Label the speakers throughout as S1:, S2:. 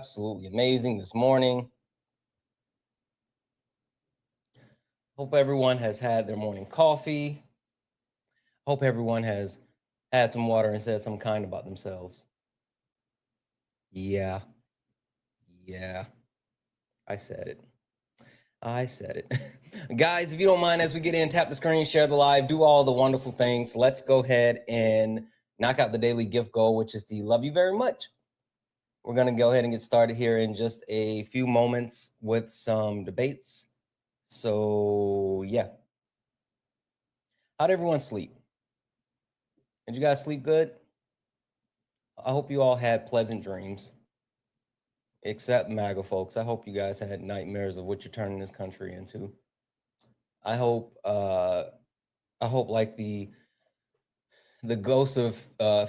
S1: absolutely amazing this morning. Hope everyone has had their morning coffee. Hope everyone has had some water and said something kind about themselves. Yeah, I said it. Guys, if you don't mind, as we get in, tap the screen, share the live, do all the wonderful things. Let's go ahead and knock out the daily gift goal, which is the love you very much. We're going to go ahead and get started here in just a few moments with some debates. So, yeah. How'd everyone sleep? Did you guys sleep good? I hope you all had pleasant dreams. Except MAGA folks. I hope you guys had nightmares of what you're turning this country into. I hope like the ghosts of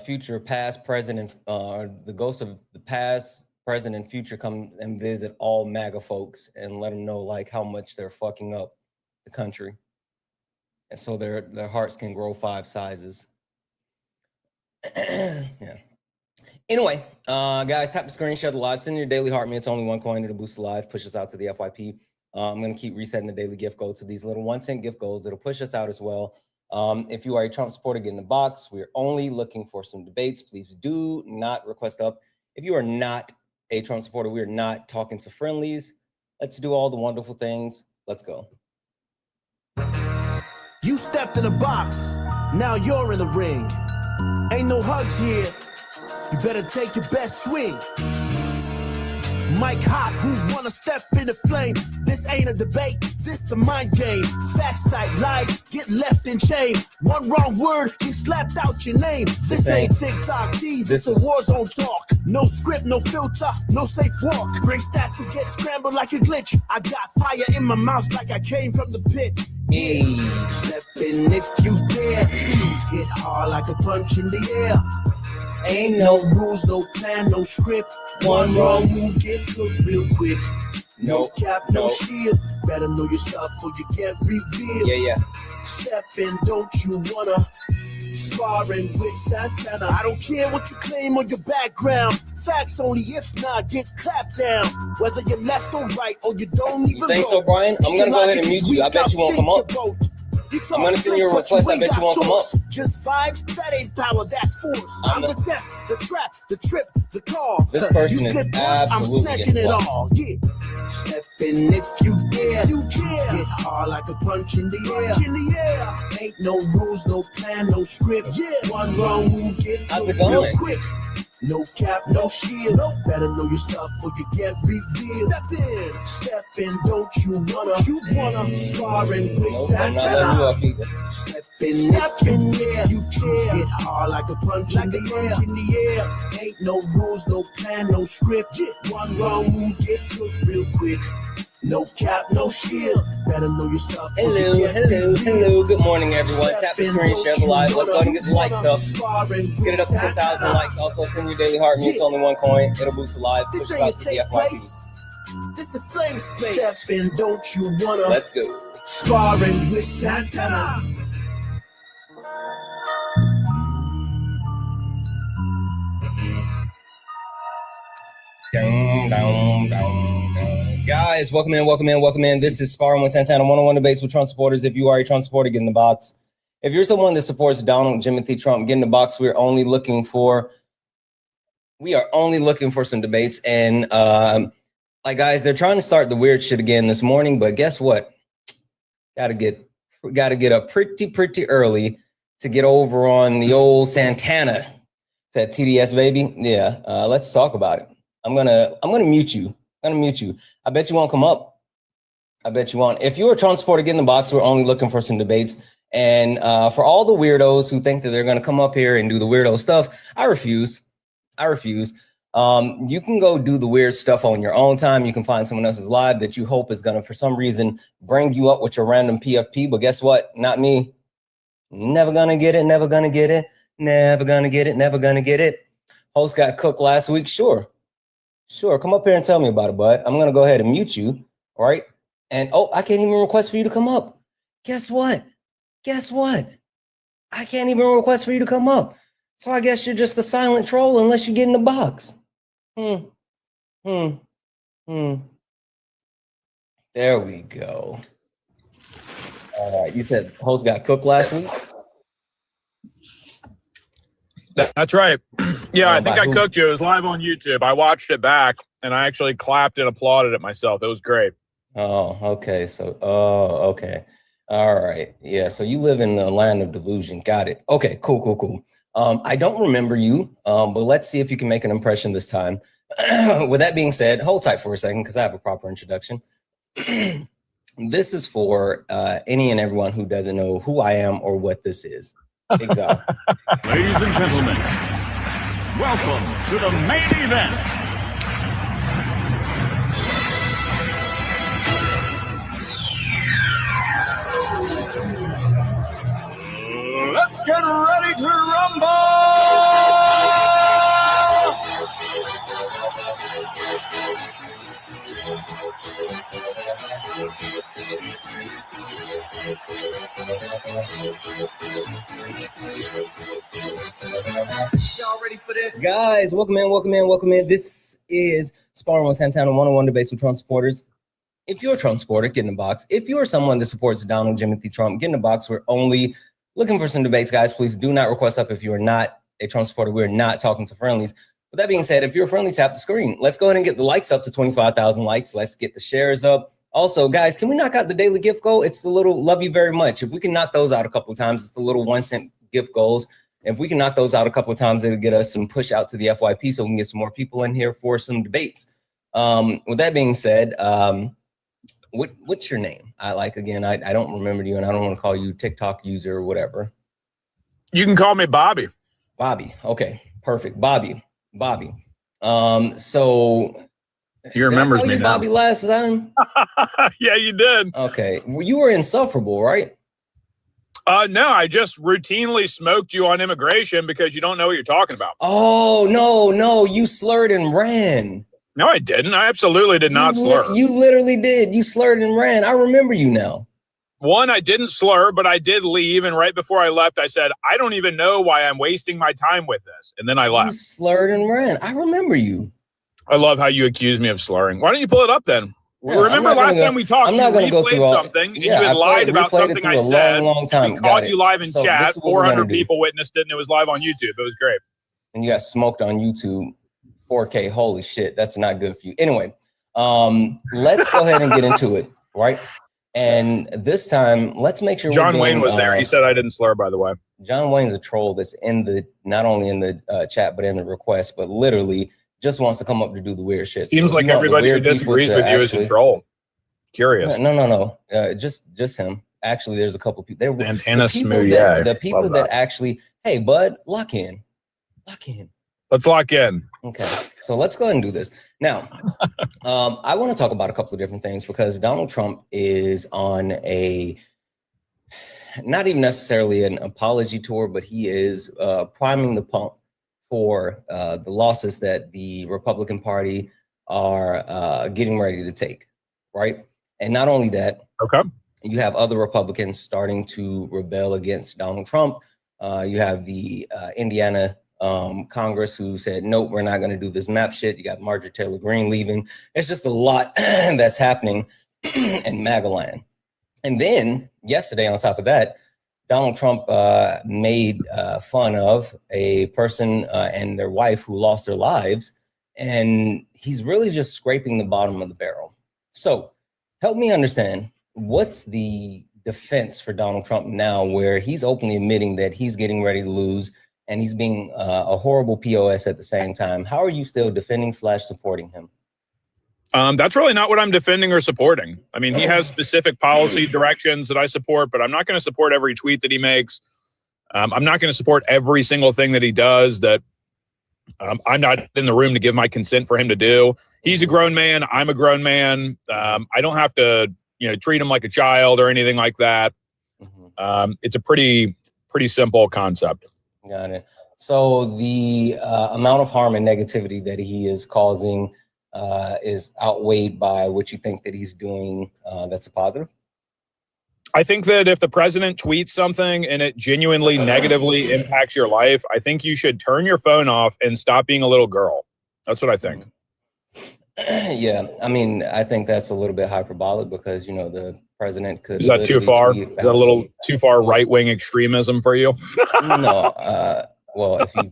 S1: future, past, present, and the ghosts of the past, present, and future come and visit all MAGA folks and let them know like how much they're fucking up the country, and so their hearts can grow 5 sizes. Yeah. Anyway, guys, tap the screen, share the live, send your daily heart. It's only 1 coin to boost the live, push us out to the FYP. I'm going to keep resetting the daily gift goal to these little 1-cent gift goals. It'll push us out as well. If you are a Trump supporter, get in the box. We're only looking for some debates. Please do not request up. If you are not a Trump supporter, we are not talking to friendlies. Let's do all the wonderful things. Let's go.
S2: You stepped in the box. Now you're in the ring. Ain't no hugs here. You better take your best swing. Mike Hot, who wanna step in the flame? This ain't a debate, this a mind game. Facts type lies, get left in shame. One wrong word, get slapped out your name. This ain't TikTok T, this a war zone talk. No script, no filter, no safe walk. Gray stats will get scrambled like a glitch. I got fire in my mouth like I came from the pit. Yeah, step in if you dare. Truth hit hard like a punch in the air. Ain't no rules, no plan, no script. One wrong move, get cooked real quick. No cap, no shield. Better know your stuff or you get revealed.
S1: Yeah.
S2: Step in, don't you wanna? Sparring with Santana. I don't care what you claim or your background. Facts only, if not, get clapped down. Whether you're left or right or you don't even
S1: know. Think so, Brian? I'm gonna go ahead and mute you. I bet you won't come up. I'm gonna send you a request. I bet you won't come up.
S2: Just vibes, that ain't power, that's force. I'm the test, the trap, the trip, the call.
S1: This person is absolutely
S2: I'm snatching it all. Yeah. Step in if you dare. You care. Get hard like a punch in the air. Ain't no rules, no plan, no script. Yeah. One wrong move, get
S1: how's it going?
S2: Real quick. No cap, no shield. Better know your stuff or you get revealed. Step in, don't you wanna? Sparring with Santana. Step in, yeah. You care. Get hard like a punch in the air. Ain't no rules, no plan, no script. One wrong move, get cooked real quick. No cap, no shield. Better know your stuff.
S1: Hello. Good morning, everyone. Tap the screen, share the live. Let's go and get the likes up. Let's get it up to 10,000 likes. Also, send your daily heart. It's only 1 coin. It'll boost the live. Push it out to the FYP.
S2: This is flame space. Step in, don't you wanna?
S1: Let's go.
S2: Sparring with Santana.
S1: Guys, welcome in. This is Sparring with Santana, one-on-one debates with Trump supporters. If you are a Trump supporter, get in the box. If you're someone that supports Donald Timothy Trump, get in the box. We are only looking for some debates. And like guys, they're trying to start the weird shit again this morning, but guess what? Gotta get up pretty early to get over on the old Santana. It's that TDS baby. Yeah, let's talk about it. I'm gonna mute you. I bet you won't come up. I bet you won't. If you're a Trump supporter, get in the box. We're only looking for some debates. And for all the weirdos who think that they're going to come up here and do the weirdo stuff, I refuse. You can go do the weird stuff on your own time. You can find someone else's live that you hope is going to, for some reason, bring you up with your random PFP. But guess what? Not me. Never going to get it. Host got cooked last week. Sure. Come up here and tell me about it, bud. I'm going to go ahead and mute you. All right. And I can't even request for you to come up. Guess what? I can't even request for you to come up. So I guess you're just a silent troll unless you get in the box. Hmm. There we go. All right. You said host got cooked last week?
S3: That's right. Yeah, I think I
S1: who?
S3: cooked you. It was live on YouTube. I watched it back, and I actually clapped and applauded it myself. It was great.
S1: Oh, okay. Okay. All right. Yeah. So you live in the land of delusion. Got it. Okay. Cool. I don't remember you, but let's see if you can make an impression this time. With that being said, hold tight for a second because I have a proper introduction. This is for any and everyone who doesn't know who I am or what this is. Exactly.
S4: Ladies and gentlemen, welcome to the main event. Let's get ready to rumble!
S1: Y'all ready for this? Guys, welcome in. This is Sparring with Santana, one-on-one debates with Trump supporters. If you're a Trump supporter, get in the box. If you're someone that supports Donald Timothy Trump, get in the box. We're only looking for some debates, guys. Please do not request up if you are not a Trump supporter. We're not talking to friendlies. With that being said, if you're a friendly, tap the screen. Let's go ahead and get the likes up to 25,000 likes. Let's get the shares up. Also, guys, can we knock out the daily gift goal? It's the little love you very much. If we can knock those out a couple of times, it's the little 1 cent gift goals. If we can knock those out a couple of times, it'll get us some push out to the FYP so we can get some more people in here for some debates. With that being said, what's your name? I don't remember you, and I don't want to call you TikTok user or whatever.
S3: You can call me Bobby.
S1: Bobby. Okay, perfect. Bobby. So
S3: he remembers me now.
S1: Bobby last time?
S3: Yeah, you did.
S1: Okay. Well, you were insufferable, right?
S3: No, I just routinely smoked you on immigration because you don't know what you're talking about.
S1: Oh, no, you slurred and ran.
S3: No, I didn't. I absolutely did not slur.
S1: You literally did. You slurred and ran. I remember you now.
S3: One, I didn't slur, but I did leave. And right before I left, I said, I don't even know why I'm wasting my time with this. And then I left.
S1: You slurred and ran. I remember you.
S3: I love how you accuse me of slurring. Why don't you pull it up then?
S1: Yeah,
S3: remember last time we talked,
S1: I'm not going to go through
S3: something, and you had lied about something I said.
S1: Long time.
S3: We caught you live in chat. 400 people witnessed it, and it was live on YouTube. It was great.
S1: And you got smoked on YouTube, 4K. Holy shit, that's not good for you. Anyway, let's go ahead and get into it, right? And this time, let's make sure
S3: John Wayne was there. He said I didn't slur, by the way.
S1: John Wayne's a troll that's in the not only in the chat but in the request, but literally just wants to come up to do the weird shit.
S3: Seems like everybody who disagrees with you is a troll. Curious.
S1: No. Just him. Actually, there's a couple of people.
S3: Santana smooth.
S1: The people that actually, hey, bud, lock in.
S3: Let's lock in.
S1: Okay, so let's go ahead and do this. Now, I want to talk about a couple of different things because Donald Trump is on a, not even necessarily an apology tour, but he is priming the pump for the losses that the Republican Party are getting ready to take, right? And not only that,
S3: okay,
S1: you have other Republicans starting to rebel against Donald Trump. You have the Indiana Congress who said, nope, we're not going to do this map shit. You got Marjorie Taylor Greene leaving. It's just a lot that's happening in MAGA land. And then yesterday, on top of that, Donald Trump made fun of a person and their wife who lost their lives. And he's really just scraping the bottom of the barrel. So help me understand, what's the defense for Donald Trump now where he's openly admitting that he's getting ready to lose and he's being a horrible POS at the same time? How are you still defending / supporting him?
S3: That's really not what I'm defending or supporting. I mean, he has specific policy directions that I support, but I'm not going to support every tweet that he makes. I'm not going to support every single thing that he does that I'm not in the room to give my consent for him to do. He's a grown man. I'm a grown man. I don't have to, treat him like a child or anything like that. It's a pretty simple concept.
S1: Got it. So the amount of harm and negativity that he is causing is outweighed by what you think that he's doing that's a positive?
S3: I think that if the president tweets something and it genuinely negatively impacts your life, I think you should turn your phone off and stop being a little girl. That's what I think.
S1: Yeah, I mean, I think that's a little bit hyperbolic because, you know, the president could.
S3: Is that too far? Is that a little too far right-wing extremism for you?
S1: No. Well, if you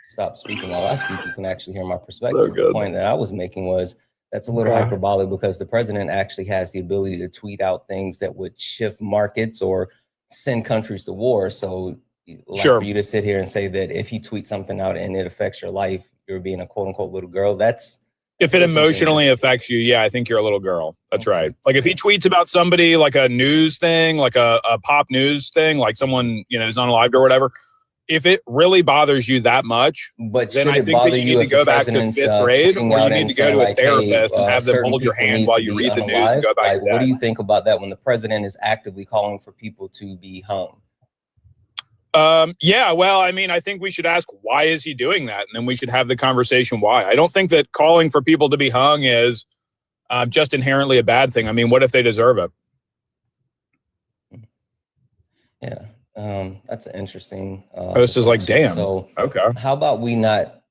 S1: stop speaking while I speak, you can actually hear my perspective. The point that I was making was that's a little hyperbolic because the president actually has the ability to tweet out things that would shift markets or send countries to war. So for you to sit here and say that if he tweets something out and it affects your life, you're being a quote unquote little girl. That's
S3: if it emotionally affects you. Yeah, I think you're a little girl. That's right. Like if he tweets about somebody like a news thing, like a pop news thing, like someone, you know, is unalived or whatever. If it really bothers you that much,
S1: but
S3: then I think that you need to go back to 5th grade, or you need to go to a therapist and have them hold your hand while you read the news and go back to that.
S1: What do you think about that when the president is actively calling for people to be hung?
S3: Yeah, well, I mean, I think we should ask why is he doing that, and then we should have the conversation why. I don't think that calling for people to be hung is just inherently a bad thing. I mean, what if they deserve it?
S1: Yeah. That's interesting.
S3: This is like, damn.
S1: So,
S3: okay.
S1: How about we not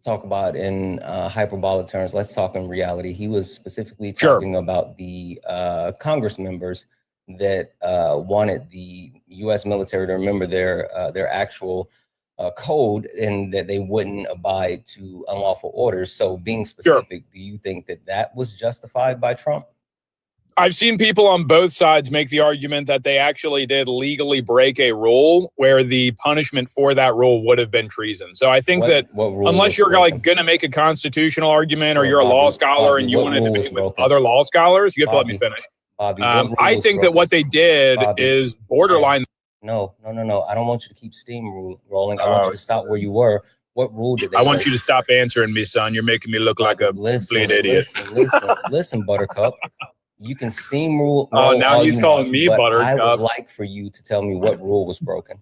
S1: talk about in hyperbolic terms? Let's talk in reality. He was specifically talking about the Congress members that wanted the U.S. military to remember their actual code and that they wouldn't abide to unlawful orders. So, being specific, do you think that that was justified by Trump?
S3: I've seen people on both sides make the argument that they actually did legally break a rule where the punishment for that rule would have been treason. So I think that unless you're like going to make a constitutional argument or you're a law scholar and you want to debate with other law scholars, you have to let me finish. I think that what they did is borderline.
S1: No. I don't want you to keep steamrolling. I want you to stop where you were. What rule did they
S3: I want you to stop answering me, son. You're making me look like a complete idiot.
S1: Listen, Buttercup. You can steamroll.
S3: Oh, now he's calling me Buttercup.
S1: I would like for you to tell me what rule was broken.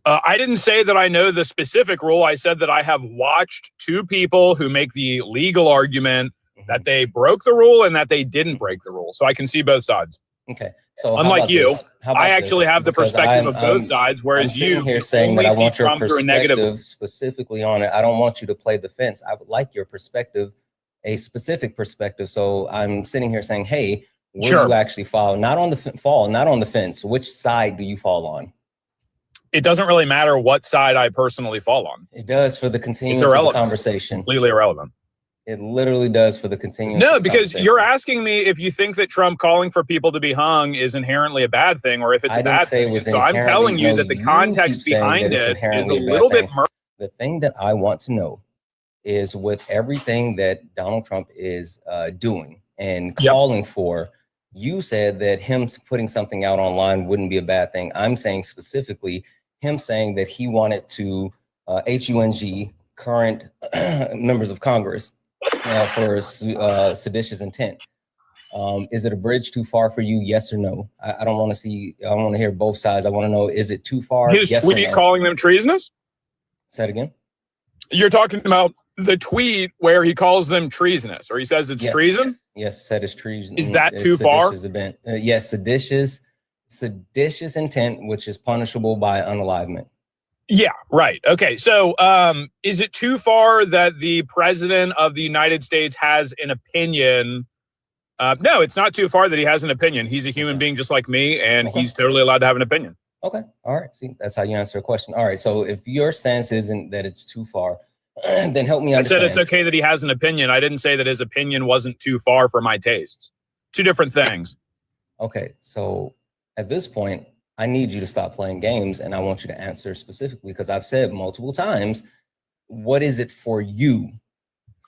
S3: I didn't say that I know the specific rule. I said that I have watched two people who make the legal argument that they broke the rule and that they didn't break the rule. So I can see both sides.
S1: Okay. So
S3: unlike you, I actually have the perspective of both sides, whereas you
S1: here saying that I want your perspective specifically on it. I don't want you to play the fence. I would like your perspective, a specific perspective. So I'm sitting here saying, hey, where do you actually fall? Not on the fence. Which side do you fall on?
S3: It doesn't really matter what side I personally fall on.
S1: It does for the continuance of the conversation.
S3: Completely irrelevant.
S1: It literally does for the continuance.
S3: No, because you're asking me if you think that Trump calling for people to be hung is inherently a bad thing, or if it's a bad thing. So I'm telling you that the context behind it is a little bit murky.
S1: The thing that I want to know is with everything that Donald Trump is doing and calling for, you said that him putting something out online wouldn't be a bad thing. I'm saying specifically him saying that he wanted to HUNG current members of Congress for seditious intent. Is it a bridge too far for you? Yes or no? I don't want to see. I want to hear both sides. I want to know, is it too far?
S3: His tweet calling them treasonous?
S1: Say it again.
S3: You're talking about the tweet where he calls them treasonous, or he says it's treason?
S1: Yes, said it's treason.
S3: Is that too far?
S1: Yes, seditious intent, which is punishable by unalivement.
S3: Yeah, right. Okay, so is it too far that the president of the United States has an opinion? No, it's not too far that he has an opinion. He's a human being just like me, and he's totally allowed to have an opinion.
S1: Okay, all right. See, that's how you answer a question. All right, so if your stance isn't that it's too far, then help me understand.
S3: I said it's okay that he has an opinion. I didn't say that his opinion wasn't too far for my tastes. Two different things.
S1: Okay, so at this point, I need you to stop playing games, and I want you to answer specifically, because I've said multiple times, what is it for you?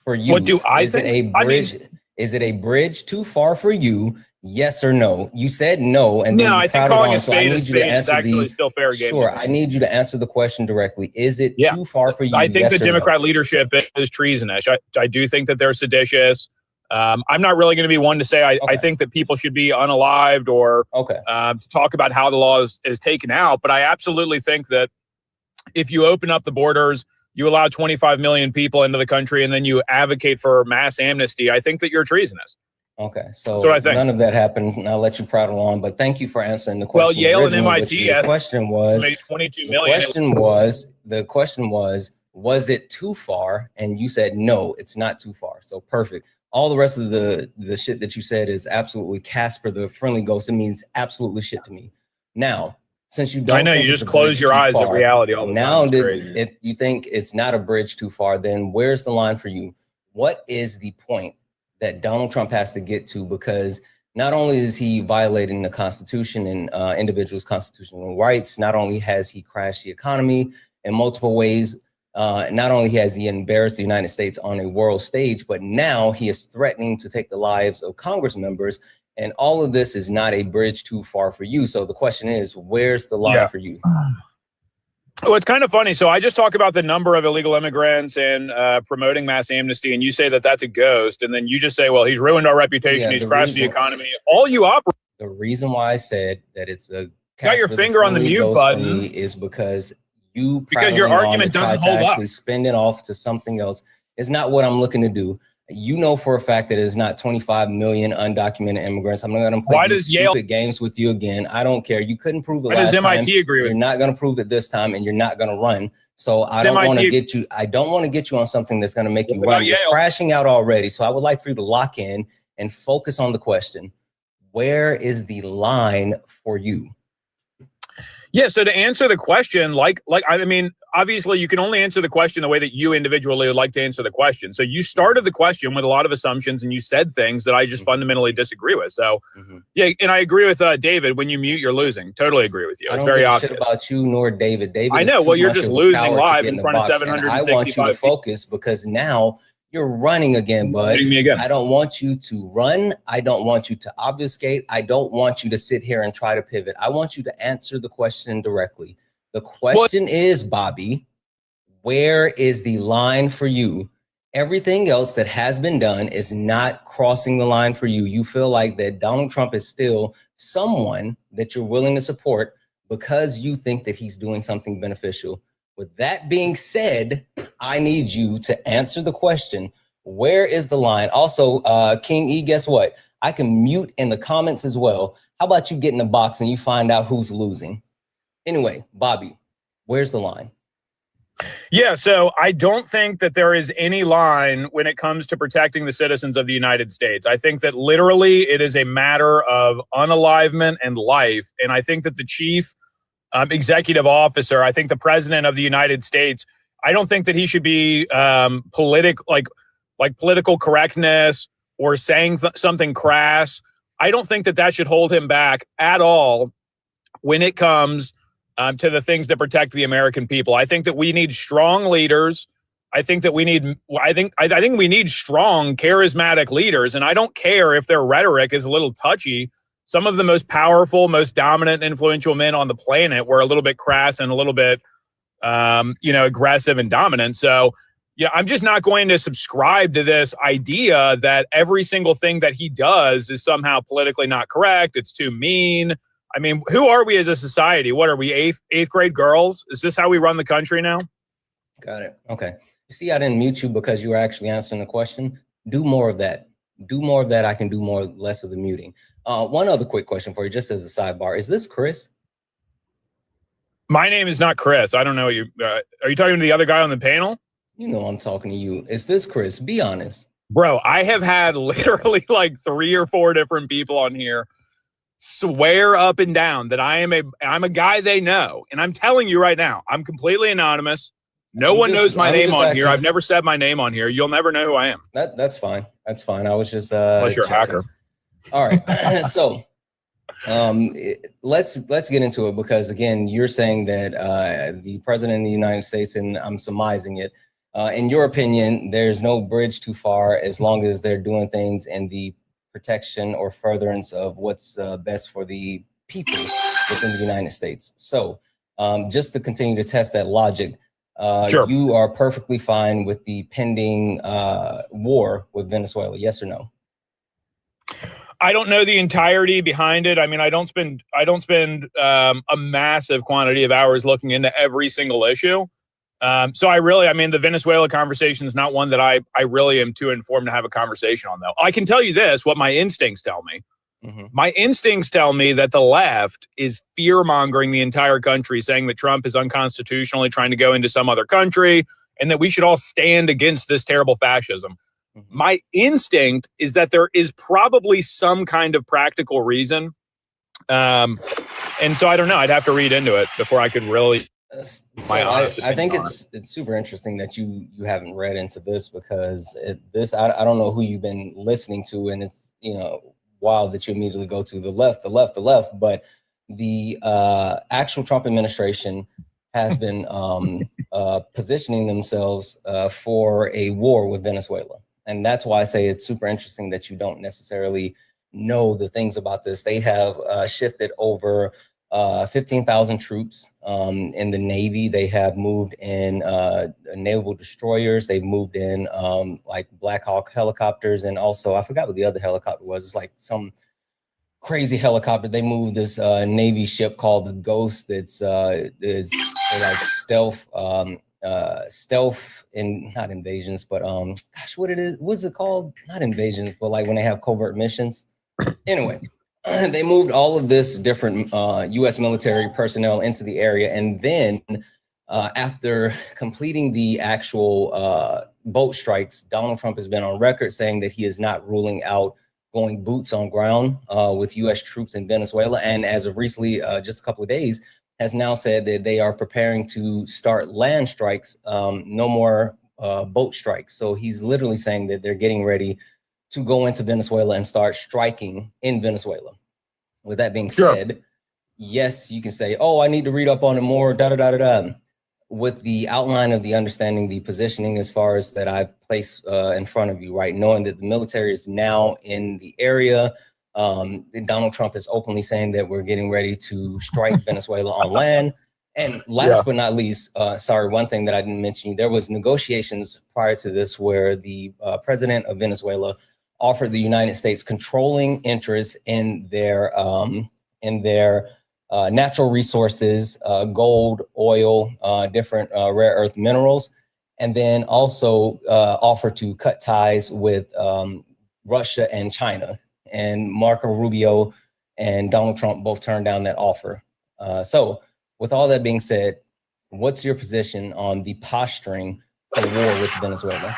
S1: For you,
S3: what do I think?
S1: It a bridge? Is it a bridge too far for you? Yes or no? You said no, and then
S3: I think calling a spade a spade is actually still fair game.
S1: Sure, I need you to answer the question directly. Is it too far for you?
S3: I think the Democrat leadership is treasonous. I do think that they're seditious. I'm not really going to be one to say I think that people should be unalived or to talk about how the law is taken out. But I absolutely think that if you open up the borders, you allow 25 million people into the country, and then you advocate for mass amnesty, I think that you're treasonous.
S1: Okay, so none of that happened, and I'll let you prattle on. But thank you for answering the question.
S3: Well, Yale and MIT.
S1: The question was,
S3: made 22 million.
S1: The question was, Was it too far? And you said, no, it's not too far. So perfect. All the rest of the shit that you said is absolutely Casper, the friendly ghost. It means absolutely shit to me. Now, since you don't,
S3: I know you just close your eyes at reality all the time.
S1: Now, you think it's not a bridge too far, then where's the line for you? What is the point that Donald Trump has to get to? Because not only is he violating the Constitution and individuals' constitutional rights, not only has he crashed the economy in multiple ways, not only has he embarrassed the United States on a world stage, but now he is threatening to take the lives of Congress members. And all of this is not a bridge too far for you. So the question is, where's the line for you?
S3: Well, it's kind of funny. So I just talk about the number of illegal immigrants and promoting mass amnesty, and you say that that's a ghost. And then you just say, well, he's ruined our reputation. He's crashed the economy. All you operate.
S1: The reason why I said that it's a
S3: got your finger on the mute button
S1: is because
S3: your argument doesn't hold up.
S1: Actually spend it off to something else is not what I'm looking to do. You know for a fact that it's not 25 million undocumented immigrants. I'm not going to play these stupid games with you again. I don't care. You couldn't prove it last time.
S3: Why does MIT agree with you?
S1: You're not going to prove it this time, and you're not going to run. So I don't want to get you. I don't want to get you on something that's going to make you run. You're crashing out already. So I would like for you to lock in and focus on the question. Where is the line for you?
S3: Yeah, so to answer the question, I mean, obviously you can only answer the question the way that you individually would like to answer the question. So you started the question with a lot of assumptions and you said things that I just fundamentally disagree with. So yeah, and I agree with David, when you mute, you're losing. Totally agree with you. It's very obvious.
S1: Shit about you nor David. David,
S3: I know. Well, you're just losing live in front of 765
S1: I want you to focus because now you're running again, bud. I don't want you to run. I don't want you to obfuscate. I don't want you to sit here and try to pivot. I want you to answer the question directly. The question is, Bobby, where is the line for you? Everything else that has been done is not crossing the line for you. You feel like that Donald Trump is still someone that you're willing to support because you think that he's doing something beneficial. With that being said, I need you to answer the question, where is the line? Also, King E, guess what? I can mute in the comments as well. How about you get in the box and you find out who's losing? Anyway, Bobby, where's the line?
S3: Yeah, so I don't think that there is any line when it comes to protecting the citizens of the United States. I think that literally it is a matter of unalivement and life. And I think that the chief executive officer, I think the president of the United States, I don't think that he should be political correctness or saying something crass. I don't think that that should hold him back at all when it comes to the things that protect the American people. I think that we need strong leaders. I think we need strong, charismatic leaders. And I don't care if their rhetoric is a little touchy. Some of the most powerful, most dominant, influential men on the planet were a little bit crass and a little bit, aggressive and dominant. So, yeah, I'm just not going to subscribe to this idea that every single thing that he does is somehow politically not correct. It's too mean. I mean, who are we as a society? What are we, eighth grade girls? Is this how we run the country now?
S1: Got it. Okay. You see, I didn't mute you because you were actually answering the question. Do more of that. Do more of that. I can do less of the muting. One other quick question for you, just as a sidebar. Is this Chris?
S3: My name is not Chris. I don't know you. Are you talking to the other guy on the panel?
S1: You know I'm talking to you. Is this Chris? Be honest.
S3: Bro, I have had literally like 3 or 4 different people on here swear up and down that I'm a guy they know. And I'm telling you right now, I'm completely anonymous. No one knows my name on here. I've never said my name on here. You'll never know who I am.
S1: That's fine. That's fine. I was just
S3: unless you're a hacker.
S1: All right. So let's get into it, because again, you're saying that the president of the United States, and I'm surmising it, in your opinion, there's no bridge too far as long as they're doing things in the protection or furtherance of what's best for the people within the United States. So just to continue to test that logic, sure. You are perfectly fine with the pending war with Venezuela, yes or no?
S3: I don't know the entirety behind it. I mean, I don't spend a massive quantity of hours looking into every single issue. So the Venezuela conversation is not one that I really am too informed to have a conversation on, though. I can tell you this, what my instincts tell me. Mm-hmm. My instincts tell me that the left is fear-mongering the entire country, saying that Trump is unconstitutionally trying to go into some other country and that we should all stand against this terrible fascism.
S1: Mm-hmm.
S3: My instinct is that there is probably some kind of practical reason. And so I don't know. I'd have to read into it before I could really.
S1: So I think it's super interesting that you haven't read into this, because I don't know who you've been listening to, and it's wild that you immediately go to the left, but the actual Trump administration has been positioning themselves for a war with Venezuela, and that's why I say it's super interesting that you don't necessarily know the things about this. They have shifted over 15,000 troops in the Navy. They have moved in naval destroyers. They've moved in like Black Hawk helicopters, and also I forgot what the other helicopter was. It's like some crazy helicopter. They moved this Navy ship called the Ghost. It's is like stealth and not invasions, but gosh, what's it called? Not invasions, but like when they have covert missions. Anyway, they moved all of this different U.S. military personnel into the area, and then after completing the actual boat strikes, Donald Trump has been on record saying that he is not ruling out going boots on ground with U.S. troops in Venezuela, and as of recently, just a couple of days, has now said that they are preparing to start land strikes, no more boat strikes. So he's literally saying that they're getting ready to go into Venezuela and start striking in Venezuela. With that being said, yes, you can say, oh, I need to read up on it more, with the outline of the understanding, the positioning as far as that I've placed in front of you, right? Knowing that the military is now in the area. Donald Trump is openly saying that we're getting ready to strike Venezuela on land. And last but not least, one thing that I didn't mention, there was negotiations prior to this where the president of Venezuela offered the United States controlling interest in their natural resources, gold, oil, different rare earth minerals, and then also offered to cut ties with Russia and China. And Marco Rubio and Donald Trump both turned down that offer. So with all that being said, what's your position on the posturing for war with Venezuela?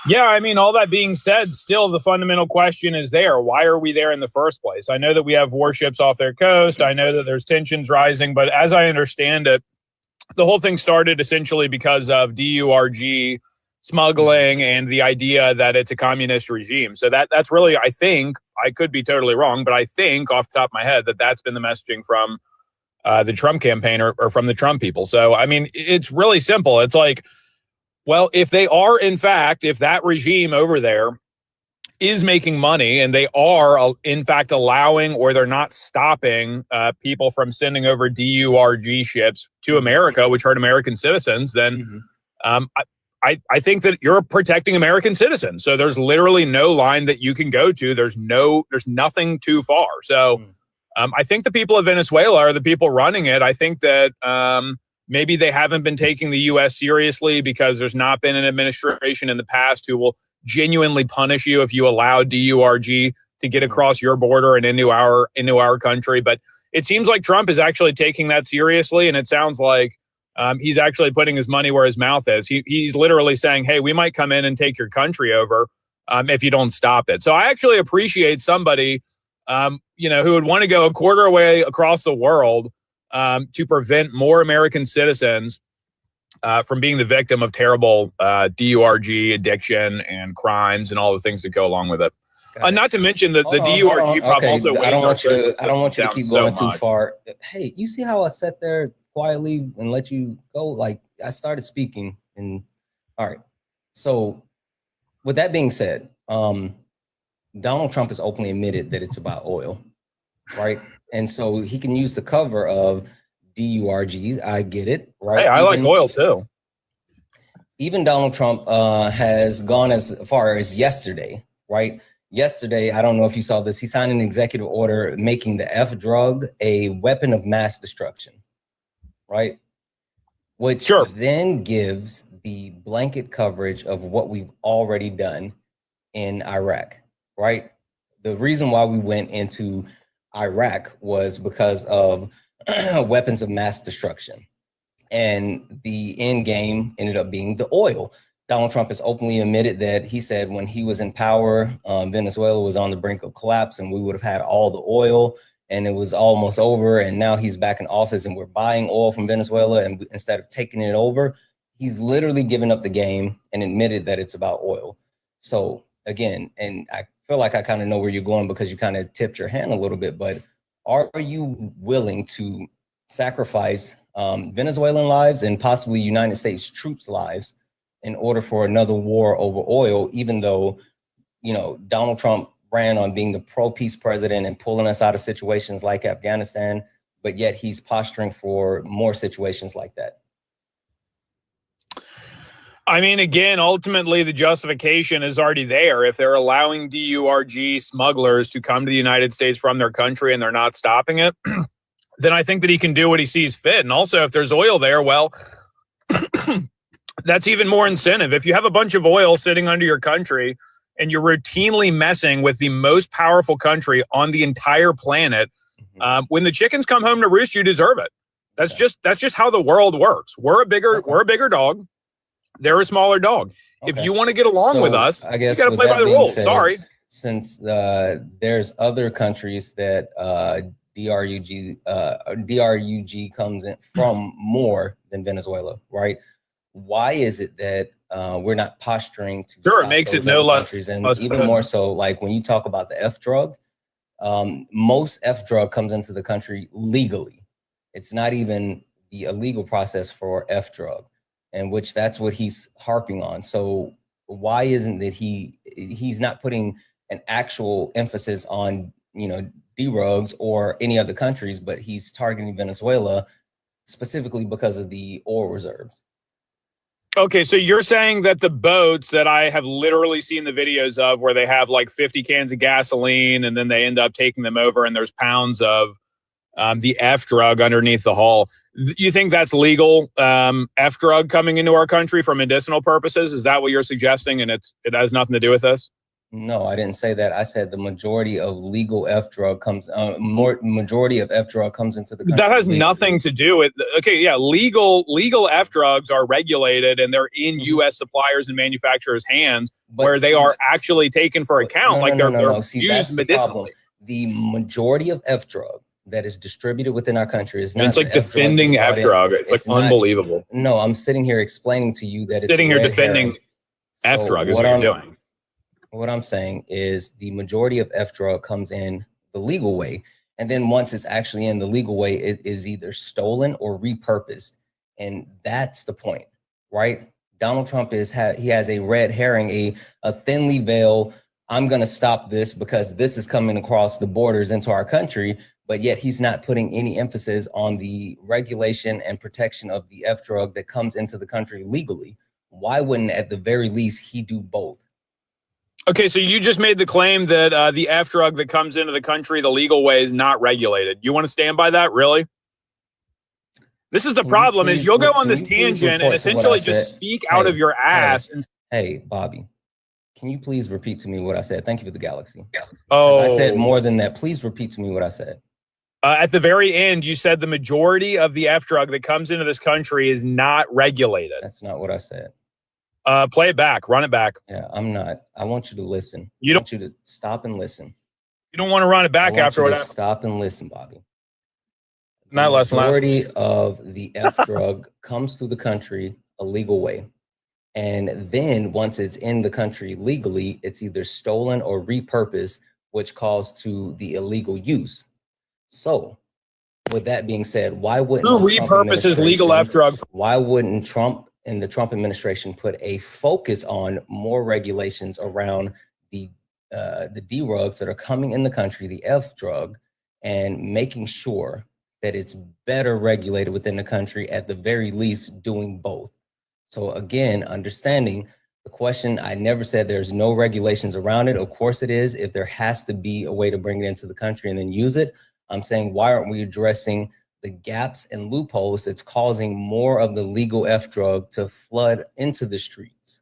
S3: Yeah, I mean, all that being said, still the fundamental question is there. Why are we there in the first place? I know that we have warships off their coast. I know that there's tensions rising, but as I understand it, the whole thing started essentially because of DURG smuggling and the idea that it's a communist regime. So that's really, I think, I could be totally wrong, but I think off the top of my head that that's been the messaging from the Trump campaign or from the Trump people. So, I mean, it's really simple. It's like, well, if they are, in fact, if that regime over there is making money and they are, in fact, allowing or they're not stopping people from sending over DURG ships to America, which hurt American citizens, then I think that you're protecting American citizens. So there's literally no line that you can go to. There's nothing too far. So I think the people of Venezuela are the people running it. I think that maybe they haven't been taking the U.S. seriously because there's not been an administration in the past who will genuinely punish you if you allow DURG to get across your border and into our country. But it seems like Trump is actually taking that seriously, and it sounds like he's actually putting his money where his mouth is. He's literally saying, hey, we might come in and take your country over if you don't stop it. So I actually appreciate somebody who would want to go a quarter way across the world to prevent more American citizens from being the victim of terrible DURG addiction and crimes and all the things that go along with it. Not to mention the DURG prop also.
S1: I don't want you to keep going too far. Hey, you see how I sat there quietly and let you go? Like, I started speaking, and all right. So with that being said, Donald Trump has openly admitted that it's about oil, right? And so he can use the cover of DURGs. I get it, right?
S3: Hey, I like oil too.
S1: Even Donald Trump has gone as far as yesterday, right? Yesterday, I don't know if you saw this, he signed an executive order making the F drug a weapon of mass destruction, right? Which then gives the blanket coverage of what we've already done in Iraq, right? The reason why we went into Iraq was because of weapons of mass destruction. And the end game ended up being the oil. Donald Trump has openly admitted that he said when he was in power, Venezuela was on the brink of collapse and we would have had all the oil and it was almost over. And now he's back in office and we're buying oil from Venezuela. And instead of taking it over, he's literally given up the game and admitted that it's about oil. So again, and I feel like I kind of know where you're going because you kind of tipped your hand a little bit, but are you willing to sacrifice Venezuelan lives and possibly United States troops' lives in order for another war over oil, even though, you know, Donald Trump ran on being the pro-peace president and pulling us out of situations like Afghanistan, but yet he's posturing for more situations like that?
S3: I mean, again, ultimately, the justification is already there. If they're allowing DURG smugglers to come to the United States from their country and they're not stopping it, then I think that he can do what he sees fit. And also, if there's oil there, well, that's even more incentive. If you have a bunch of oil sitting under your country and you're routinely messing with the most powerful country on the entire planet, when the chickens come home to roost, you deserve it. That's just how the world works. We're a bigger dog. They're a smaller dog. Okay. If you want to get along with us, I guess you got to play by the rules. Sorry.
S1: Since there's other countries that DRUG comes in from more than Venezuela, right? Why is it that we're not posturing to
S3: sure it makes it no less
S1: countries? And even more so, like when you talk about the F drug, most F drug comes into the country legally. It's not even the illegal process for F drug, and which that's what he's harping on. So why isn't that he's not putting an actual emphasis on, you know, DRUGs or any other countries, but he's targeting Venezuela specifically because of the oil reserves?
S3: Okay, so you're saying that the boats that I have literally seen the videos of where they have like 50 cans of gasoline and then they end up taking them over and there's pounds of the F drug underneath the hull. You think that's legal F drug coming into our country for medicinal purposes? Is that what you're suggesting? And it has nothing to do with this?
S1: No, I didn't say that. I said the majority of legal F drug comes, majority of F drug comes into the country.
S3: That has nothing to do with, okay, yeah, legal F drugs are regulated and they're in U.S. suppliers and manufacturers' hands, but where they are actually taken for account, they're used medicinally.
S1: The majority of F drug that is distributed within our country is not.
S3: It's like defending F drug. It's like unbelievable.
S1: No, I'm sitting here explaining to you that it's
S3: sitting here defending F drug is what you're doing.
S1: What I'm saying is the majority of F drug comes in the legal way. And then once it's actually in the legal way, it is either stolen or repurposed. And that's the point, right? Donald Trump he has a red herring, a thinly veiled, I'm going to stop this because this is coming across the borders into our country. But yet he's not putting any emphasis on the regulation and protection of the F drug that comes into the country legally. Why wouldn't, at the very least, he do both?
S3: Okay, so you just made the claim that the F drug that comes into the country the legal way is not regulated. You want to stand by that, really? This is the problem, is you'll go on this tangent and essentially just speak out of your ass.
S1: Hey, Bobby, can you please repeat to me what I said? Thank you for the galaxy.
S3: Oh,
S1: I said more than that. Please repeat to me what I said.
S3: At the very end, you said the majority of the F drug that comes into this country is not regulated.
S1: That's not what I said.
S3: Play it back. Run it back.
S1: Yeah, I'm not. I want you to listen.
S3: I want
S1: you to stop and listen.
S3: You don't want to run it back after what happened.
S1: Stop and listen, Bobby.
S3: Not less than
S1: majority of the F drug comes through the country a legal way. And then once it's in the country legally, it's either stolen or repurposed, which calls to the illegal use. So with that being said, why wouldn't
S3: who repurposes legal F drug?
S1: Why wouldn't Trump and the Trump administration put a focus on more regulations around the DRUGs that are coming in the country, the F drug, and making sure that it's better regulated within the country, at the very least doing both? So again, understanding the question, I never said there's no regulations around it. Of course it is, if there has to be a way to bring it into the country and then use it. I'm saying, why aren't we addressing the gaps and loopholes that's causing more of the legal F drug to flood into the streets?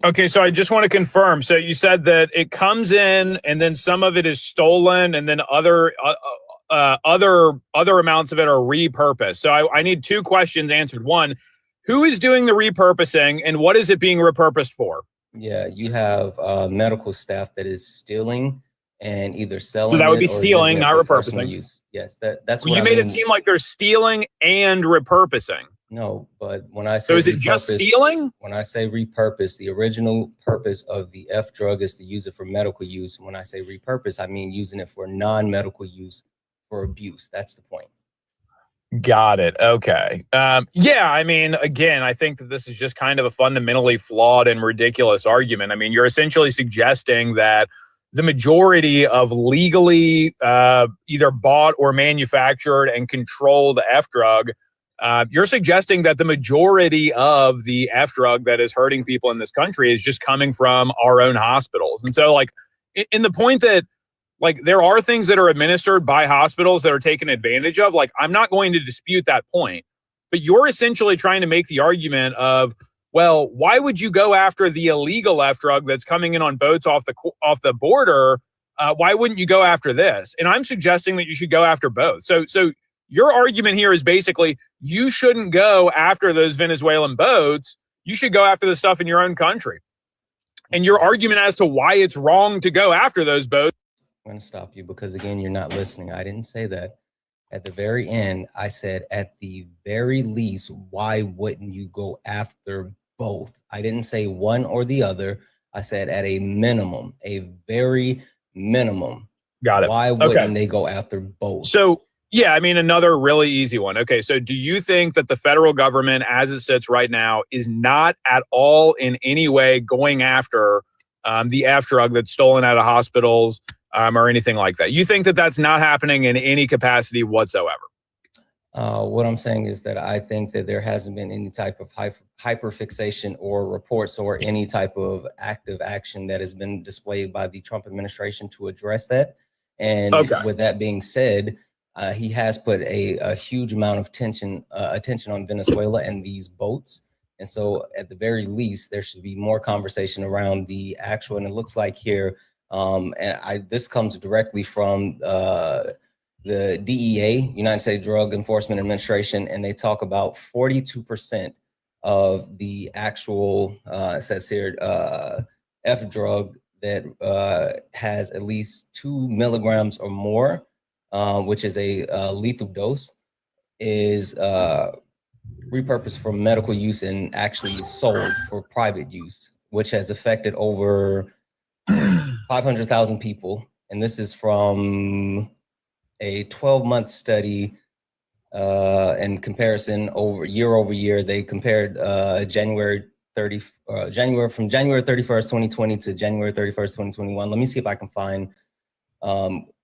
S3: Okay, so I just want to confirm. So you said that it comes in and then some of it is stolen and then other other amounts of it are repurposed. So I need two questions answered. One, who is doing the repurposing and what is it being repurposed for?
S1: Yeah, you have medical staff that is stealing and either selling.
S3: So that would be
S1: it or
S3: stealing,
S1: using it
S3: not
S1: for personal
S3: repurposing.
S1: use. Yes, that's
S3: Well,
S1: what
S3: you
S1: I
S3: made
S1: mean.
S3: it seem like they're stealing and repurposing.
S1: No, but when I say
S3: So is it just stealing?
S1: When I say repurpose, the original purpose of the F drug is to use it for medical use. When I say repurpose, I mean using it for non-medical use for abuse. That's the point.
S3: Got it. Okay. Yeah, I mean, again, I think that this is just kind of a fundamentally flawed and ridiculous argument. I mean, you're essentially suggesting that the majority of legally either bought or manufactured and controlled F drug, you're suggesting that the majority of the F drug that is hurting people in this country is just coming from our own hospitals. And so, like, in the point that, like, there are things that are administered by hospitals that are taken advantage of, like, I'm not going to dispute that point. But you're essentially trying to make the argument of, well, why would you go after the illegal F drug that's coming in on boats off the border? Why wouldn't you go after this? And I'm suggesting that you should go after both. So your argument here is basically you shouldn't go after those Venezuelan boats. You should go after the stuff in your own country. And your argument as to why it's wrong to go after those boats.
S1: I'm going to stop you because, again, you're not listening. I didn't say that. At the very end, I said, at the very least, why wouldn't you go after both? I didn't say one or the other. I said at a minimum, a very minimum.
S3: Got it.
S1: Why wouldn't they go after both?
S3: So, yeah, I mean, another really easy one. Okay, so do you think that the federal government, as it sits right now, is not at all in any way going after the F drug that's stolen out of hospitals or anything like that? You think that that's not happening in any capacity whatsoever?
S1: What I'm saying is that I think that there hasn't been any type of hyperfixation or reports or any type of active action that has been displayed by the Trump administration to address that. And with that being said, he has put a huge amount of attention on Venezuela and these boats. And so at the very least, there should be more conversation around the actual, and it looks like here, this comes directly from the DEA, United States Drug Enforcement Administration, and they talk about 42% of the actual, it says here, F drug that has at least 2 milligrams or more, which is a lethal dose, is repurposed for medical use and actually sold for private use, which has affected over 500,000 people. And this is from a 12-month study in comparison over year. They compared January 31st, 2020 to January 31st, 2021. Let me see if I can find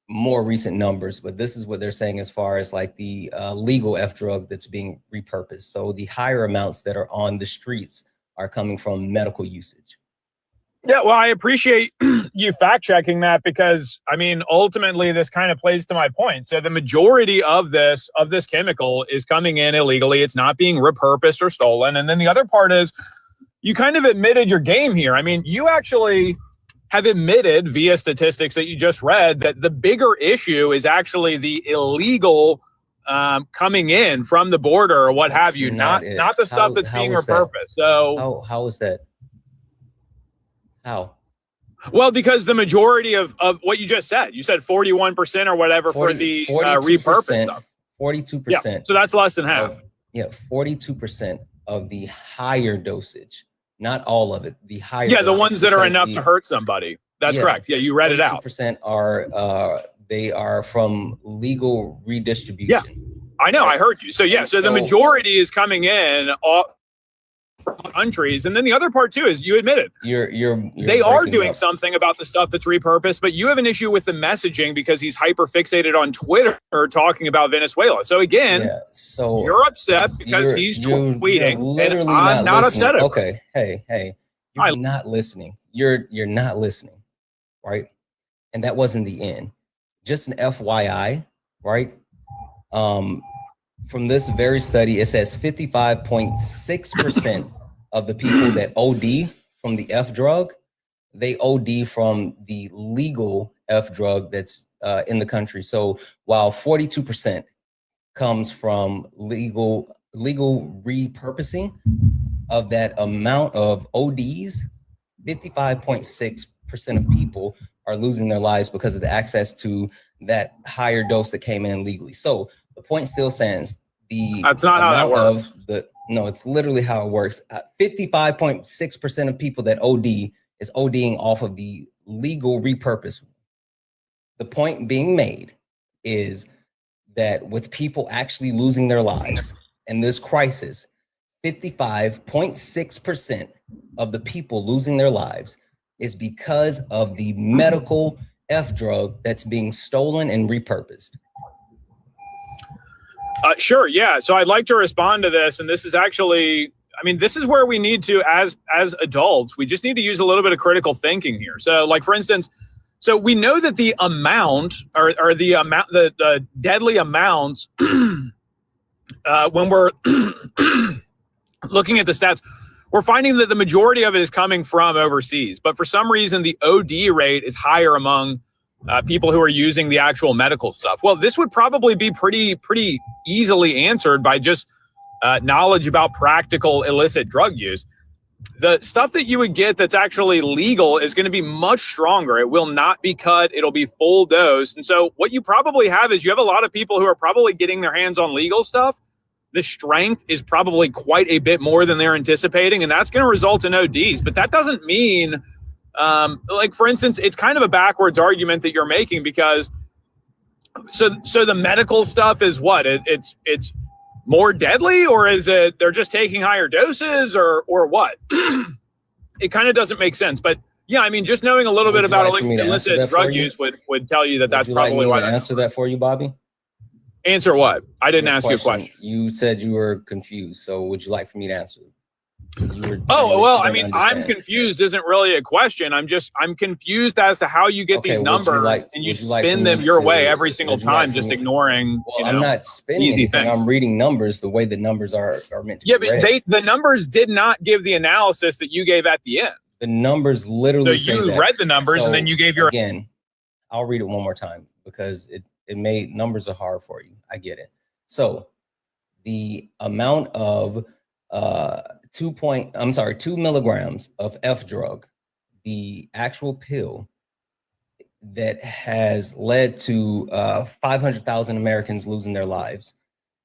S1: more recent numbers, but this is what they're saying as far as like the legal F drug that's being repurposed. So the higher amounts that are on the streets are coming from medical usage.
S3: Yeah, well, I appreciate you fact checking that because, I mean, ultimately this kind of plays to my point. So the majority of this chemical is coming in illegally. It's not being repurposed or stolen. And then the other part is you kind of admitted your game here. I mean, you actually have admitted via statistics that you just read that the bigger issue is actually the illegal coming in from the border or what have you, not the stuff that's being repurposed. So
S1: how is that? How?
S3: Well, because the majority of what you just said, you said 41% or whatever for the repurposed stuff.
S1: 42%.
S3: Yeah, so that's less than half.
S1: 42% of the higher dosage, not all of it. The higher.
S3: Yeah, the ones that are enough to hurt somebody. That's correct. Yeah, you read it out.
S1: 42% are they are from legal redistribution.
S3: Yeah, I know. I heard you. So yeah, so the majority is coming in from countries, and then the other part too is you admitted they are doing something about the stuff that's repurposed, but you have an issue with the messaging because he's hyper fixated on Twitter talking about Venezuela. So again, so you're upset because he's tweeting, and I'm not upset.
S1: Okay, hey, you're not listening. You're not listening, right? And that wasn't the end. Just an FYI, right? From this very study, it says 55.6% of the people that OD from the F drug, they OD from the legal F drug that's in the country. So while 42% comes from legal repurposing, of that amount of ODs, 55.6% of people are losing their lives because of the access to that higher dose that came in legally. So the point still stands.
S3: That's not how that works.
S1: No, it's literally how it works. 55.6% of people that OD is ODing off of the legal repurpose. The point being made is that with people actually losing their lives in this crisis, 55.6% of the people losing their lives is because of the medical F drug that's being stolen and repurposed.
S3: Sure, yeah. So I'd like to respond to this, and this is actually, I mean, this is where we need to, as adults, we just need to use a little bit of critical thinking here. So, like for instance, so we know that the amount or the amount, the deadly amounts when we're looking at the stats, we're finding that the majority of it is coming from overseas. But for some reason, the OD rate is higher among people who are using the actual medical stuff. Well, this would probably be pretty easily answered by just knowledge about practical illicit drug use. The stuff that you would get that's actually legal is going to be much stronger. It will not be cut. It'll be full dose. And so what you probably have is you have a lot of people who are probably getting their hands on legal stuff. The strength is probably quite a bit more than they're anticipating, and that's going to result in ODs. But that doesn't mean, like for instance, it's kind of a backwards argument that you're making, because so the medical stuff is what? It's more deadly, or is it they're just taking higher doses, or what? It kind of doesn't make sense. But yeah, I mean, just knowing a little bit about illicit drug use would tell you that that's probably why.
S1: Answer that for you, Bobby.
S3: Answer what? I didn't ask you a question.
S1: You said you were confused, so would you like for me to answer?
S3: I mean, I'm confused isn't really a question. I'm confused as to how you get these numbers and you spin them your way every single time, just ignoring.
S1: Well, I'm not spinning anything. I'm reading numbers the way the numbers are meant to be read.
S3: But the numbers did not give the analysis that you gave at the end.
S1: The numbers literally say that.
S3: So you read the numbers and then you gave your.
S1: Again, I'll read it one more time because it made numbers are hard for you. I get it. So the amount of 2 milligrams of F drug, the actual pill that has led to 500,000 Americans losing their lives.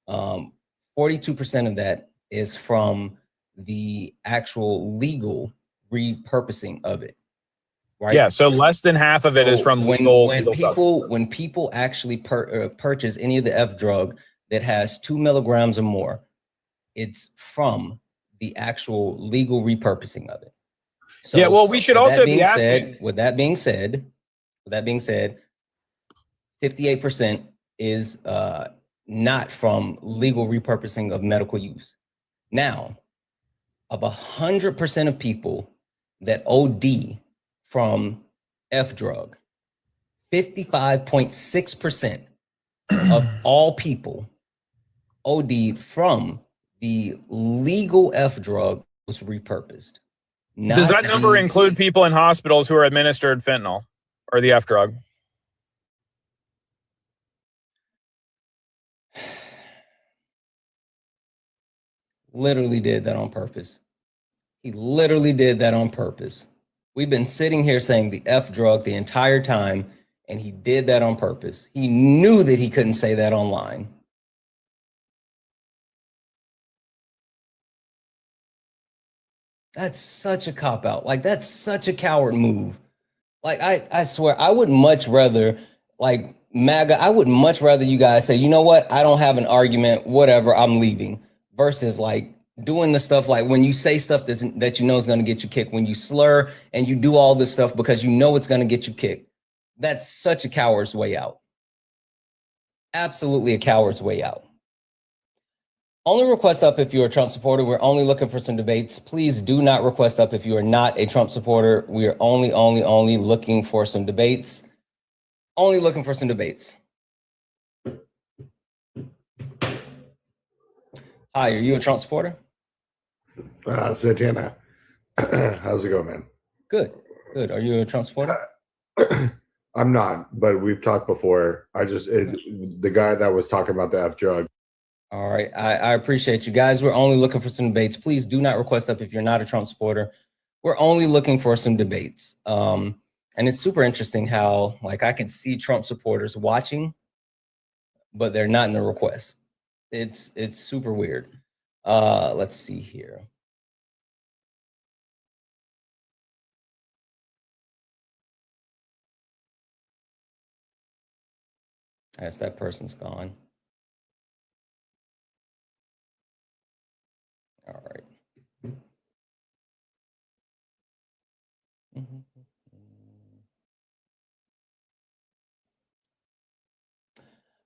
S1: 42% of that is from the actual legal repurposing of it. Right? Yeah,
S3: so less than half of it is from
S1: when people actually purchase any of the F drug that has 2 milligrams or more, it's from the actual legal repurposing of it. So,
S3: yeah, well, we should also be asking.
S1: With that being said, 58% is not from legal repurposing of medical use. Now, of 100% of people that OD from F drug, 55.6% of all people OD'd from the legal F drug was repurposed.
S3: Does that number include people in hospitals who are administered fentanyl or the F drug?
S1: Literally did that on purpose. He literally did that on purpose. We've been sitting here saying the F drug the entire time, and he did that on purpose. He knew that he couldn't say that online. That's such a cop-out. Like, that's such a coward move. Like, I swear, I would much rather, like, MAGA, I would much rather you guys say, you know what, I don't have an argument, whatever, I'm leaving, versus, like, doing the stuff like when you say stuff that you know is going to get you kicked, when you slur and you do all this stuff because you know it's going to get you kicked. That's such a coward's way out. Absolutely a coward's way out. Only request up if you're a Trump supporter. We're only looking for some debates. Please do not request up if you are not a Trump supporter. We are only looking for some debates. Only looking for some debates. Hi, are you a Trump supporter?
S5: Santana. How's it going, man?
S1: Good, good. Are you a Trump supporter?
S5: I'm not, but we've talked before. The guy that was talking about the F drug.
S1: All right. I appreciate you guys. We're only looking for some debates. Please do not request up if you're not a Trump supporter. We're only looking for some debates. And it's super interesting how, like, I can see Trump supporters watching, but they're not in the request. It's super weird. Let's see here. Yes, that person's gone. All right.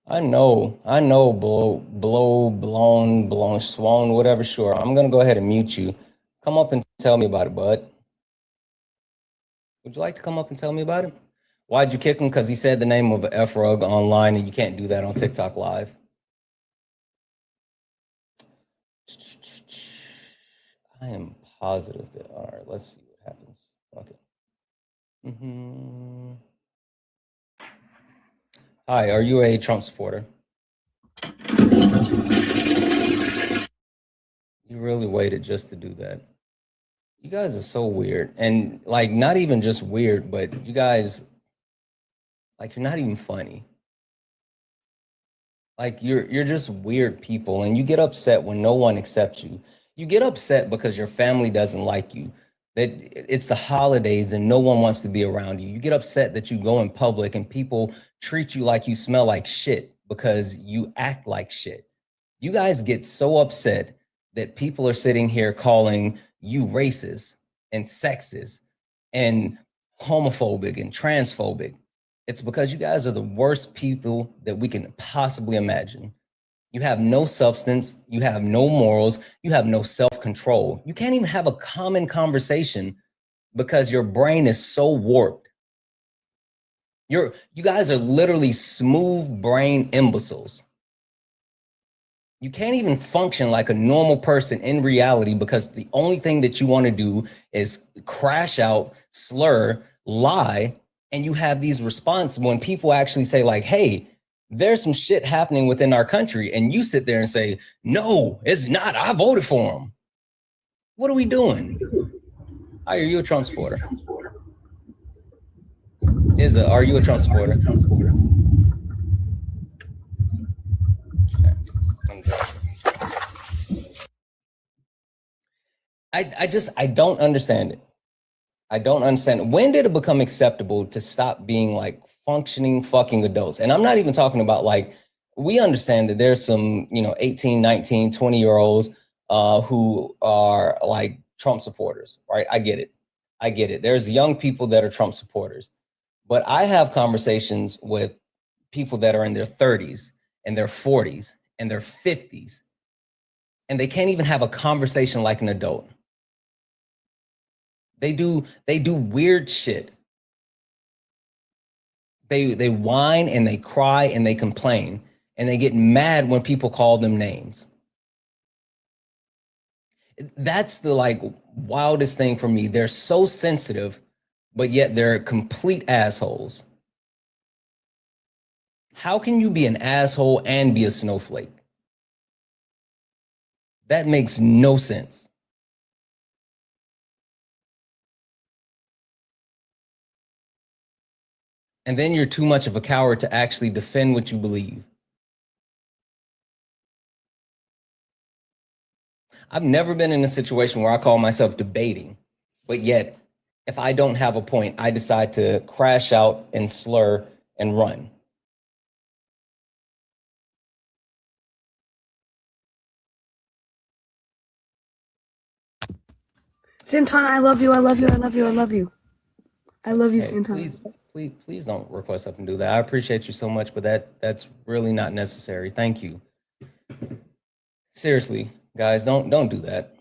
S1: I know, blown, swoon, whatever. Sure, I'm gonna go ahead and mute you. Come up and tell me about it, bud. Would you like to come up and tell me about it? Why'd you kick him? Because he said the name of F rug online, and you can't do that on TikTok Live. I am positive that. All right, let's see what happens. Okay. Hi, are you a Trump supporter? You really waited just to do that. You guys are so weird. And like, not even just weird, but you guys, like, you're not even funny. Like, you're just weird people, and you get upset when no one accepts you. You get upset because your family doesn't like you, that it's the holidays and no one wants to be around you. You get upset that you go in public and people treat you like you smell like shit because you act like shit. You guys get so upset that people are sitting here calling you racist and sexist and homophobic and transphobic. It's because you guys are the worst people that we can possibly imagine. You have no substance, you have no morals, you have no self-control. You can't even have a common conversation because your brain is so warped. You guys are literally smooth brain imbeciles. You can't even function like a normal person in reality because the only thing that you want to do is crash out, slur, lie, and you have these responses when people actually say like, hey, there's some shit happening within our country, and you sit there and say, no, it's not, I voted for him. What are we doing? Are you a Trump supporter? Are you a Trump supporter? I don't understand it. I don't understand. When did it become acceptable to stop being like functioning fucking adults? And I'm not even talking about like, we understand that there's some, 18, 19, 20-year-olds who are like Trump supporters, right? I get it. There's young people that are Trump supporters. But I have conversations with people that are in their 30s and their 40s and their 50s, and they can't even have a conversation like an adult. They do weird shit. They whine and they cry and they complain and they get mad when people call them names. That's the like wildest thing for me. They're so sensitive, but yet they're complete assholes. How can you be an asshole and be a snowflake? That makes no sense. And then you're too much of a coward to actually defend what you believe. I've never been in a situation where I call myself debating, but yet if I don't have a point, I decide to crash out and slur and run.
S6: Santana, I love you. I love you. I love you. I love you. I love you, Santana.
S1: Please don't request up and do that. I appreciate you so much, but that's really not necessary. Thank you. Seriously, guys, don't do that.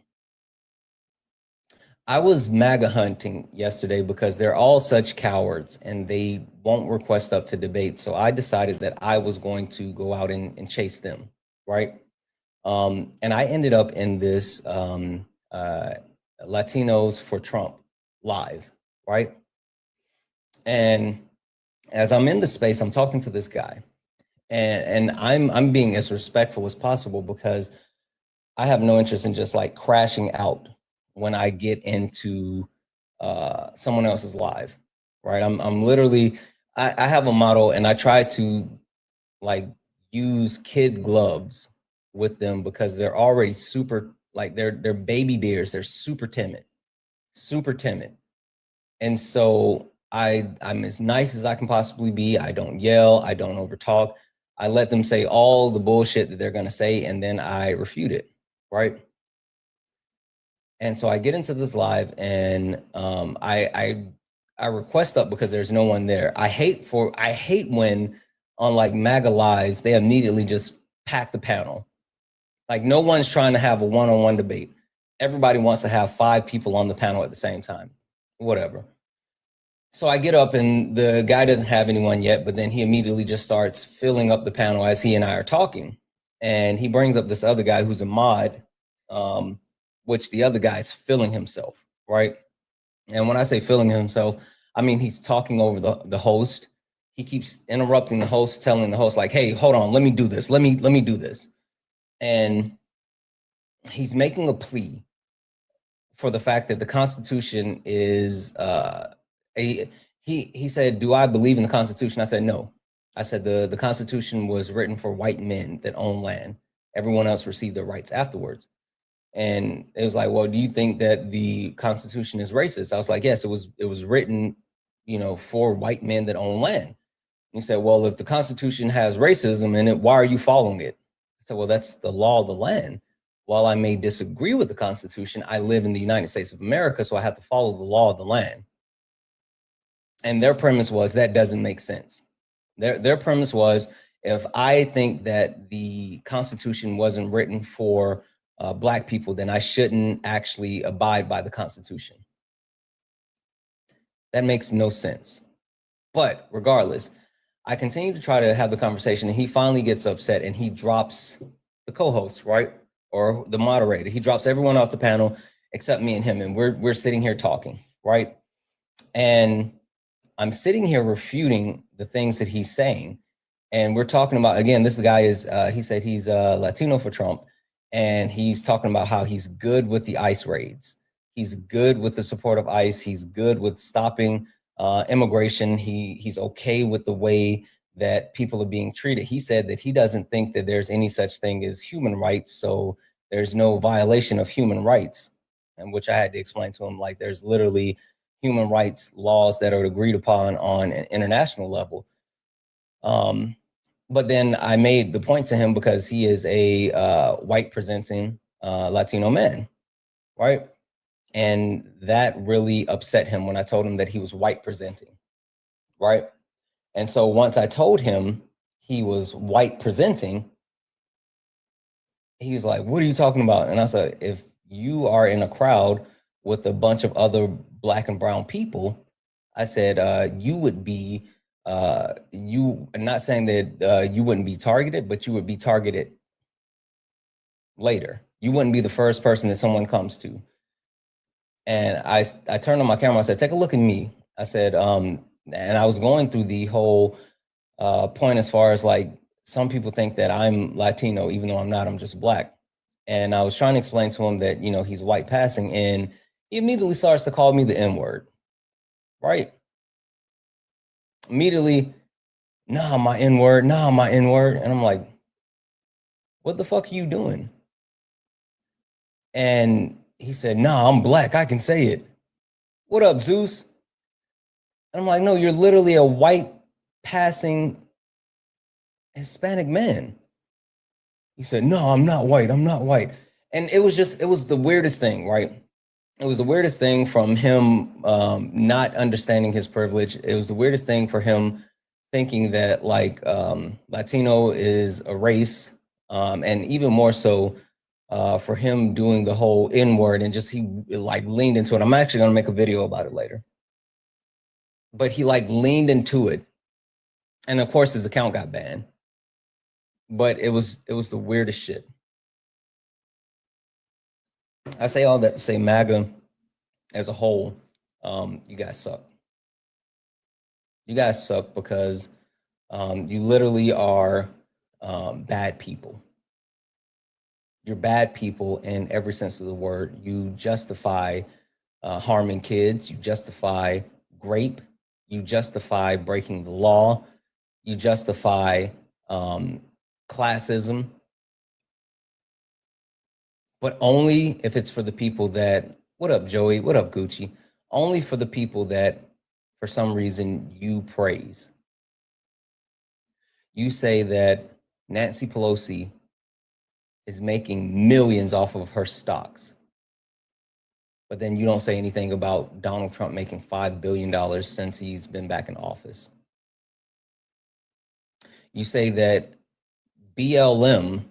S1: I was MAGA hunting yesterday because they're all such cowards and they won't request up to debate. So I decided that I was going to go out and chase them, right? And I ended up in this Latinos for Trump live, right? And as I'm in the space, I'm talking to this guy, and I'm being as respectful as possible because I have no interest in just like crashing out when I get into someone else's live, right? I'm literally I have a model, and I try to like use kid gloves with them because they're already super like they're baby deers. They're super timid, super timid. And so I'm as nice as I can possibly be. I don't yell, I don't overtalk. I let them say all the bullshit that they're gonna say, and then I refute it, right? And so I get into this live, and I request up because there's no one there. I hate when on like MAGA lives they immediately just pack the panel. Like no one's trying to have a one-on-one debate. Everybody wants to have 5 people on the panel at the same time. Whatever. So I get up, and the guy doesn't have anyone yet, but then he immediately just starts filling up the panel as he and I are talking. And he brings up this other guy who's a mod, which the other guy is filling himself, right? And when I say filling himself, I mean he's talking over the host. He keeps interrupting the host, telling the host like, "Hey, hold on, let me do this. Let me do this." And he's making a plea for the fact that the Constitution is he said, "Do I believe in the Constitution?" I said, "No." I said the Constitution was written for white men that own land. Everyone else received their rights afterwards. And it was like, "Well, do you think that the Constitution is racist?" I was like, "Yes, it was written, for white men that own land." He said, "Well, if the Constitution has racism in it, why are you following it?" I said, "Well, that's the law of the land. While I may disagree with the Constitution, I live in the United States of America, so I have to follow the law of the land." And their premise was that doesn't make sense. Their premise was, if I think that the Constitution wasn't written for Black people, then I shouldn't actually abide by the Constitution. That makes no sense. But regardless, I continue to try to have the conversation, and he finally gets upset, and he drops the co-host, right? Or the moderator. He drops everyone off the panel except me and him, and we're sitting here talking, right? And I'm sitting here refuting the things that he's saying. And we're talking about, again, this guy is, he said he's Latino for Trump. And he's talking about how he's good with the ICE raids. He's good with the support of ICE. He's good with stopping immigration. He's okay with the way that people are being treated. He said that he doesn't think that there's any such thing as human rights. So there's no violation of human rights. And which I had to explain to him, like there's literally human rights laws that are agreed upon on an international level. But then I made the point to him because he is a white presenting Latino man, right? And that really upset him when I told him that he was white presenting, right? And so once I told him he was white presenting, he was like, "What are you talking about?" And I said, "If you are in a crowd with a bunch of other Black and brown people," I said, "you would be, you not saying that you wouldn't be targeted, but you would be targeted later. You wouldn't be the first person that someone comes to." And I turned on my camera. I said, "Take a look at me." I said, and I was going through the whole point as far as like, some people think that I'm Latino, even though I'm not, I'm just Black. And I was trying to explain to him that, he's white passing, and he immediately starts to call me the N-word, right? Immediately, "Nah, my N-word, nah, my N-word." And I'm like, "What the fuck are you doing?" And he said, "Nah, I'm Black, I can say it." "What up, Zeus?" And I'm like, "No, you're literally a white passing Hispanic man." He said, "No, I'm not white, I'm not white." And it was the weirdest thing, right? It was the weirdest thing from him not understanding his privilege. It was the weirdest thing for him thinking that like Latino is a race, and even more so for him doing the whole N-word, and just he like leaned into it. I'm actually gonna make a video about it later. But he like leaned into it, and of course his account got banned. But it was the weirdest shit. I say all that to say MAGA as a whole, you guys suck. You guys suck because you literally are bad people. You're bad people in every sense of the word. You justify harming kids. You justify rape. You justify breaking the law. You justify classism. But only if it's for the people that, what up, Joey? What up, Gucci? Only for the people that, for some reason, you praise. You say that Nancy Pelosi is making millions off of her stocks. But then you don't say anything about Donald Trump making $5 billion since he's been back in office. You say that BLM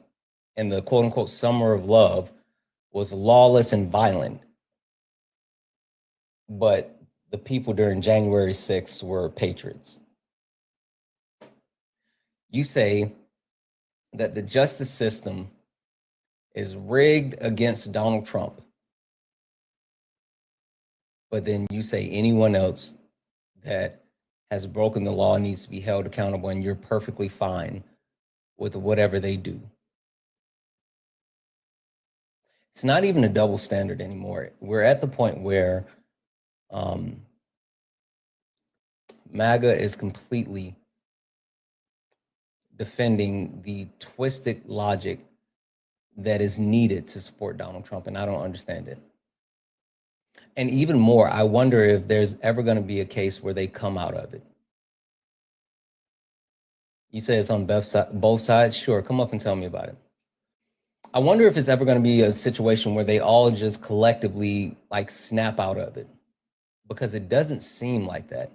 S1: and the quote unquote summer of love was lawless and violent. But the people during January 6th were patriots. You say that the justice system is rigged against Donald Trump. But then you say anyone else that has broken the law needs to be held accountable, and you're perfectly fine with whatever they do. It's not even a double standard anymore. We're at the point where MAGA is completely defending the twisted logic that is needed to support Donald Trump, and I don't understand it. And even more, I wonder if there's ever going to be a case where they come out of it. You say it's on both sides? Sure, come up and tell me about it. I wonder if it's ever going to be a situation where they all just collectively like snap out of it, because it doesn't seem like that.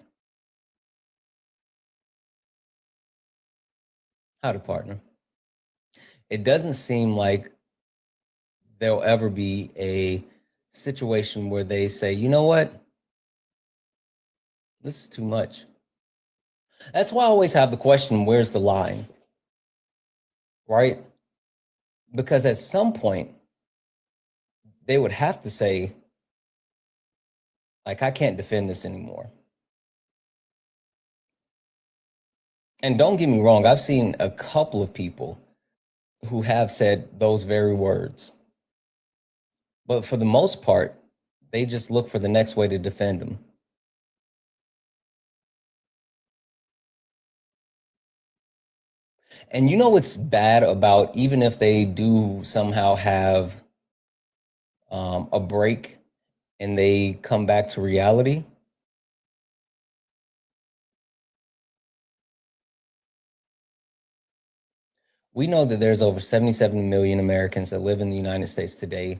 S1: Howdy, partner. It doesn't seem like there'll ever be a situation where they say, you know what? This is too much. That's why I always have the question, where's the line? Right? Because at some point, they would have to say, like, I can't defend this anymore. And don't get me wrong, I've seen a couple of people who have said those very words. But for the most part, they just look for the next way to defend them. And you know what's bad about, even if they do somehow have a break and they come back to reality? We know that there's over 77 million Americans that live in the United States today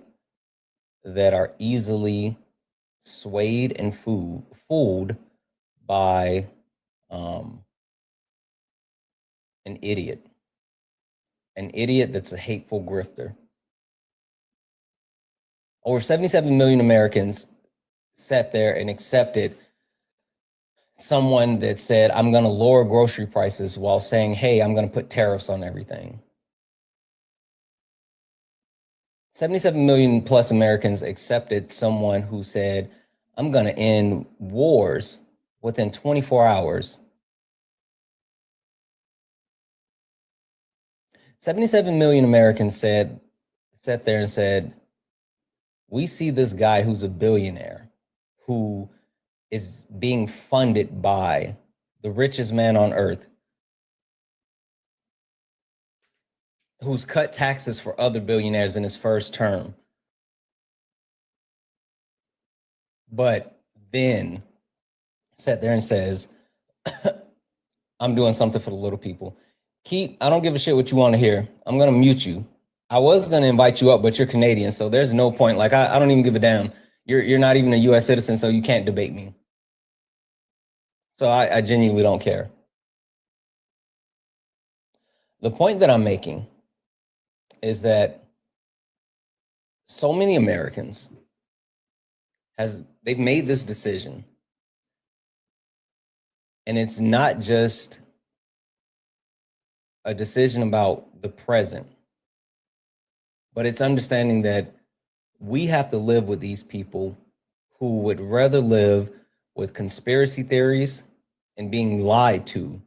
S1: that are easily swayed and fooled by an idiot that's a hateful grifter. Over 77 million Americans sat there and accepted someone that said, I'm going to lower grocery prices while saying, hey, I'm going to put tariffs on everything. 77 million plus Americans accepted someone who said, I'm going to end wars within 24 hours. 77 million Americans sat there and said, we see this guy who's a billionaire, who is being funded by the richest man on earth, who's cut taxes for other billionaires in his first term, but then sat there and says, I'm doing something for the little people. Keith, I don't give a shit what you want to hear. I'm going to mute you. I was going to invite you up, but you're Canadian, so there's no point. Like, I don't even give a damn. You're not even a U.S. citizen, so you can't debate me. So I genuinely don't care. The point that I'm making is that so many Americans they've made this decision. And it's not just a decision about the present, but it's understanding that we have to live with these people who would rather live with conspiracy theories and being lied to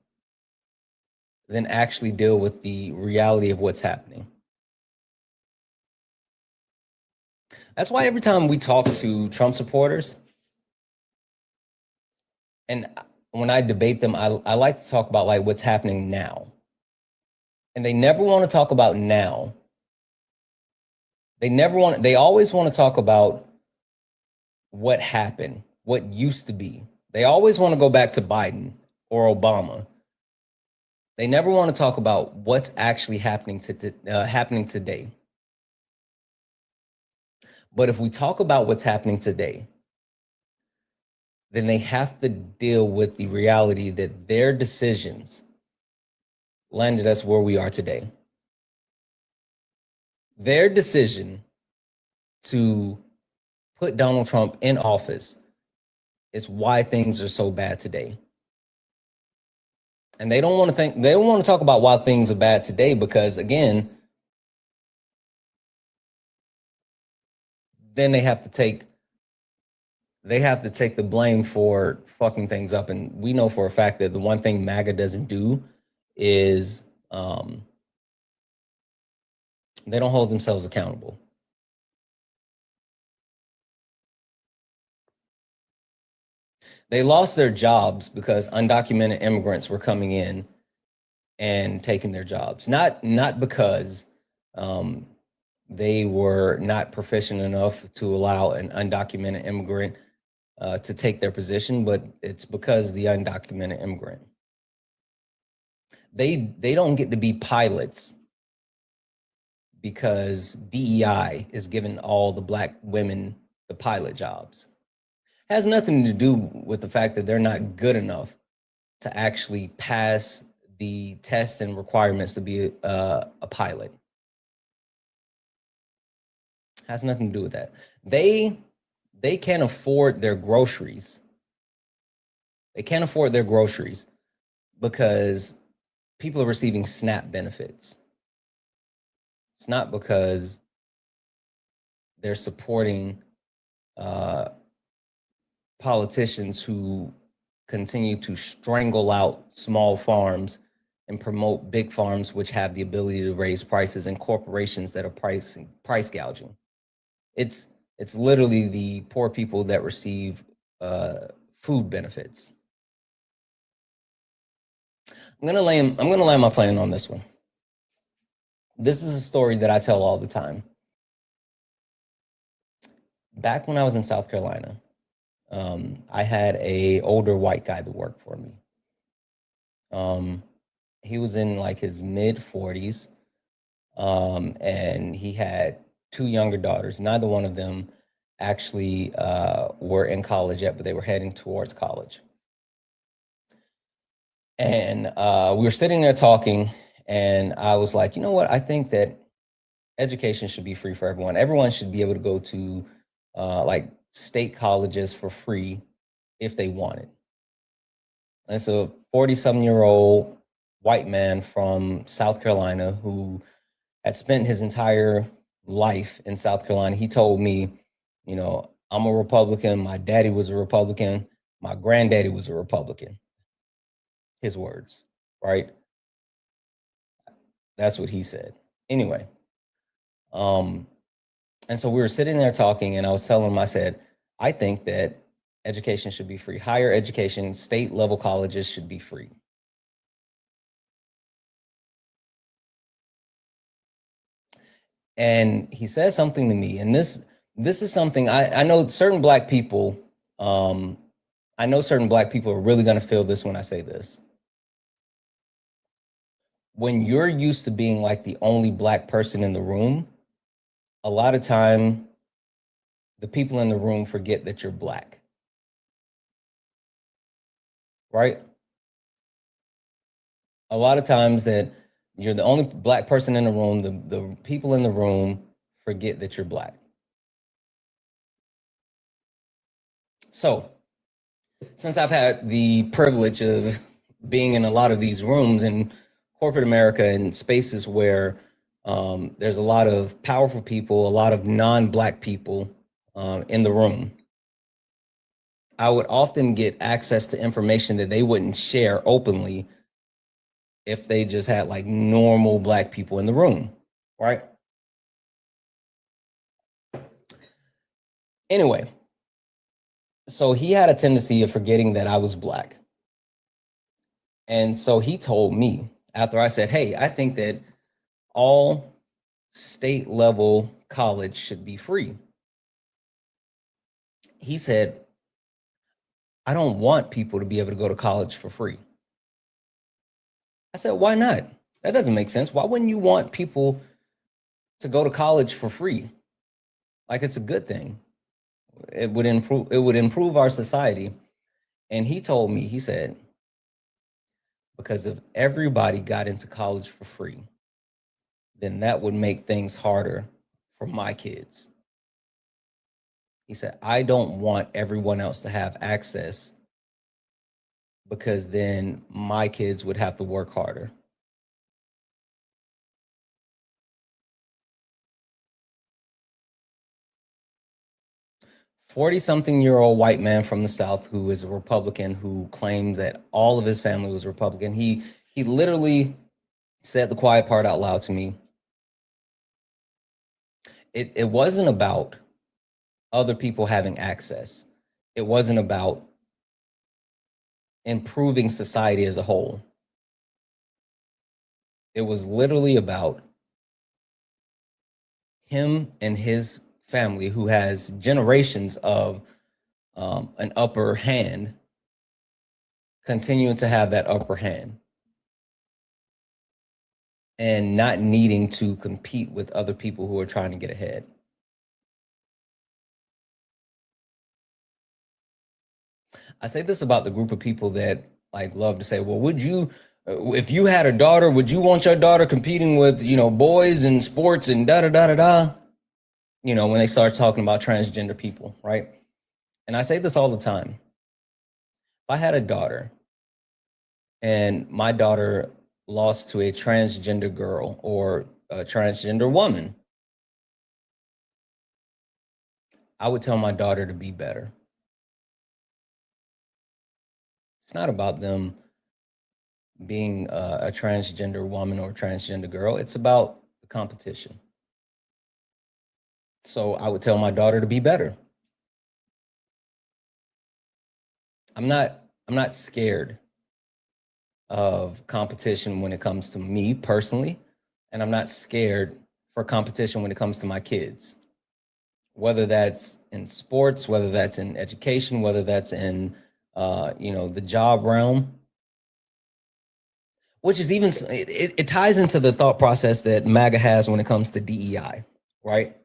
S1: than actually deal with the reality of what's happening. That's why every time we talk to Trump supporters, and when I debate them, I like to talk about like what's happening now. And they never want to talk about now. They always want to talk about what happened, what used to be. They always want to go back to Biden or Obama. They never want to talk about what's actually happening today. But if we talk about what's happening today, then they have to deal with the reality that their decisions landed us where we are today. Their decision to put Donald Trump in office is why things are so bad today. And they don't want to talk about why things are bad today because, again, then they have to take the blame for fucking things up. And we know for a fact that the one thing MAGA doesn't do is they don't hold themselves accountable. They lost their jobs because undocumented immigrants were coming in and taking their jobs. Not because they were not proficient enough to allow an undocumented immigrant to take their position, but it's because the undocumented immigrant. They don't get to be pilots because DEI is giving all the Black women the pilot jobs. It has nothing to do with the fact that they're not good enough to actually pass the tests and requirements to be a pilot. It has nothing to do with that. They can't afford their groceries. They can't afford their groceries because people are receiving SNAP benefits. It's not because they're supporting politicians who continue to strangle out small farms and promote big farms, which have the ability to raise prices, and corporations that are price gouging. It's literally the poor people that receive food benefits. I'm gonna land my plane on this one. This is a story that I tell all the time. Back when I was in South Carolina, I had an older white guy that worked for me. He was in like his mid 40s, and he had 2 younger daughters. Neither one of them actually were in college yet, but they were heading towards college. And we were sitting there talking, and I was like, you know what? I think that education should be free for everyone. Everyone should be able to go to like state colleges for free if they want it. And so 40-something-year-old white man from South Carolina who had spent his entire life in South Carolina, he told me, you know, I'm a Republican. My daddy was a Republican. My granddaddy was a Republican. His words, right? That's what he said. Anyway, and so we were sitting there talking, and I was telling him, I said, I think that education should be free. Higher education, state level colleges should be free. And he said something to me, and this is something I know certain Black people, I know certain Black people are really going to feel this when I say this. When you're used to being like the only Black person in the room, a lot of time the people in the room forget that you're Black. Right? A lot of times that you're the only Black person in the room, the people in the room forget that you're Black. So, since I've had the privilege of being in a lot of these rooms in corporate America and spaces where there's a lot of powerful people, a lot of non-Black people in the room, I would often get access to information that they wouldn't share openly if they just had like normal Black people in the room, right? Anyway, so he had a tendency of forgetting that I was Black. And so he told me after I said, hey, I think that all state level college should be free. He said, I don't want people to be able to go to college for free. I said, why not? That doesn't make sense. Why wouldn't you want people to go to college for free? Like, it's a good thing. It would improve our society. And he told me, he said, because if everybody got into college for free, then that would make things harder for my kids. He said, I don't want everyone else to have access because then my kids would have to work harder. "40-something-year-old white man from the South who is a Republican who claims that all of his family was Republican." He literally said the quiet part out loud to me. It wasn't about other people having access. It wasn't about improving society as a whole. It was literally about him and his family, who has generations of an upper hand, continuing to have that upper hand and not needing to compete with other people who are trying to get ahead. I say this about the group of people that like love to say, well, would you, if you had a daughter, would you want your daughter competing with, boys in sports and da da da da da? When they start talking about transgender people, right? And I say this all the time. If I had a daughter and my daughter lost to a transgender girl or a transgender woman, I would tell my daughter to be better. It's not about them being a transgender woman or a transgender girl. It's about the competition. So I would tell my daughter to be better. I'm not scared of competition when it comes to me personally, and I'm not scared for competition when it comes to my kids. Whether that's in sports, whether that's in education, whether that's in the job realm, which is even it ties into the thought process that MAGA has when it comes to DEI, right?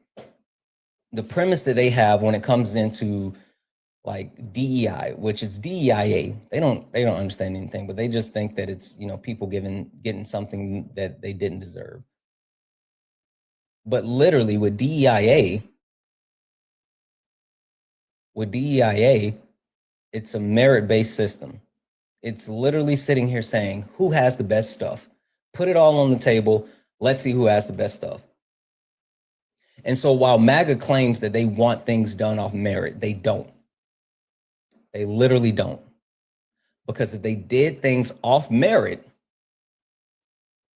S1: The premise that they have when it comes into like DEI, which is DEIA, they don't understand anything, but they just think that it's people getting something that they didn't deserve. But literally with DEIA, it's a merit-based system. It's literally sitting here saying, who has the best stuff? Put it all on the table. Let's see who has the best stuff. And so while MAGA claims that they want things done off merit, they don't. They literally don't. Because if they did things off merit,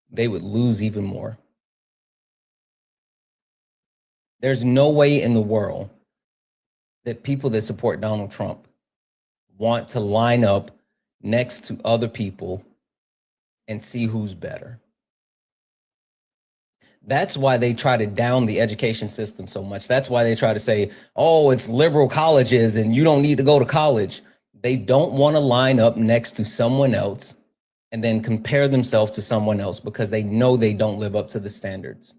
S1: they would lose even more. There's no way in the world that people that support Donald Trump want to line up next to other people and see who's better. That's why they try to down the education system so much. That's why they try to say, oh, it's liberal colleges and you don't need to go to college. They don't want to line up next to someone else and then compare themselves to someone else because they know they don't live up to the standards.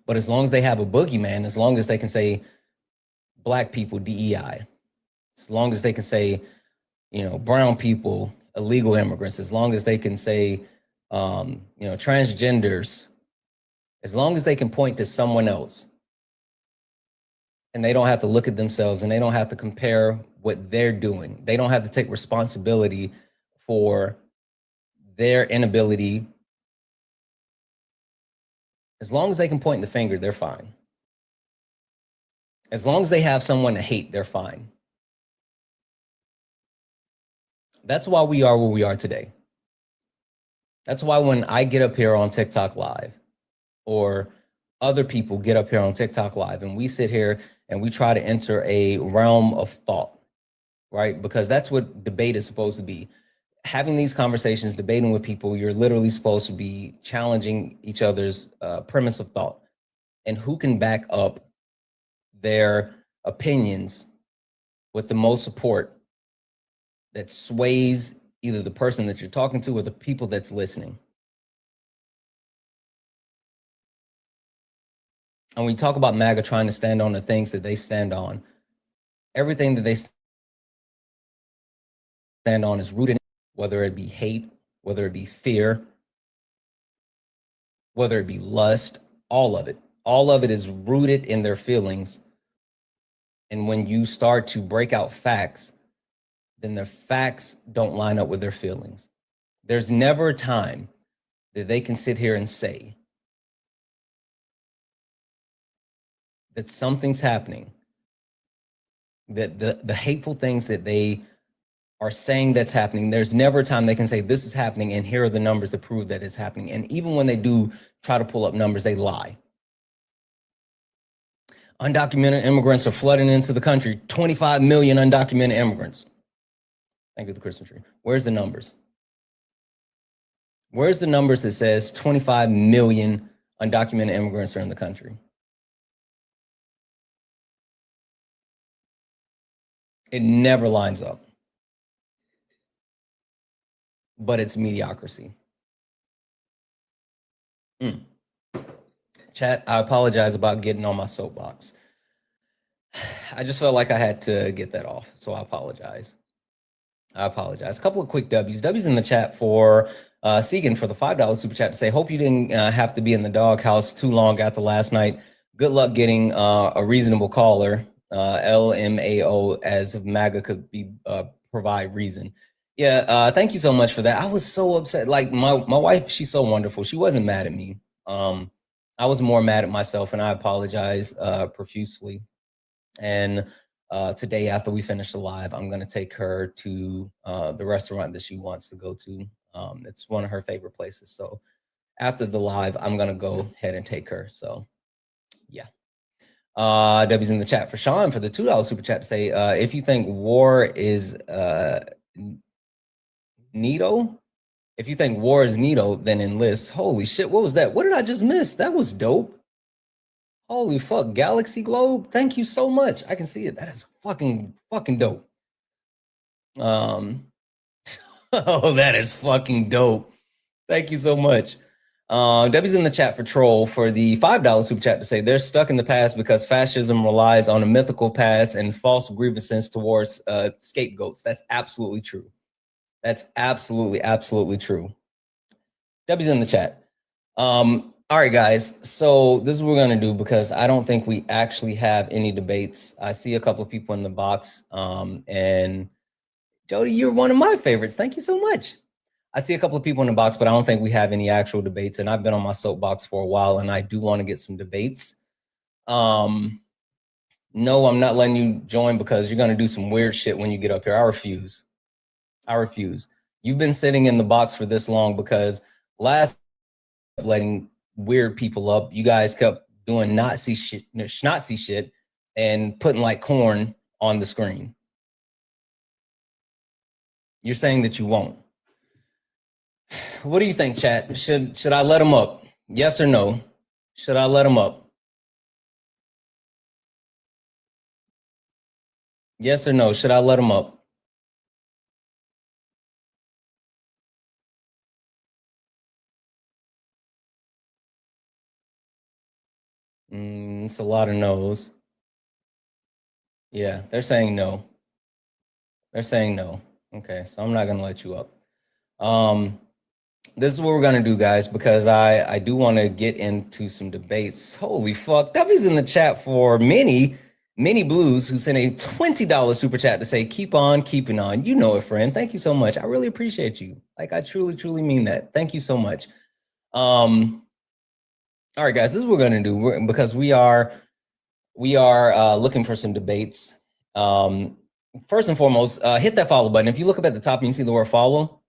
S1: But as long as they have a boogeyman, as long as they can say Black people, DEI, as long as they can say, brown people, illegal immigrants, as long as they can say, transgenders, as long as they can point to someone else and they don't have to look at themselves and they don't have to compare what they're doing. They don't have to take responsibility for their inability. As long as they can point the finger, they're fine. As long as they have someone to hate, they're fine. That's why we are where we are today. That's why when I get up here on TikTok Live, or other people get up here on TikTok Live, and we sit here and we try to enter a realm of thought, right? Because that's what debate is supposed to be. Having these conversations, debating with people, you're literally supposed to be challenging each other's premise of thought, and who can back up their opinions with the most support that sways either the person that you're talking to or the people that's listening. And we talk about MAGA trying to stand on the things that they stand on. Everything that they stand on is rooted in, whether it be hate, whether it be fear, whether it be lust, all of it. All of it is rooted in their feelings. And when you start to break out facts, then their facts don't line up with their feelings. There's never a time that they can sit here and say that something's happening, that the hateful things that they are saying that's happening, there's never a time they can say this is happening and here are the numbers that prove that it's happening. And even when they do try to pull up numbers, they lie. Undocumented immigrants are flooding into the country. 25 million undocumented immigrants. Thank you, the Christmas tree. Where's the numbers? Where's the numbers that says 25 million undocumented immigrants are in the country? It never lines up. But it's mediocrity. Chat, I apologize about getting on my soapbox. I just felt like I had to get that off, so I apologize. A couple of quick W's. W's in the chat for Segan for the $5 super chat to say, hope you didn't have to be in the doghouse too long after last night. Good luck getting a reasonable caller, LMAO, as MAGA could be provide reason. Yeah, thank you so much for that. I was so upset. Like my wife, she's so wonderful. She wasn't mad at me. I was more mad at myself, and I apologize profusely. And today, after we finish the live, I'm going to take her to the restaurant that she wants to go to. It's one of her favorite places. So after the live, I'm going to go ahead and take her. So yeah. W's in the chat for Sean for the $2 super chat to say, if you think war is neato, if you think war is neato, then enlist. Holy shit, what was that? What did I just miss? That was dope. Holy fuck, Galaxy Globe. Thank you so much. I can see it. That is fucking dope. Oh, that is fucking dope. Thank you so much. Debbie's in the chat for Troll for the $5 super chat to say they're stuck in the past because fascism relies on a mythical past and false grievances towards scapegoats. That's absolutely true. That's absolutely true. Debbie's in the chat. All right, guys. So this is what we're going to do because I don't think we actually have any debates. I see a couple of people in the box. And Jody, you're one of my favorites. Thank you so much. I see a couple of people in the box, but I don't think we have any actual debates. And I've been on my soapbox for a while, and I do want to get some debates. No, I'm not letting you join because you're going to do some weird shit when you get up here. I refuse. You've been sitting in the box for this long because last letting weird people up, you guys kept doing Nazi shit, Schnazi shit, and putting like corn on the screen. You're saying that you won't. What do you think, chat? Should I let them up? Yes or no? Should I let them up? Yes or no? Should I let them up? It's a lot of no's. Yeah, they're saying no. They're saying no. Okay, so I'm not going to let you up. This is what we're going to do, guys, because I do want to get into some debates. Holy fuck. W's in the chat for Minnie Blues, who sent a $20 super chat to say, keep on keeping on. You know it, friend. Thank you so much. I really appreciate you. Like, I truly mean that. Thank you so much. All right, guys, this is what we're going to do because we are we are looking for some debates. First and foremost, hit that follow button. If you look up at the top, you can see the word follow.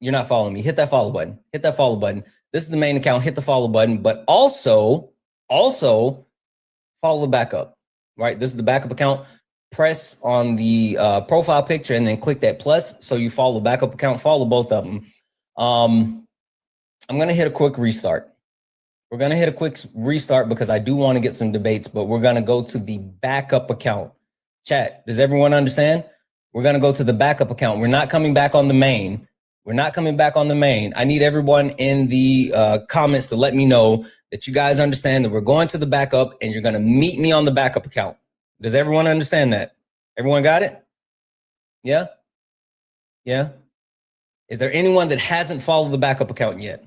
S1: You're not following me. Hit that follow button. Hit that follow button. This is the main account. Hit the follow button, but also follow the backup, right? This is the backup account. Press on the profile picture and then click that plus so you follow the backup account. Follow both of them. I'm going to hit a quick restart. We're going to hit a quick restart because I do want to get some debates, but we're going to go to the backup account. Chat, does everyone understand? We're going to go to the backup account. We're not coming back on the main. We're not coming back on the main. I need everyone in the comments to let me know that you guys understand that we're going to the backup and you're going to meet me on the backup account. Does everyone understand that? Everyone got it? Yeah? Yeah? Is there anyone that hasn't followed the backup account yet?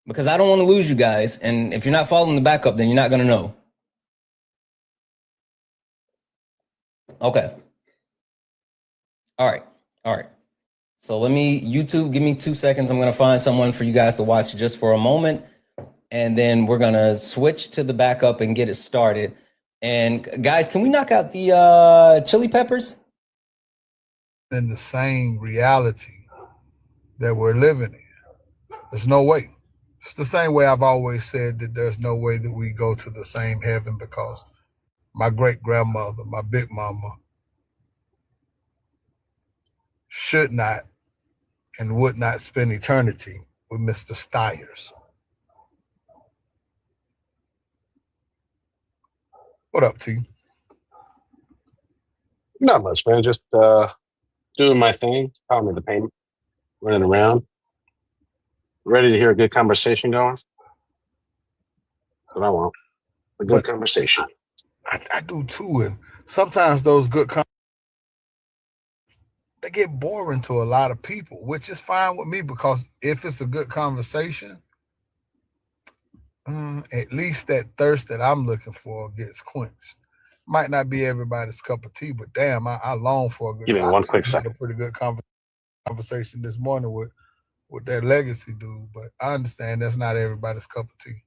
S1: Because I don't want to lose you guys. And if you're not following the backup, then you're not going to know. Okay. All right. All right. So let me, YouTube, give me 2 seconds. I'm going to find someone for you guys to watch just for a moment. And then we're going to switch to the backup and get it started. And guys, can we knock out the chili peppers?
S7: In the same reality that we're living in. There's no way. It's the same way I've always said that there's no way that we go to the same heaven, because my great grandmother, my big mama, should not and would not spend eternity with Mr. Stiers. What up, T?
S8: Not much, man. Just doing my thing, calming the pain, running around. Ready to hear a good conversation going? But I want a good conversation.
S7: I do too, and sometimes those good they get boring to a lot of people, which is fine with me, because if it's a good conversation, at least that thirst that I'm looking for gets quenched. Might not be everybody's cup of tea, but damn, I long for a good.
S8: Give me one quick
S7: second.
S8: second.
S7: A pretty good conversation this morning with that legacy dude, but I understand that's not everybody's cup of tea.